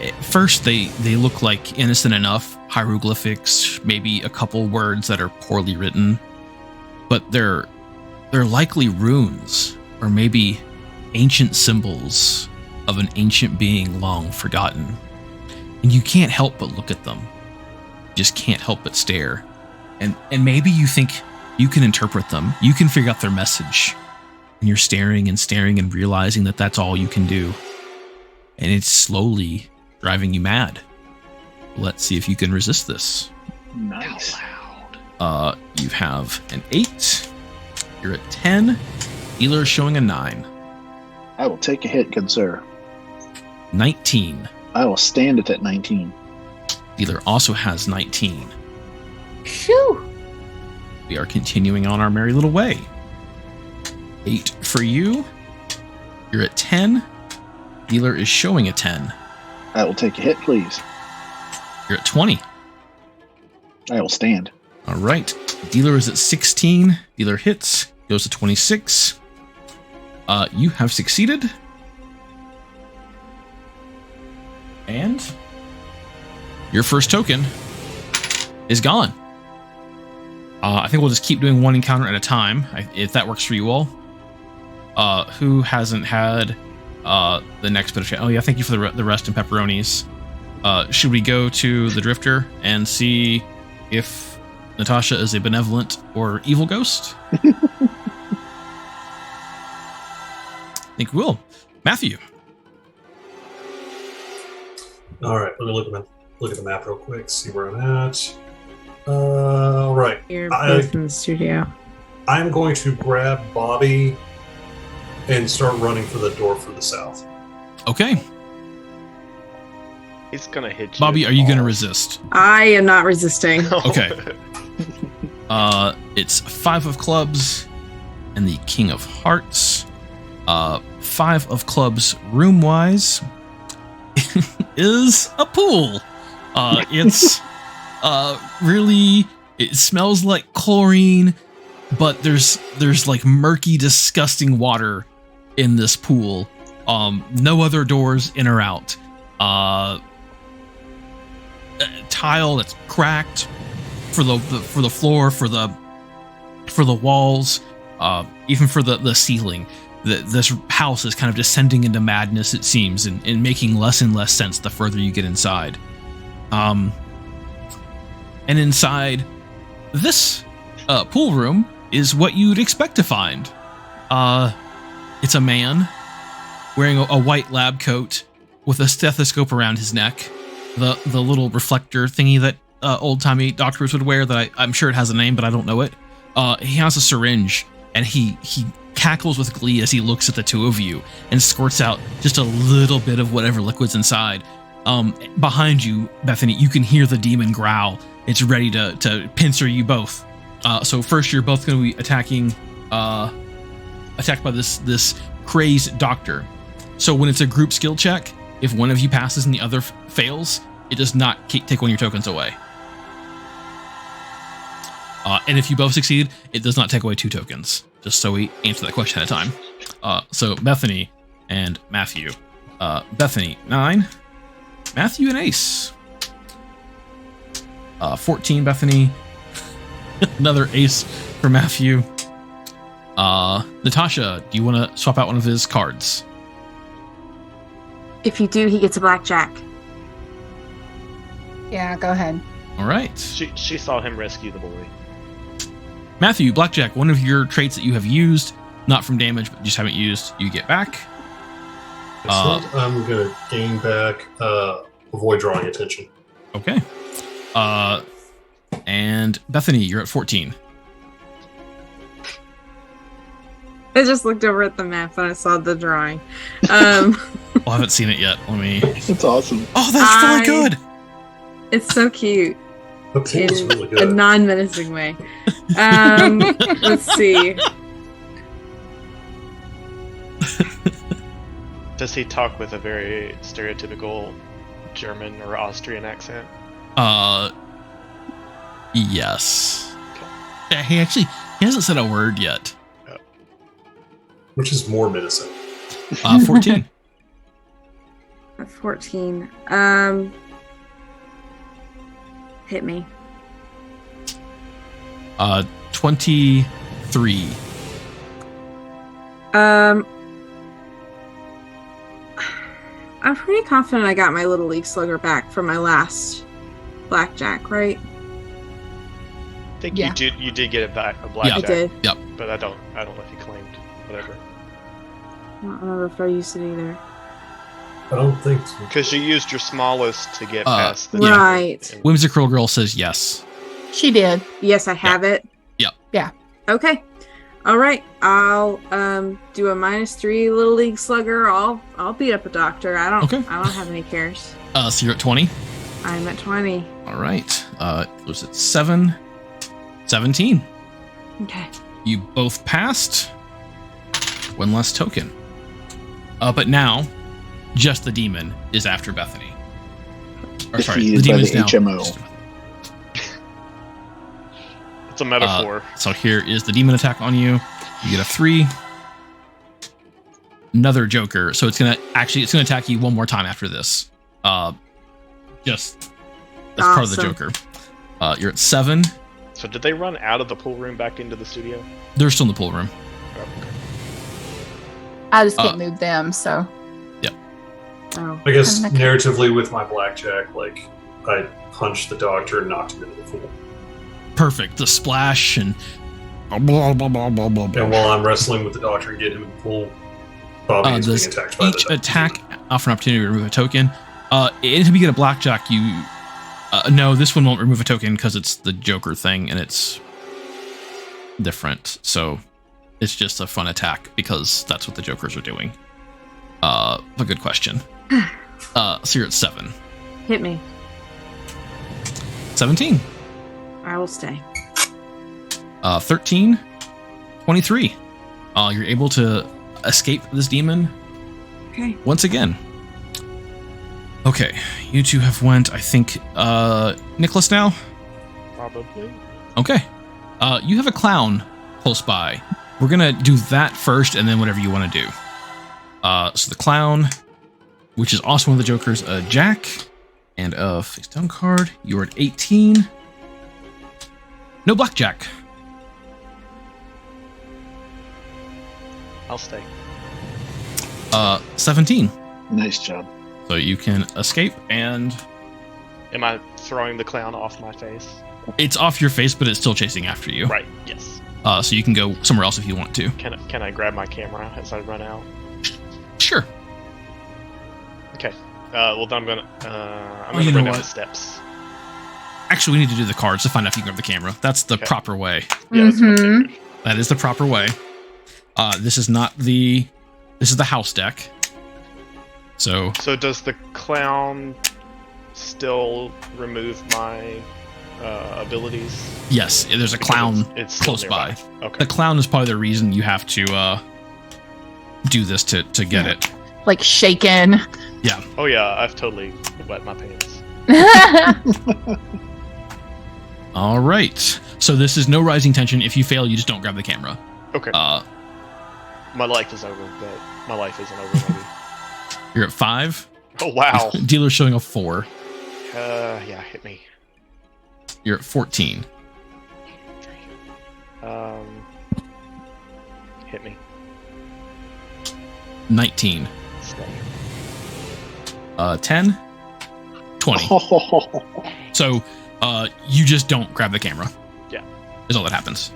At first, they look like innocent enough hieroglyphics, maybe a couple words that are poorly written, but they're likely runes or maybe ancient symbols of an ancient being long forgotten. And you can't help but look at them. Just can't help but stare. And maybe you think you can interpret them. You can figure out their message. And you're staring and realizing that that's all you can do. And it's slowly driving you mad. Let's see if you can resist this. Nice. You have an 8. You're at 10. Dealer is showing a 9. I will take a hit, good sir. 19. I will stand it at 19. Dealer also has 19. Shoo. We are continuing on our merry little way. 8 for you. You're at 10. Dealer is showing a 10. I will take a hit, please. You're at 20. I will stand. All right. Dealer is at 16. Dealer hits. Goes to 26. You have succeeded. And your first token is gone. I think we'll just keep doing one encounter at a time, if that works for you all. Who hasn't had the next bit of... Oh, yeah, thank you for the rest and pepperonis. Should we go to the Drifter and see if Natasha is a benevolent or evil ghost. I think we will. Matthew. All right, let me look at the map real quick, see where I'm at. All right. You're both in the studio. I'm going to grab Bobby and start running for the door for the south. Okay. He's gonna hit you. Bobby, are you going to resist? I am not resisting. Okay. It's 5 of clubs and the King of Hearts. 5 of clubs room-wise is a pool. It's really, it smells like chlorine, but there's like murky, disgusting water in this pool. No other doors in or out. Tile that's cracked for the floor, for the walls, even for the ceiling. This house is kind of descending into madness, it seems, and making less and less sense the further you get inside. And inside this pool room is what you'd expect to find. It's a man wearing a white lab coat with a stethoscope around his neck, the little reflector thingy that old-timey doctors would wear that I'm sure it has a name, but I don't know it. He has a syringe, and he cackles with glee as he looks at the two of you and squirts out just a little bit of whatever liquid's inside. Behind you, Bethany, you can hear the demon growl. It's ready to pincer you both. So first, you're both going to be attacked by this crazed doctor. So when it's a group skill check, if one of you passes and the other fails, it does not take one of your tokens away. And if you both succeed, it does not take away 2 tokens. Just so we answer that question at a time. So Bethany and Matthew. Bethany, 9. Matthew, an ace. 14, Bethany. Another ace for Matthew. Natasha, do you want to swap out one of his cards? If you do, he gets a blackjack. Yeah, go ahead. All right. She saw him rescue the boy. Matthew, blackjack, one of your traits that you have used, not from damage, but just haven't used, you get back. Excellent. I'm going to gain back avoid drawing attention. Okay. And Bethany, you're at 14. I just looked over at the map and I saw the drawing. Well, I haven't seen it yet. Let me... It's awesome. Oh, that's really good! It's so cute. The pool is In really a good. non-menacing way. Let's see. Does he talk with a very stereotypical German or Austrian accent? Yes. Yeah, he hasn't said a word yet. Which is more menacing. 14. At 14. Hit me. 23. I'm pretty confident I got my little league slugger back from my last blackjack, right? I think Yeah. you did get it back, a I blackjack. did. But I don't know if you claimed whatever. I don't remember if I used it either. I don't think so. Because you used your smallest to get past the Yeah. Right. and- Whimsical Girl says yes. She did. Yes, I have it. Yep. Yeah. Okay. All right. I'll do a -3 little league slugger. I'll beat up a doctor. I don't have any cares. So you're at 20. I'm at 20. All right. Was it 7? 17. Okay. You both passed. One less token. But now, just the demon is after Bethany. Or sorry, the Defeated by demon's the now. HMO. It's a metaphor. So here is the demon attack on you. You get a 3. Another Joker. So it's gonna attack you one more time after this. Just as part of the Awesome. Joker. You're at 7. So did they run out of the pool room back into the studio? They're still in the pool room. Oh, okay. I just can't move them, so. Oh. I guess Okay. narratively with my blackjack, like I punched the doctor and knocked him into the pool. perfect. The splash and blah, blah, blah, blah, blah, blah. And while I'm wrestling with the doctor and getting him in full, Bobby is being attacked by the each doctor. attack offer an opportunity to remove a token. Anytime you get a blackjack, you no, this one won't remove a token because it's the Joker thing and it's different. So it's just a fun attack because that's what the Jokers are doing. A good question. So you're at 7. Hit me. 17. I will stay. 13. 23. You're able to escape this demon Okay. once again. Okay, you two have went, I think, Nicholas now? Probably. Okay. You have a clown close by. We're gonna do that first and then whatever you want to do. So the clown, which is also one of the Jokers, a Jack, and a face down card. You're at 18. No blackjack. I'll stay. 17. Nice job. So you can escape, and Am I throwing the clown off my face? it's off your face, but it's still chasing after you. Right. Yes. So you can go somewhere else if you want to. Can I grab my camera as I run out? Sure. Okay. Well, then I'm gonna you know run down what? the steps. Actually, we need to do the cards to find out if you can grab the camera. That's the Okay. proper way. Yeah. That's what I figured. That is the proper way. This is not the... This is the house deck. So, So does the clown still remove my abilities? yes, there's a Because clown it's still close by. nearby. Okay. The clown is probably the reason you have to do this to get it. Like shaken. Oh yeah, I've totally wet my pants. All right. So this is no rising tension. If you fail, you just don't grab the camera. Okay. My life is over, but my life isn't over. Maybe. You're at 5. Oh wow. Dealer's showing a 4. Yeah, hit me. You're at 14. Hit me. 19. Stay. 10. 20. So you just don't grab the camera. Yeah. Is all that happens.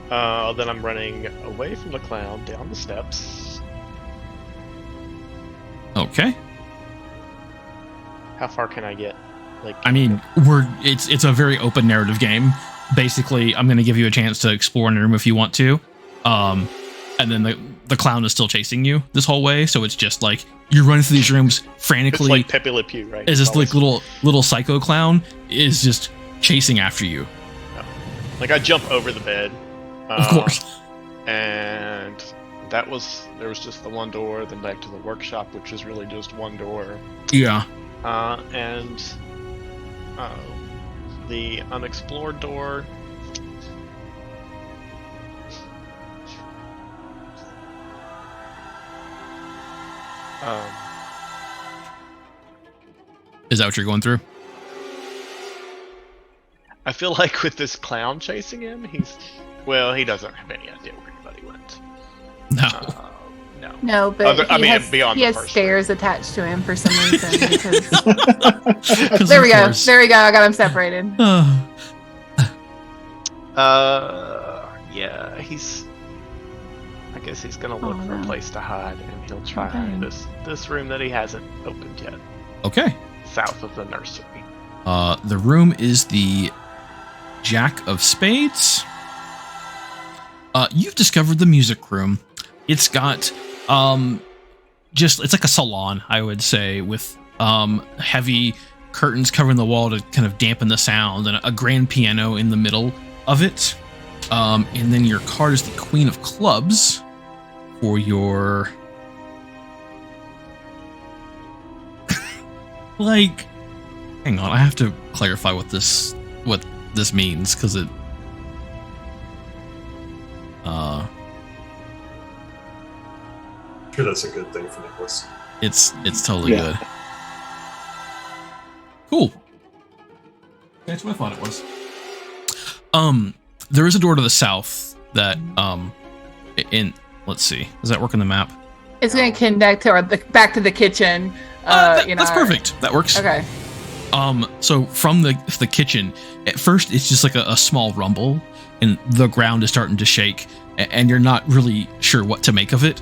Then I'm running away from the clown down the steps. Okay. How far can I get? Like, I mean, it's a very open narrative game. Basically, I'm going to give you a chance to explore in a room if you want to. And then the clown is still chasing you this whole way, so it's just like you're running through these rooms frantically. it's like Pepe Le Pew, right? Is this Always. like little psycho clown is just chasing after you? Like I jump over the bed. Of course. And there was just the one door, then back to the workshop, which is really just one door. Yeah. And the unexplored door. Is that what you're going through? I feel like with this clown chasing him, he doesn't have any idea where anybody went. No. No. No, but beyond he the has first stairs attached to him for some reason. Because 'Cause there of we go. course. There we go. I got him separated. Yeah, I guess he's gonna look for a no. place to hide, and he'll try Okay. this room that he hasn't opened yet, Okay. south of the nursery. The room is the Jack of Spades. You've discovered the music room. It's got it's like a salon, I would say, with heavy curtains covering the wall to kind of dampen the sound, and a grand piano in the middle of it. And then your card is the Queen of Clubs for your like. Hang on, I have to clarify what this means because it. I'm sure that's a good thing for Nicholas. It's totally Yeah. good. Cool. That's what I thought it was. There is a door to the south that let's see. Does that work on the map? It's going to connect to back to the kitchen. That's perfect. That works. Okay. So from the kitchen, at first it's just like a small rumble, and the ground is starting to shake, and you're not really sure what to make of it.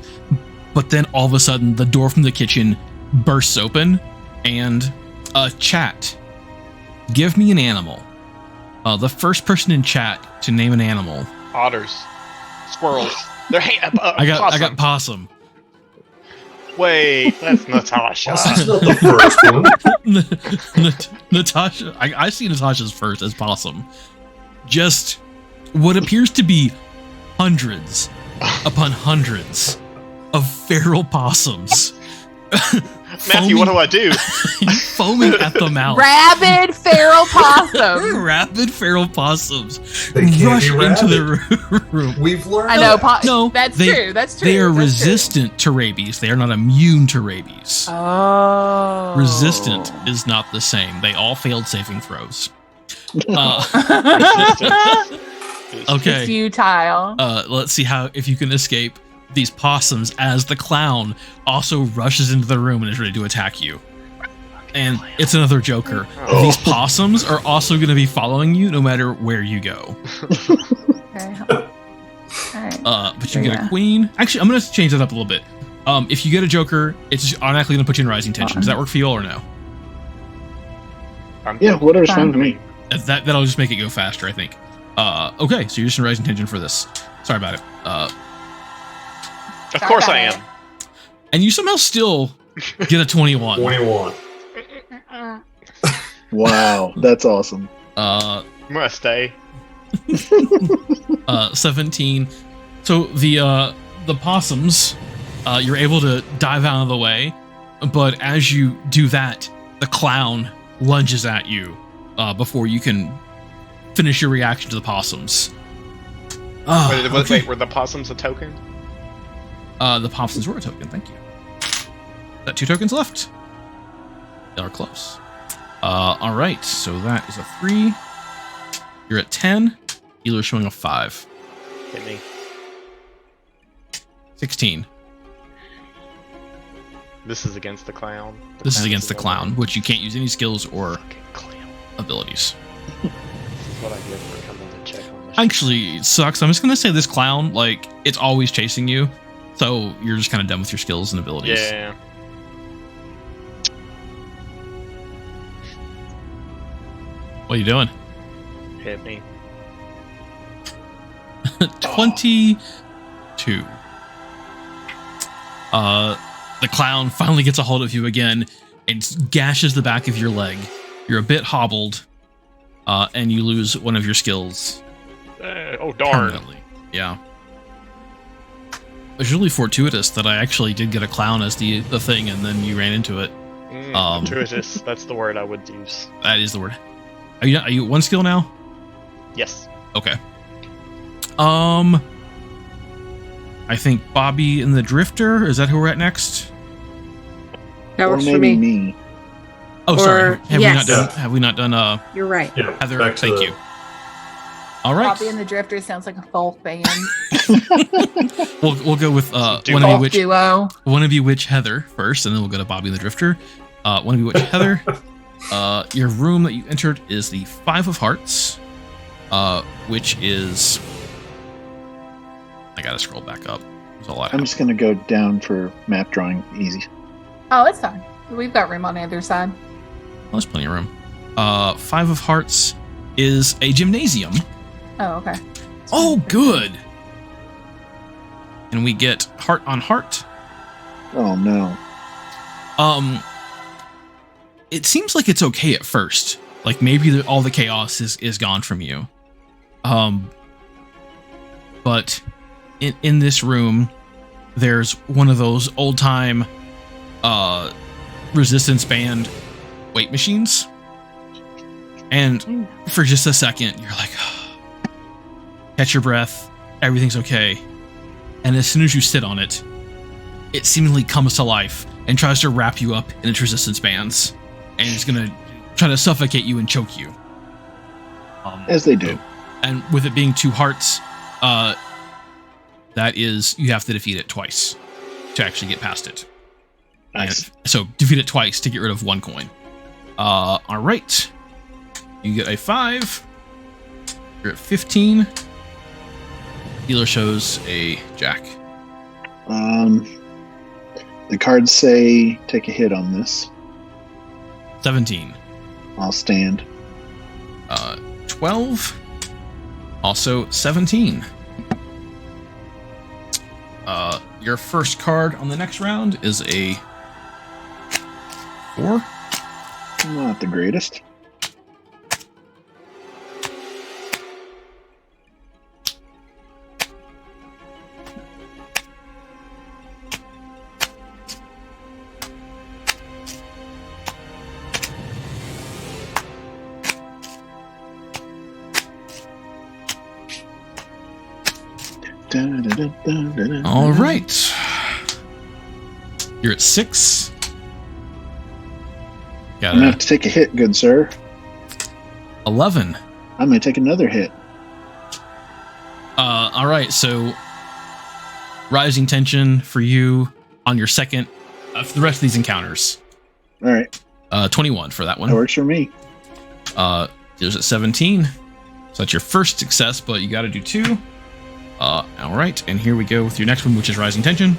But then all of a sudden, the door from the kitchen bursts open, and chat. Give me an animal. The first person in chat to name an animal. Otters. Squirrels. They're I got possum. Wait, that's Natasha. That's not the first one. Natasha. I see Natasha's first as possum. Just what appears to be hundreds upon hundreds of feral possums. Matthew, what do I do? Foaming at the mouth. Rabid feral possum. Rabid feral possums They can't rush be into rabid. the room. We've learned. I know. that. No, That's they- true. That's true. They are That's true. resistant to rabies. They are not immune to rabies. Oh. Resistant is not the same. They all failed saving throws. Okay. Futile. Let's see if you can escape these possums as the clown also rushes into the room and is ready to attack you. And it's another Joker. Oh. These possums are also going to be following you no matter where you go. Okay. All right. But you get a queen. Actually, I'm going to change that up a little bit. If you get a Joker, it's automatically going to put you in rising tension. Does that work for you all or no? Yeah, whatever's fine to me. That'll just make it go faster, I think. Okay, so you're just in rising tension for this. Sorry about it. Of course I am. And you somehow still get a 21. 21. Wow, that's awesome. I'm gonna stay. 17. So the possums, you're able to dive out of the way, but as you do that, the clown lunges at you before you can finish your reaction to the possums. Wait, were the possums a token? The possums were a token. Thank you. Got 2 tokens left. They are close. All right, so that is a 3. You're at 10. Healer's showing a 5. Hit me. 16. This is against the clown. This is against the clown, which you can't use any skills or Fucking clown. abilities. This is what I get for coming to check on the Actually, it sucks. I'm just gonna say this clown, like, it's always chasing you, so you're just kind of done with your skills and abilities. Yeah. What are you doing? Hit me. 22. The clown finally gets a hold of you again and gashes the back of your leg. You're a bit hobbled, and you lose one of your skills Oh darn. permanently. Yeah. It was really fortuitous that I actually did get a clown as the thing, and then you ran into it. Fortuitous. That's the word I would use. That is the word. Are you at 1 skill now? Yes. Okay. I think Bobby and the Drifter. Is that who we're at next? That Or works for maybe me. me. Oh, Or- sorry. Have yes. we not done You're right. Yeah, Heather? back to Thank the- you. All right. Bobby and the Drifter sounds like a folk band. We'll go with Duo. Folk duo. one of you witch Heather first, and then we'll go to Bobby and the Drifter. One of you witch Heather. Your room that you entered is the 5 of Hearts, which is. I gotta scroll back up. That's all I I'm have. just gonna go down for map drawing. Easy. Oh, it's fine. We've got room on the other side. Well, there's plenty of room. 5 of Hearts is a gymnasium. Oh, okay. Oh, good. And we get heart on heart. Oh no. It seems like it's okay at first. Like maybe all the chaos is gone from you. But in this room, there's one of those old time resistance band weight machines. And for just a second, you're like, catch your breath, everything's okay. And as soon as you sit on it, it seemingly comes to life and tries to wrap you up in its resistance bands. And it's gonna try to suffocate you and choke you. As they do. And with it being 2 hearts, that is, you have to defeat it twice to actually get past it. Nice. And so defeat it twice to get rid of 1 coin. All right. You get a 5. You're at 15. Dealer shows a jack. The cards say take a hit on this. 17. I'll stand. 12. Also 17. Your first card on the next round is a 4. Not the greatest. All right. You're at 6. I'm going to have to take a hit, good sir. 11. I'm going to take another hit. All right, so rising tension for you on your second for the rest of these encounters. All right. 21 for that one. That works for me. There's at 17. So that's your first success, but you got to do 2. All right, and here we go with your next one, which is rising tension.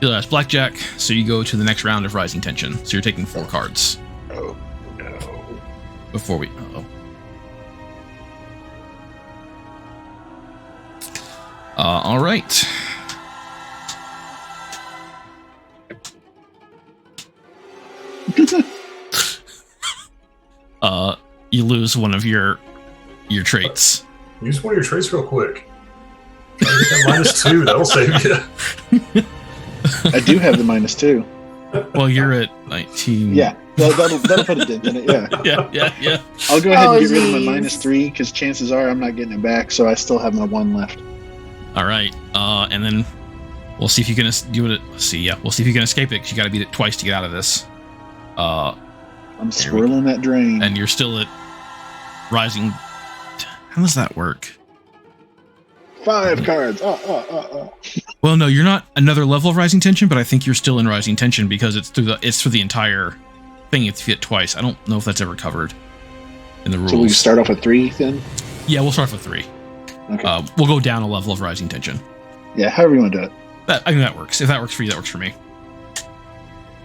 That's blackjack, so you go to the next round of rising tension. So you're taking 4 cards. Oh, no. Before we... all right. You lose one of your traits. Use one of your traits real quick. Try to get that -2. That'll save you. I do have the -2. Well, you're at 19. Yeah, that'll put a dent in it. Yeah. Yeah. I'll go ahead and get rid of my geez. -3 because chances are I'm not getting it back, so I still have my 1 left. All right. And then we'll see if you can do it. We'll see if you can escape it because you got to beat it twice to get out of this. I'm swirling that drain. And you're still at rising. How does that work? 5 cards. Well, no, you're not another level of rising tension, but I think you're still in rising tension because it's through the entire thing. If you hit twice, I don't know if that's ever covered in the rules. So we start off with 3 then? Yeah, we'll start with 3. Okay. We'll go down a level of rising tension. Yeah, however you want to do it. I think that works. If that works for you, that works for me.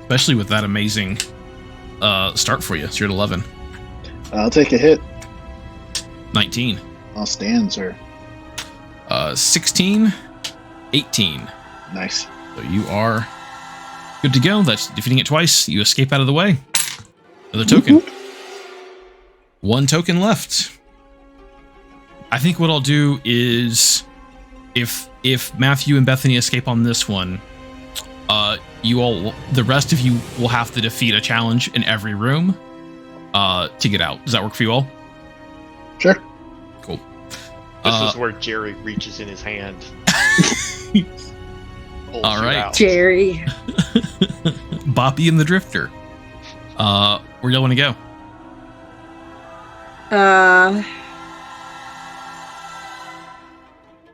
Especially with that amazing start for you. So you're at 11. I'll take a hit. 19. I'll stand, sir. 16. 18. Nice. So you are good to go. That's defeating it twice. You escape out of the way. Another token. 1 token left. I think what I'll do is if Matthew and Bethany escape on this one, the rest of you will have to defeat a challenge in every room to get out. Does that work for you all? Sure. Cool. This is where Jerry reaches in his hand. All right. Jerry. Boppy and the Drifter. Where y'all want to go?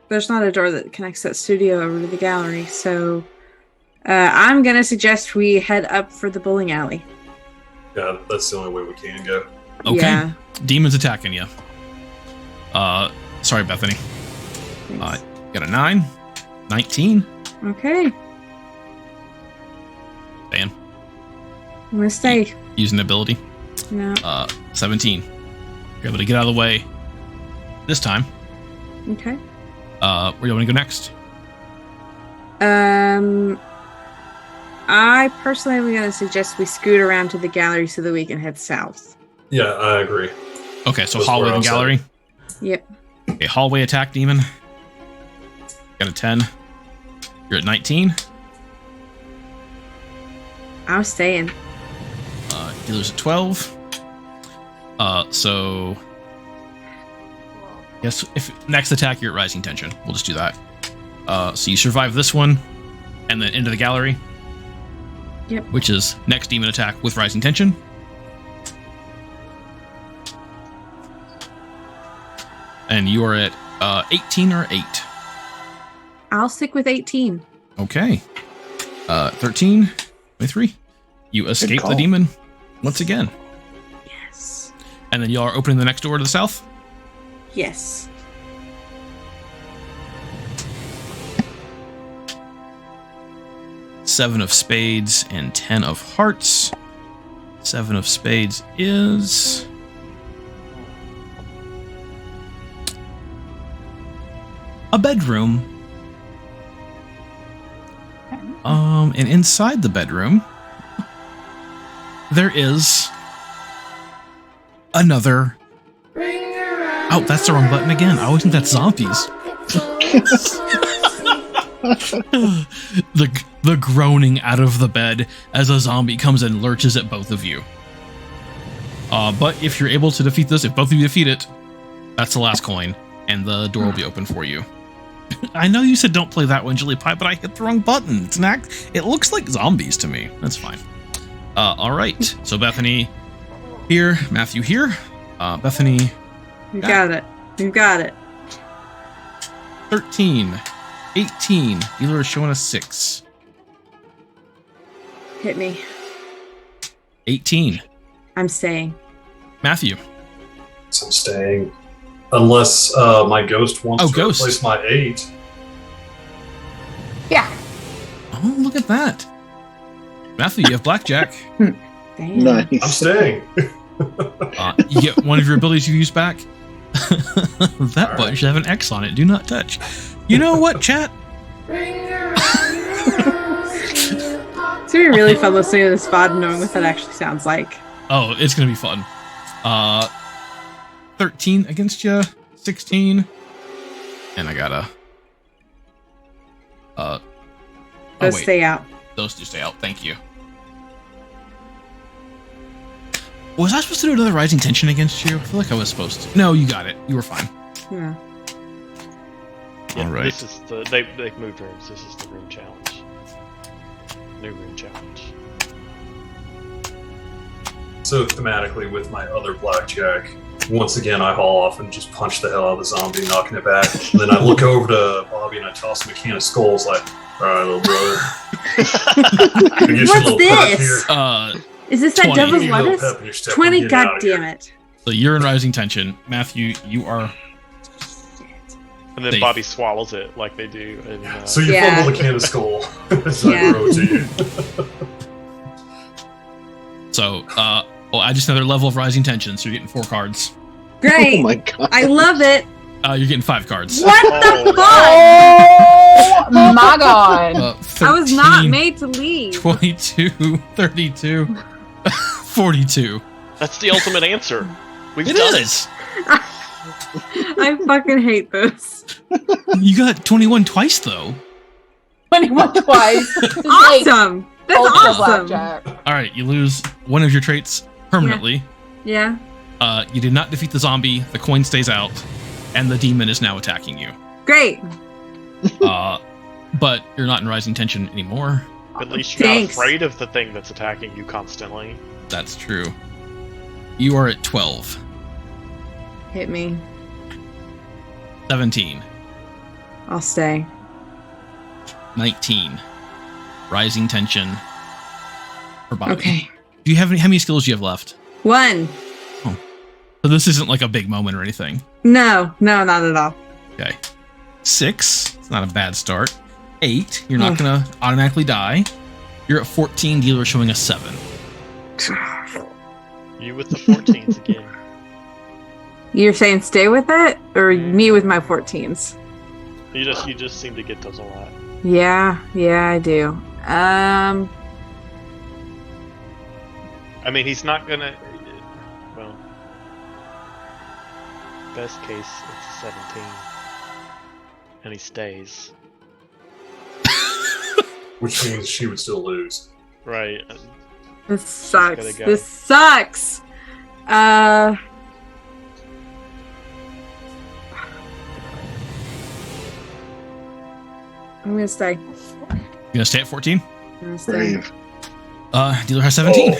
There's not a door that connects that studio over to the gallery, so I'm gonna suggest we head up for the bowling alley. Yeah, that's the only way we can go. Okay. Yeah. Demons attacking you. Sorry, Bethany. Thanks. Got a 9. 19. Okay. Dan. I'm gonna stay. Using ability. No. 17. You're able to get out of the way this time. Okay. Where do you want to go next? I personally am gonna suggest we scoot around to the gallery so that we can head south. Yeah, I agree. Okay, so That's hallway where and I was gallery. Yep. Okay, hallway attack demon. Got a 10. You're at 19. I'm staying. Dealer's at 12. So yes, if next attack you're at rising tension. We'll just do that. So you survive this one, and then into the gallery. Yep. Which is next demon attack with rising tension. And you are at 18 or 8. I'll stick with 18. Okay. 13, 23. You escape the call. demon once again. Yes. And then y'all are opening the next door to the south? Yes. Seven of spades and 10 of hearts. 7 of spades is... a bedroom. And inside the bedroom, there is another... Oh, that's the wrong button again. I always think that's zombies. the groaning out of the bed as a zombie comes and lurches at both of you. But if you're able to defeat this, if both of you defeat it, that's the last coin, and the door will be open for you. I know you said don't play that one, Chili Pie, but I hit the wrong button. It's an act. It looks like zombies to me. That's fine. All right. So Bethany here, Matthew here. Bethany. You got it. You got it. 13, 18. Dealer is showing a 6. Hit me. 18. I'm staying. Matthew. So I'm staying. Unless my ghost wants to ghost. replace my 8. Yeah. Oh, look at that. Matthew, you have blackjack. Damn. Nice. I'm staying. You get one of your abilities you use back. That button should have an X on it. Do not touch. You know what, chat? It's gonna be really fun listening to this VOD and knowing what that actually sounds like. Oh, it's going to be fun. 13 against you. 16. And I got a... Those wait. stay out. Those two stay out. Thank you. Was I supposed to do another rising tension against you? I feel like I was supposed to. No, you got it. You were fine. Yeah. All right. This is the they've moved rooms. This is the room challenge. New room challenge. So thematically, with my other blackjack, once again I haul off and just punch the hell out of the zombie, knocking it back. And then I look over to Bobby and I toss him a can of skulls, like, "All right, little brother." Can I get you a What's little pep this? here? Is this that 20. devil's Give me a little lettuce? pep in your step. 20, I'm getting god out of damn here. it. So you're in rising tension. Matthew, you are... And then Safe. Bobby swallows it like they do. And, So you Yeah. fumble the can of skull as Yeah. I throw it to you. So, well, add just another level of rising tension, so you're getting 4 cards. Great. Oh my god. I love it. You're getting 5 cards. What Oh. the fuck? Oh my god. 13, I was not made to leave. 22, 32, 42. That's the ultimate answer. We've It done is. I fucking hate this. You got 21 twice, though. 21 twice. It's like Awesome. That's ultra awesome. blackjack. All right, you lose one of your traits permanently. Yeah. You did not defeat the zombie. The coin stays out, and the demon is now attacking you. Great. But you're not in rising tension anymore. At least you're Thanks. not afraid of the thing that's attacking you constantly. That's true. You are at 12, Hit me. 17, I'll stay. 19. Rising tension. For Bobby. Okay. Do you have any? How many skills do you have left? 1. So this isn't like a big moment or anything. No, not at all. Okay. 6. It's not a bad start. 8. You're not gonna automatically die. You're at 14. Dealer showing a 7. You with the 14s again. You're saying stay with it, or me with my 14s? You just seem to get those a lot. Yeah, I do. I mean, he's not gonna. Well, best case it's 17, and he stays. Which means she would still lose. Right. This sucks. gotta go. This sucks. I'm gonna stay. You gonna stay at 14? I'm gonna stay. Brave. Dealer has 17.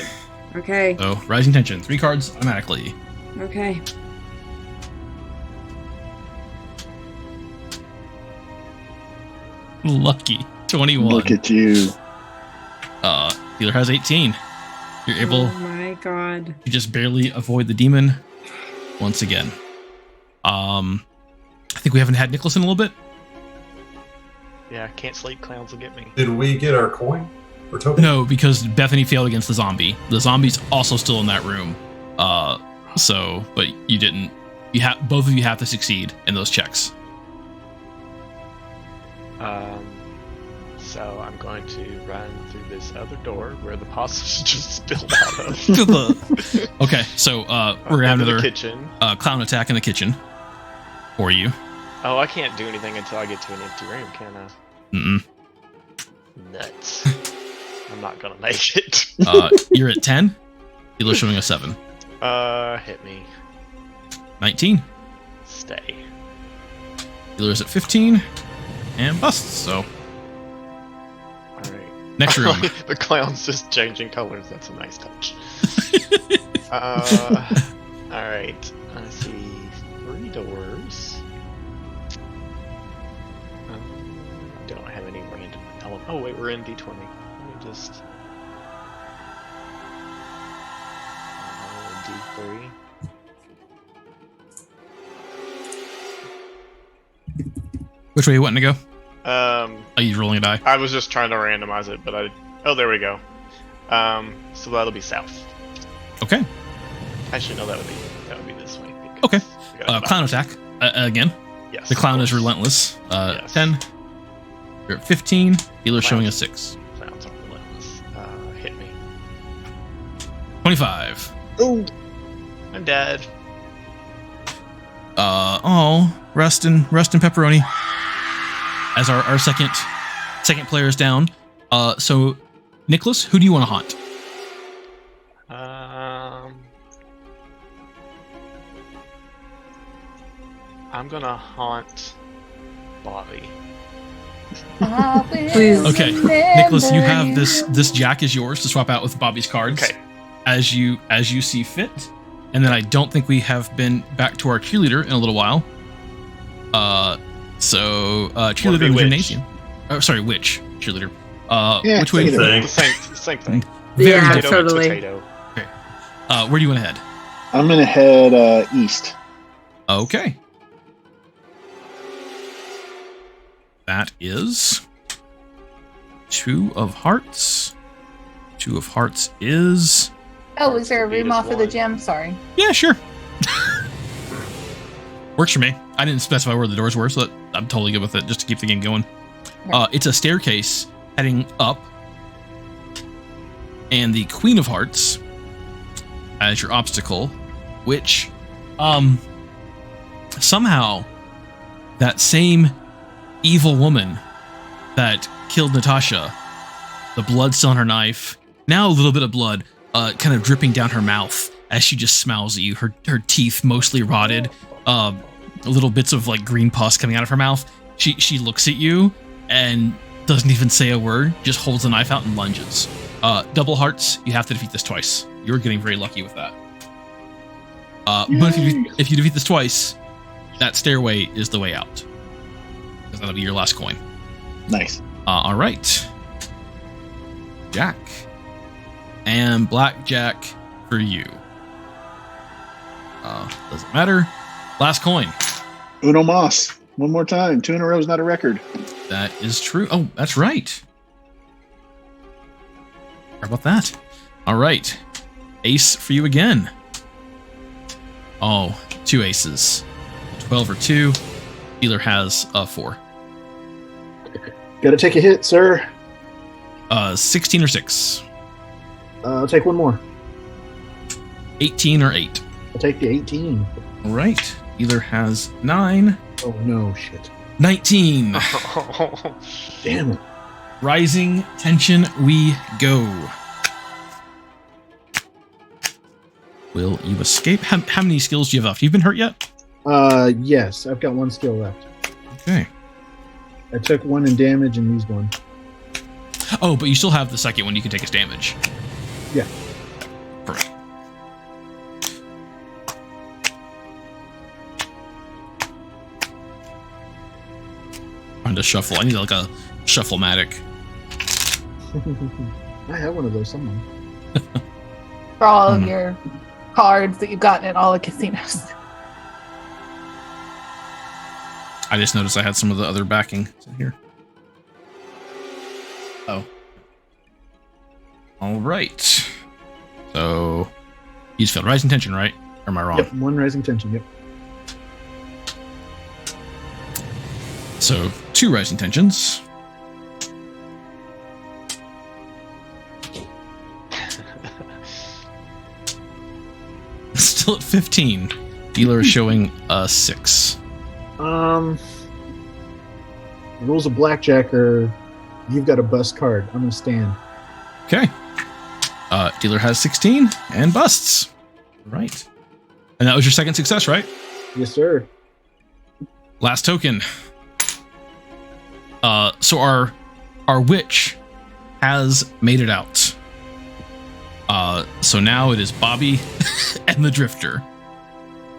Okay. So rising tension. 3 cards automatically. Okay. Lucky. 21. Look at you. Healer has 18. You're able Oh my god. to just barely avoid the demon once again. I think we haven't had Nicholas in a little bit. Yeah, can't sleep. Clowns will get me. Did we get our coin or token? No, because Bethany failed against the zombie. The zombie's also still in that room. But you didn't. Both of you have to succeed in those checks. So I'm going to run through this other door where the pasta just spilled out of. Okay, so we're gonna have Into the another kitchen. clown attack in the kitchen for you. Oh, I can't do anything until I get to an empty room, can I? Mm-mm. Nuts. I'm not gonna make it. You're at 10. Healer's showing a 7. Hit me. 19. Stay. Healer's at 15. And busts, so Alright. next room. The clown's just changing colors. That's a nice touch. Alright. I see 3 doors. Don't have any random element. Oh wait, we're in D20. Let me just... D3. Which way you wanting to go? Are you rolling a die? I was just trying to randomize it, but oh, there we go. So that'll be south. Okay. Actually, no, that would be this way. Okay. We got Clown attack again. Yes. The clown of is course. relentless. Yes. 10. You're at 15. Healer's showing a Clowns. 6. Clowns are relentless. Hit me. 25. Oh, I'm dead. Rest in pepperoni. As our second player is down. So Nicholas, who do you want to haunt? I'm gonna haunt Bobby. Please. Okay, Nicholas, you have this jack is yours to swap out with Bobby's cards. Okay. As you see fit. And then I don't think we have been back to our cheerleader in a little while. Cheerleader in the witch. gymnasium. Oh, sorry, witch cheerleader. Yeah, Which way? take it. The same thing. Very Yeah, different. Potato, totally. potato. Where do you want to head? I'm gonna head east. Okay. That is 2 of hearts. 2 of hearts is... Oh, is there a Beat room us off of the one. gym? Sorry. Yeah, sure. Works for me. I didn't specify where the doors were, so I'm totally good with it, just to keep the game going. It's a staircase heading up. And the Queen of Hearts as your obstacle, which somehow that same evil woman that killed Natasha, the blood still on her knife, now a little bit of blood kind of dripping down her mouth as she just smiles at you, her teeth mostly rotted, little bits of like green pus coming out of her mouth. She looks at you and doesn't even say a word, just holds the knife out and lunges. Double hearts, you have to defeat this twice. You're getting very lucky with that. But if you defeat this twice, that stairway is the way out. Because that'll be your last coin. Nice. All right. Jack. And blackjack for you. Doesn't matter. Last coin. Uno Mas. One more time. 2 in a row is not a record. That is true. Oh, that's right. How about that? All right. Ace for you again. Oh, 2 aces. 12 or 2. Healer has a 4. Gotta take a hit, sir. 16 or 6. I'll take one more. 18 or 8. I'll take the 18. All right. Healer has 9. Oh no, shit. 19. Damn it. Rising tension we go. Will you escape? How many skills do you have left? You've been hurt yet? Yes, I've got 1 skill left. Okay. I took 1 in damage and used 1. Oh, but you still have the second one you can take as damage. Yeah. Perfect. Trying to shuffle. I need like a Shuffle-matic. I have one of those somewhere. For all of your cards that you've gotten at all the casinos. I just noticed I had some of the other backing in here. Oh. All right. So, you just failed rising tension, right? Or am I wrong? Yep, one rising tension. Yep. So, 2 rising tensions. Still at 15. Dealer is showing a 6. The rules of blackjack are you've got a bust card. I'm gonna stand. Okay. Dealer has 16 and busts. Right. And that was your second success, right? Yes, sir. Last token. So our witch has made it out. So now it is Bobby and the Drifter.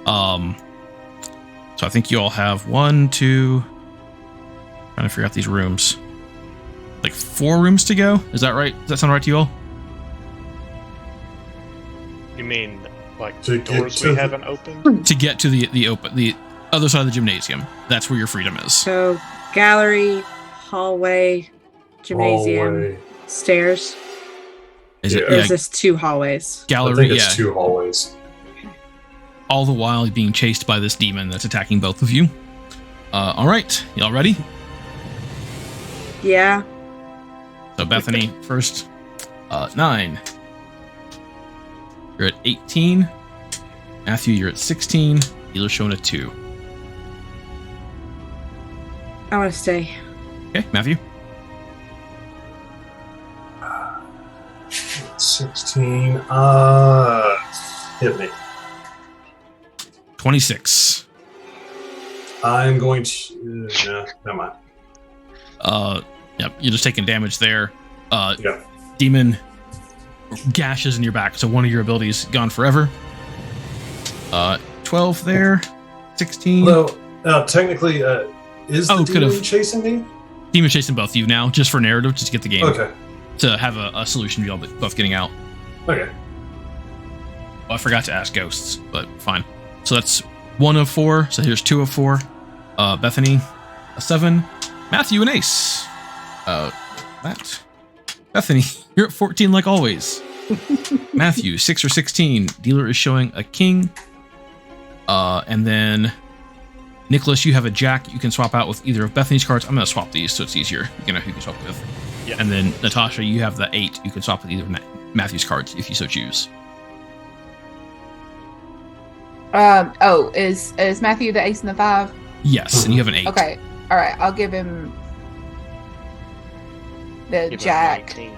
So I think you all have 1, 2. Trying to figure out these rooms. Like 4 rooms to go. Is that right? Does that sound right to you all? You mean like To the doors get to we the- haven't opened? To get to the other side of the gymnasium. That's where your freedom is. So, gallery, hallway, gymnasium, Hallway. stairs. Is it Yeah. Or yeah, is this 2 hallways? I gallery? think Yeah. it's 2 hallways. All the while being chased by this demon that's attacking both of you. All right, y'all ready? Yeah. So Bethany first. 9. You're at 18. Matthew, you're at 16. Dealer's showing a 2. I want to stay. Okay, Matthew. 16. Hit me. 26. I'm going to. Never mind. Yep, you're just taking damage there. Yeah. Demon gashes in your back, so one of your abilities gone forever. 12 there. 16. Well, technically, is the Oh, demon could've. chasing me? Demon chasing both of you now, just for narrative, just to get the game. Okay. To have a solution you all both getting out. Okay. Oh, I forgot to ask ghosts, but fine. So that's 1 of 4. So here's 2 of 4. Bethany, a 7. Matthew, an ace. That. Bethany, you're at 14 like always. Matthew, 6 or 16. Dealer is showing a king. And then Nicholas, you have a jack. You can swap out with either of Bethany's cards. I'm going to swap these so it's easier. You know who you can swap with. Yeah. And then Natasha, you have the 8. You can swap with either of Matthew's cards if you so choose. Is Matthew the ace and the 5? Yes, and you have an 8. Okay. All right. I'll give him the Give her jack. 19.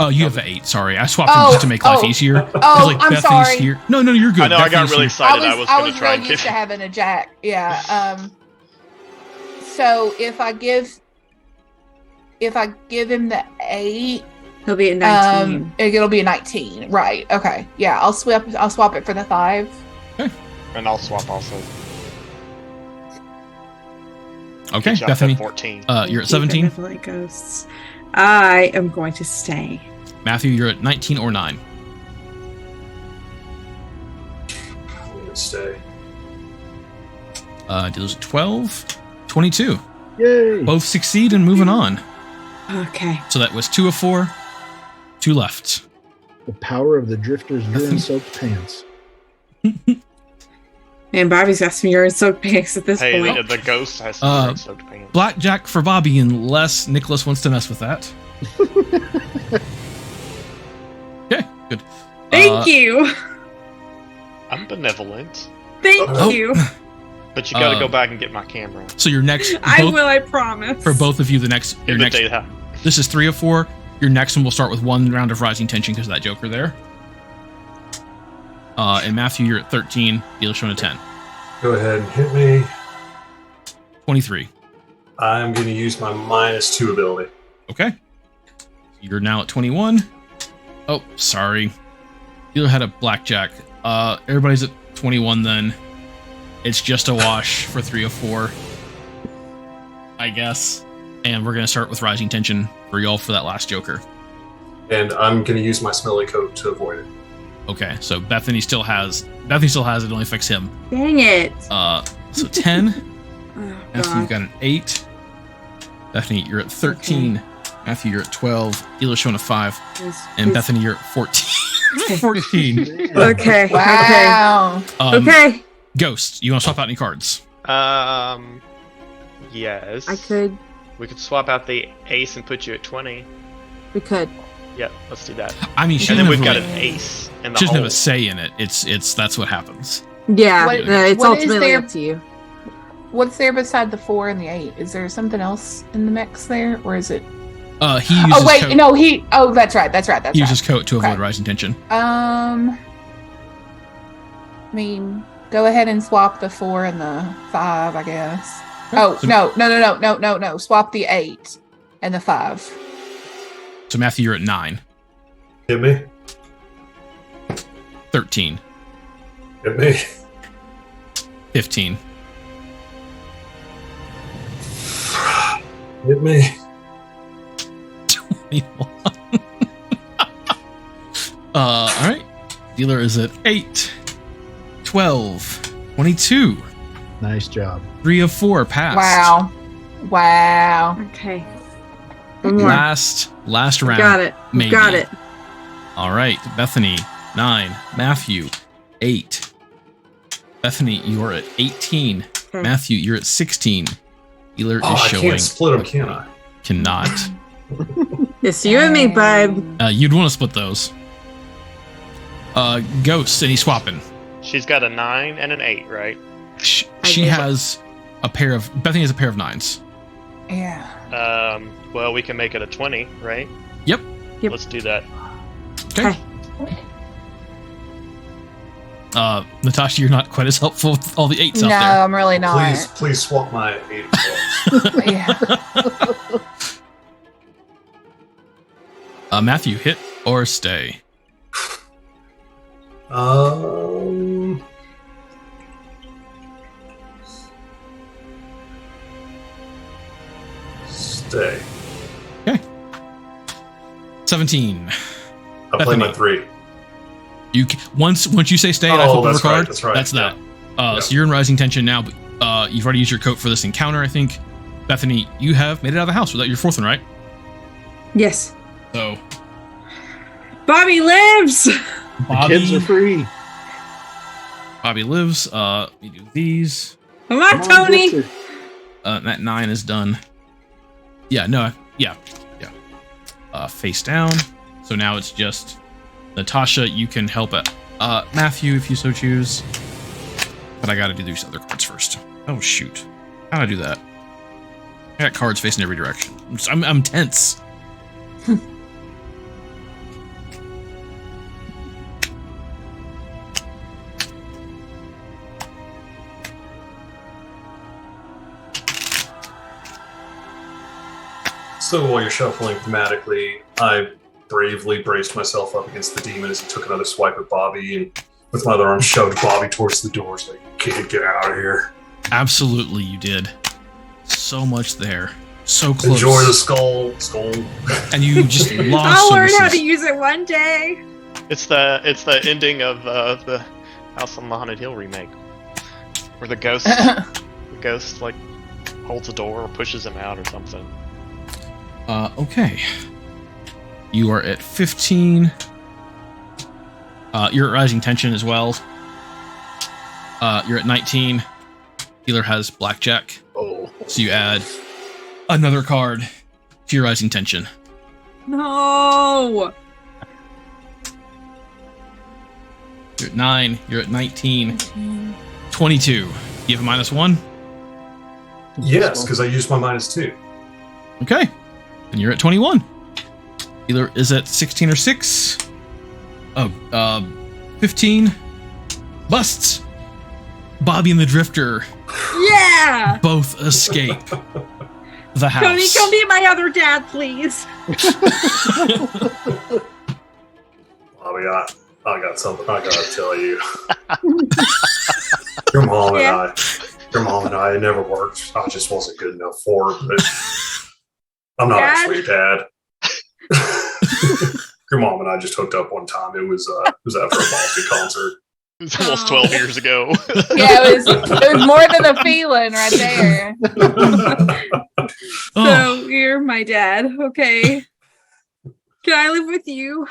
Oh, you have the 8. Sorry, I swapped them just to make life easier. 'Cause, Oh, I'm sorry. here. No, you're good. I know, I got Bethany's really here. excited. I was I going was to try real and used get to having a jack. Yeah. So if I give him the 8, He'll be at 19. it'll be a 19. Right. Okay. Yeah. I'll swap it for the 5. And I'll swap also. Okay, Good job, Bethany. 14. You're at 17. Benevolent ghosts. I am going to stay. Matthew, you're at 19 or 9. I'm going to stay. Dealers at 12, 22. Yay! Both succeed and moving on. Okay. So that was 2 of 4. 2 left. The power of the drifter's urine-soaked pants. Man, Bobby's got some urine-soaked pants at this Hey, point. the ghost has some soaked pants. Blackjack for Bobby unless Nicholas wants to mess with that. Okay, good. Thank you. I'm benevolent, Thank Oh. you. but you got to Uh, go back and get my camera. So your next, I both- will, I promise. for both of you, your In the next. daytime. This is 3 of 4. Your next one will start with 1 round of rising tension because of that Joker there. And Matthew, you're at 13. Dealer showing a 10. Go ahead and hit me. 23. I'm going to use my -2 ability. Okay. You're now at 21. Oh, sorry. Dealer had a blackjack. Everybody's at 21 then. It's just a wash for 3 of 4. I guess. And we're going to start with Rising Tension for y'all for that last Joker. And I'm going to use my smelly coat to avoid it. Okay, so Bethany still has it. It only affects him. Dang it. So 10. Oh, Matthew, you've got an 8. Bethany, you're at 13. Okay. Matthew, you're at 12. Dealer's showing a 5. And Bethany, you're at 14. 14. Okay. Wow. Okay. Ghost, you want to swap out any cards? Yes. I could. We could swap out the ace and put you at 20. We could. Yeah, let's do that. I mean, And then we've got an ace in the she doesn't have hole. a say in it. It's that's what happens. Yeah, it's what ultimately is up to you. What's there beside the 4 and the 8? Is there something else in the mix there, or is it? He uses Oh wait, coat. no, he. Oh, that's right. That's He right. uses coat to avoid Okay. Rising Tension. I mean, go ahead and swap the 4 and the 5, I guess. Oh, So- no. Swap the 8 and the 5. So Matthew, you're at 9. Hit me. 13. Hit me. 15. Hit me. 21. Alright. Dealer is at 8. 12. 22. Nice job. 3 of 4 passed. Wow. Okay. One more. Last round. Got it. Maybe. Got it. All right, Bethany, 9. Matthew, 8. Bethany, you're at 18. Okay. Matthew, you're at 16. Dealer Oh, is I showing. can't split them, can I? Cannot. It's you and me, bud. You'd want to split those. Ghost, any swapping? She's got a 9 and an 8, right? She do. has a pair of. Bethany has a pair of 9s. Yeah. Well, we can make it a 20, right? Yep. Yep. Let's do that. Okay. Natasha, you're not quite as helpful with all the 8s No, out there. I'm really not. Please swap my 8 Yeah. Matthew, hit or stay? Stay. 17. I play my 3. You once you say stay, and I Oh, flip over a that's card. right, that's right, That's that. yeah. So you're in Rising Tension now, but you've already used your coat for this encounter, I think. Bethany, you have made it out of the house without your 4th one, right? Yes. So Bobby lives. Kids are free. Bobby lives. Let me do these. Come on, Tony. Victor. That 9 is done. Yeah, no, yeah. Face down. So now it's just Natasha. You can help it. Matthew, if you so choose. But I got to do these other cards first. Oh shoot! How do I do that? I got cards facing every direction. I'm tense. So while you're shuffling thematically, I bravely braced myself up against the demon as he took another swipe at Bobby, and with my other arm shoved Bobby towards the door. So like, kid, get out of here. Absolutely, you did. So much there. So close. Enjoy the skull. And you just lost. I'll so learn this how is- to use it one day. It's the ending of the House on the Haunted Hill remake, where the ghost like holds a door or pushes him out or something. Okay. You are at 15. You're at Rising Tension as well. You're at 19. Dealer has Blackjack. Oh. So you add another card to your Rising Tension. No. You're at 9. You're at 19. 22. You have a -1? Yes, because I used my -2. Okay. And you're at 21. Dealer is at 16 or 6. 15. Busts. Bobby and the Drifter Yeah. both escape the house. Tony, come be my other dad, please. Bobby, I got something I gotta tell you. Your mom and I, it never worked. I just wasn't good enough for it. But I'm not Dad? actually a dad. Your mom and I just hooked up one time. It was after a Boston concert. It's almost 12 years ago. Yeah, it was more than a feeling right there. Oh, So you're my dad, okay? Can I live with you?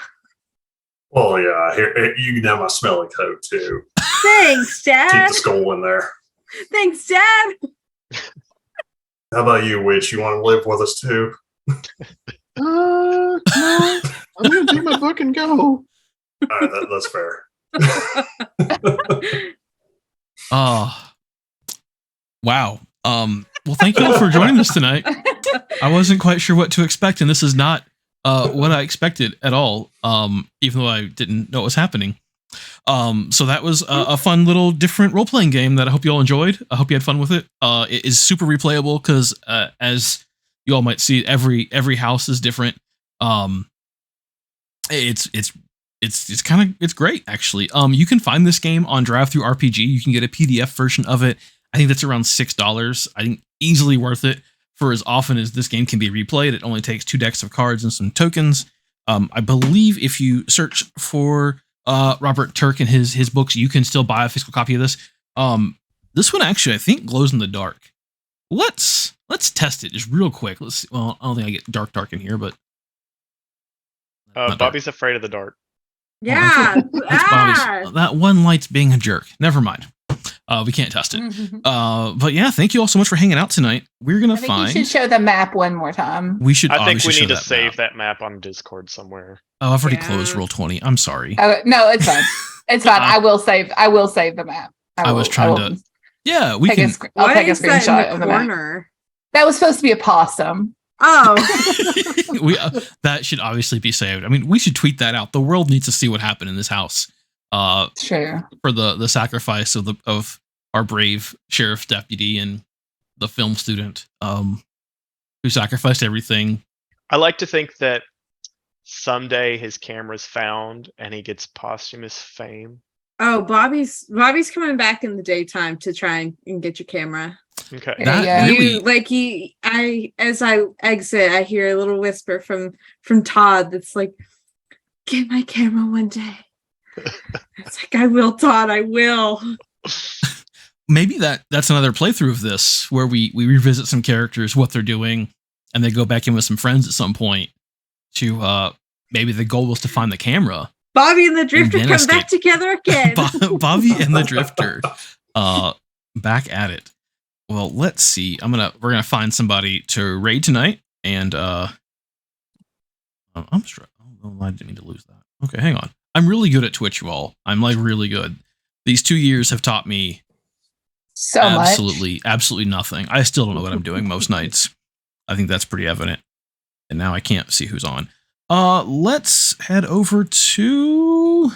Well, yeah, here, you can have my smelly coat too. Thanks, Keep Dad. the skull in there. Thanks, Dad. How about you, Witch? You want to live with us too? No, I'm gonna take my book and go. All right, that's fair. wow. Well, thank you all for joining us tonight. I wasn't quite sure what to expect, and this is not what I expected at all. Even though I didn't know what was happening. So that was a fun little different role playing game that I hope you all enjoyed. I hope you had fun with it. It is super replayable because as you all might see, every house is different. It's great actually. You can find this game on DriveThru RPG. You can get a PDF version of it. I think that's around $6. I think easily worth it for as often as this game can be replayed. It only takes 2 decks of cards and some tokens. I believe if you search for Robert Turk and his books, you can still buy a physical copy of this. This one actually I think glows in the dark. Let's test it just real quick. Let's see. Well, I don't think I get dark in here, but Bobby's afraid of the dark. Yeah. That's Bobby's. That one light's being a jerk. Never mind. We can't test it. But yeah, thank you all so much for hanging out tonight. We're gonna I think find. you should show the map one more time. We should. I think we should need to show save map. that map on Discord somewhere. Oh, I've already Yeah. closed Roll20. I'm sorry. No, it's fine. It's fine. I will save the map. I was trying to. Yeah, we can. I'll What take a is that screenshot in of the the map. corner? That was supposed to be a possum. Oh, That should obviously be saved. I mean, we should tweet that out. The world needs to see what happened in this house. True. For the sacrifice of our brave sheriff deputy and the film student, who sacrificed everything. I like to think that someday his camera's found and he gets posthumous fame. oh, Bobby's coming back in the daytime to try and get your camera. Okay. That Yeah. really. As I exit, I hear a little whisper from Todd that's like, "Get my camera one day." It's like, "I will, Todd. I will." Maybe that's another playthrough of this where we revisit some characters, what they're doing, and they go back in with some friends at some point to maybe the goal was to find the camera. Bobby and the Drifter then come escape. back together again. Bobby and the Drifter back at it. Well, let's see. We're gonna find somebody to raid tonight, and I didn't mean to lose that. Okay, hang on. I'm really good at Twitch, you all. I'm like really good. These 2 years have taught me So absolutely nothing. I still don't know what I'm doing most nights. I think that's pretty evident. And now I can't see who's on. Let's head over to.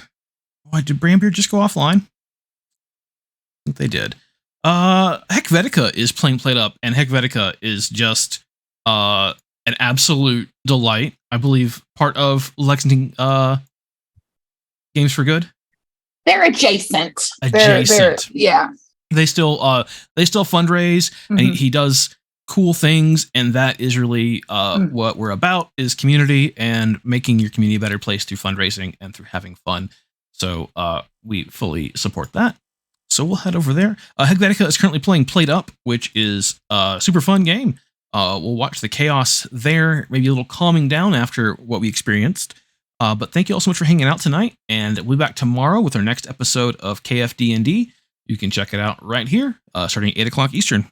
Why did Brambeer just go offline? I think they did. Helvetica is playing Played Up, and Helvetica is just an absolute delight. I believe part of Lexington Games for Good. They're adjacent. Adjacent. Yeah. They still fundraise, and he does cool things, and that is really what we're about, is community and making your community a better place through fundraising and through having fun. So we fully support that. So we'll head over there. Helvetica is currently playing Played Up, which is a super fun game. We'll watch the chaos there, maybe a little calming down after what we experienced. But thank you all so much for hanging out tonight, and we'll be back tomorrow with our next episode of KFD&D. You can check it out right here, starting at 8 o'clock Eastern.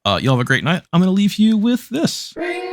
Y'all have a great night. I'm going to leave you with this. Bring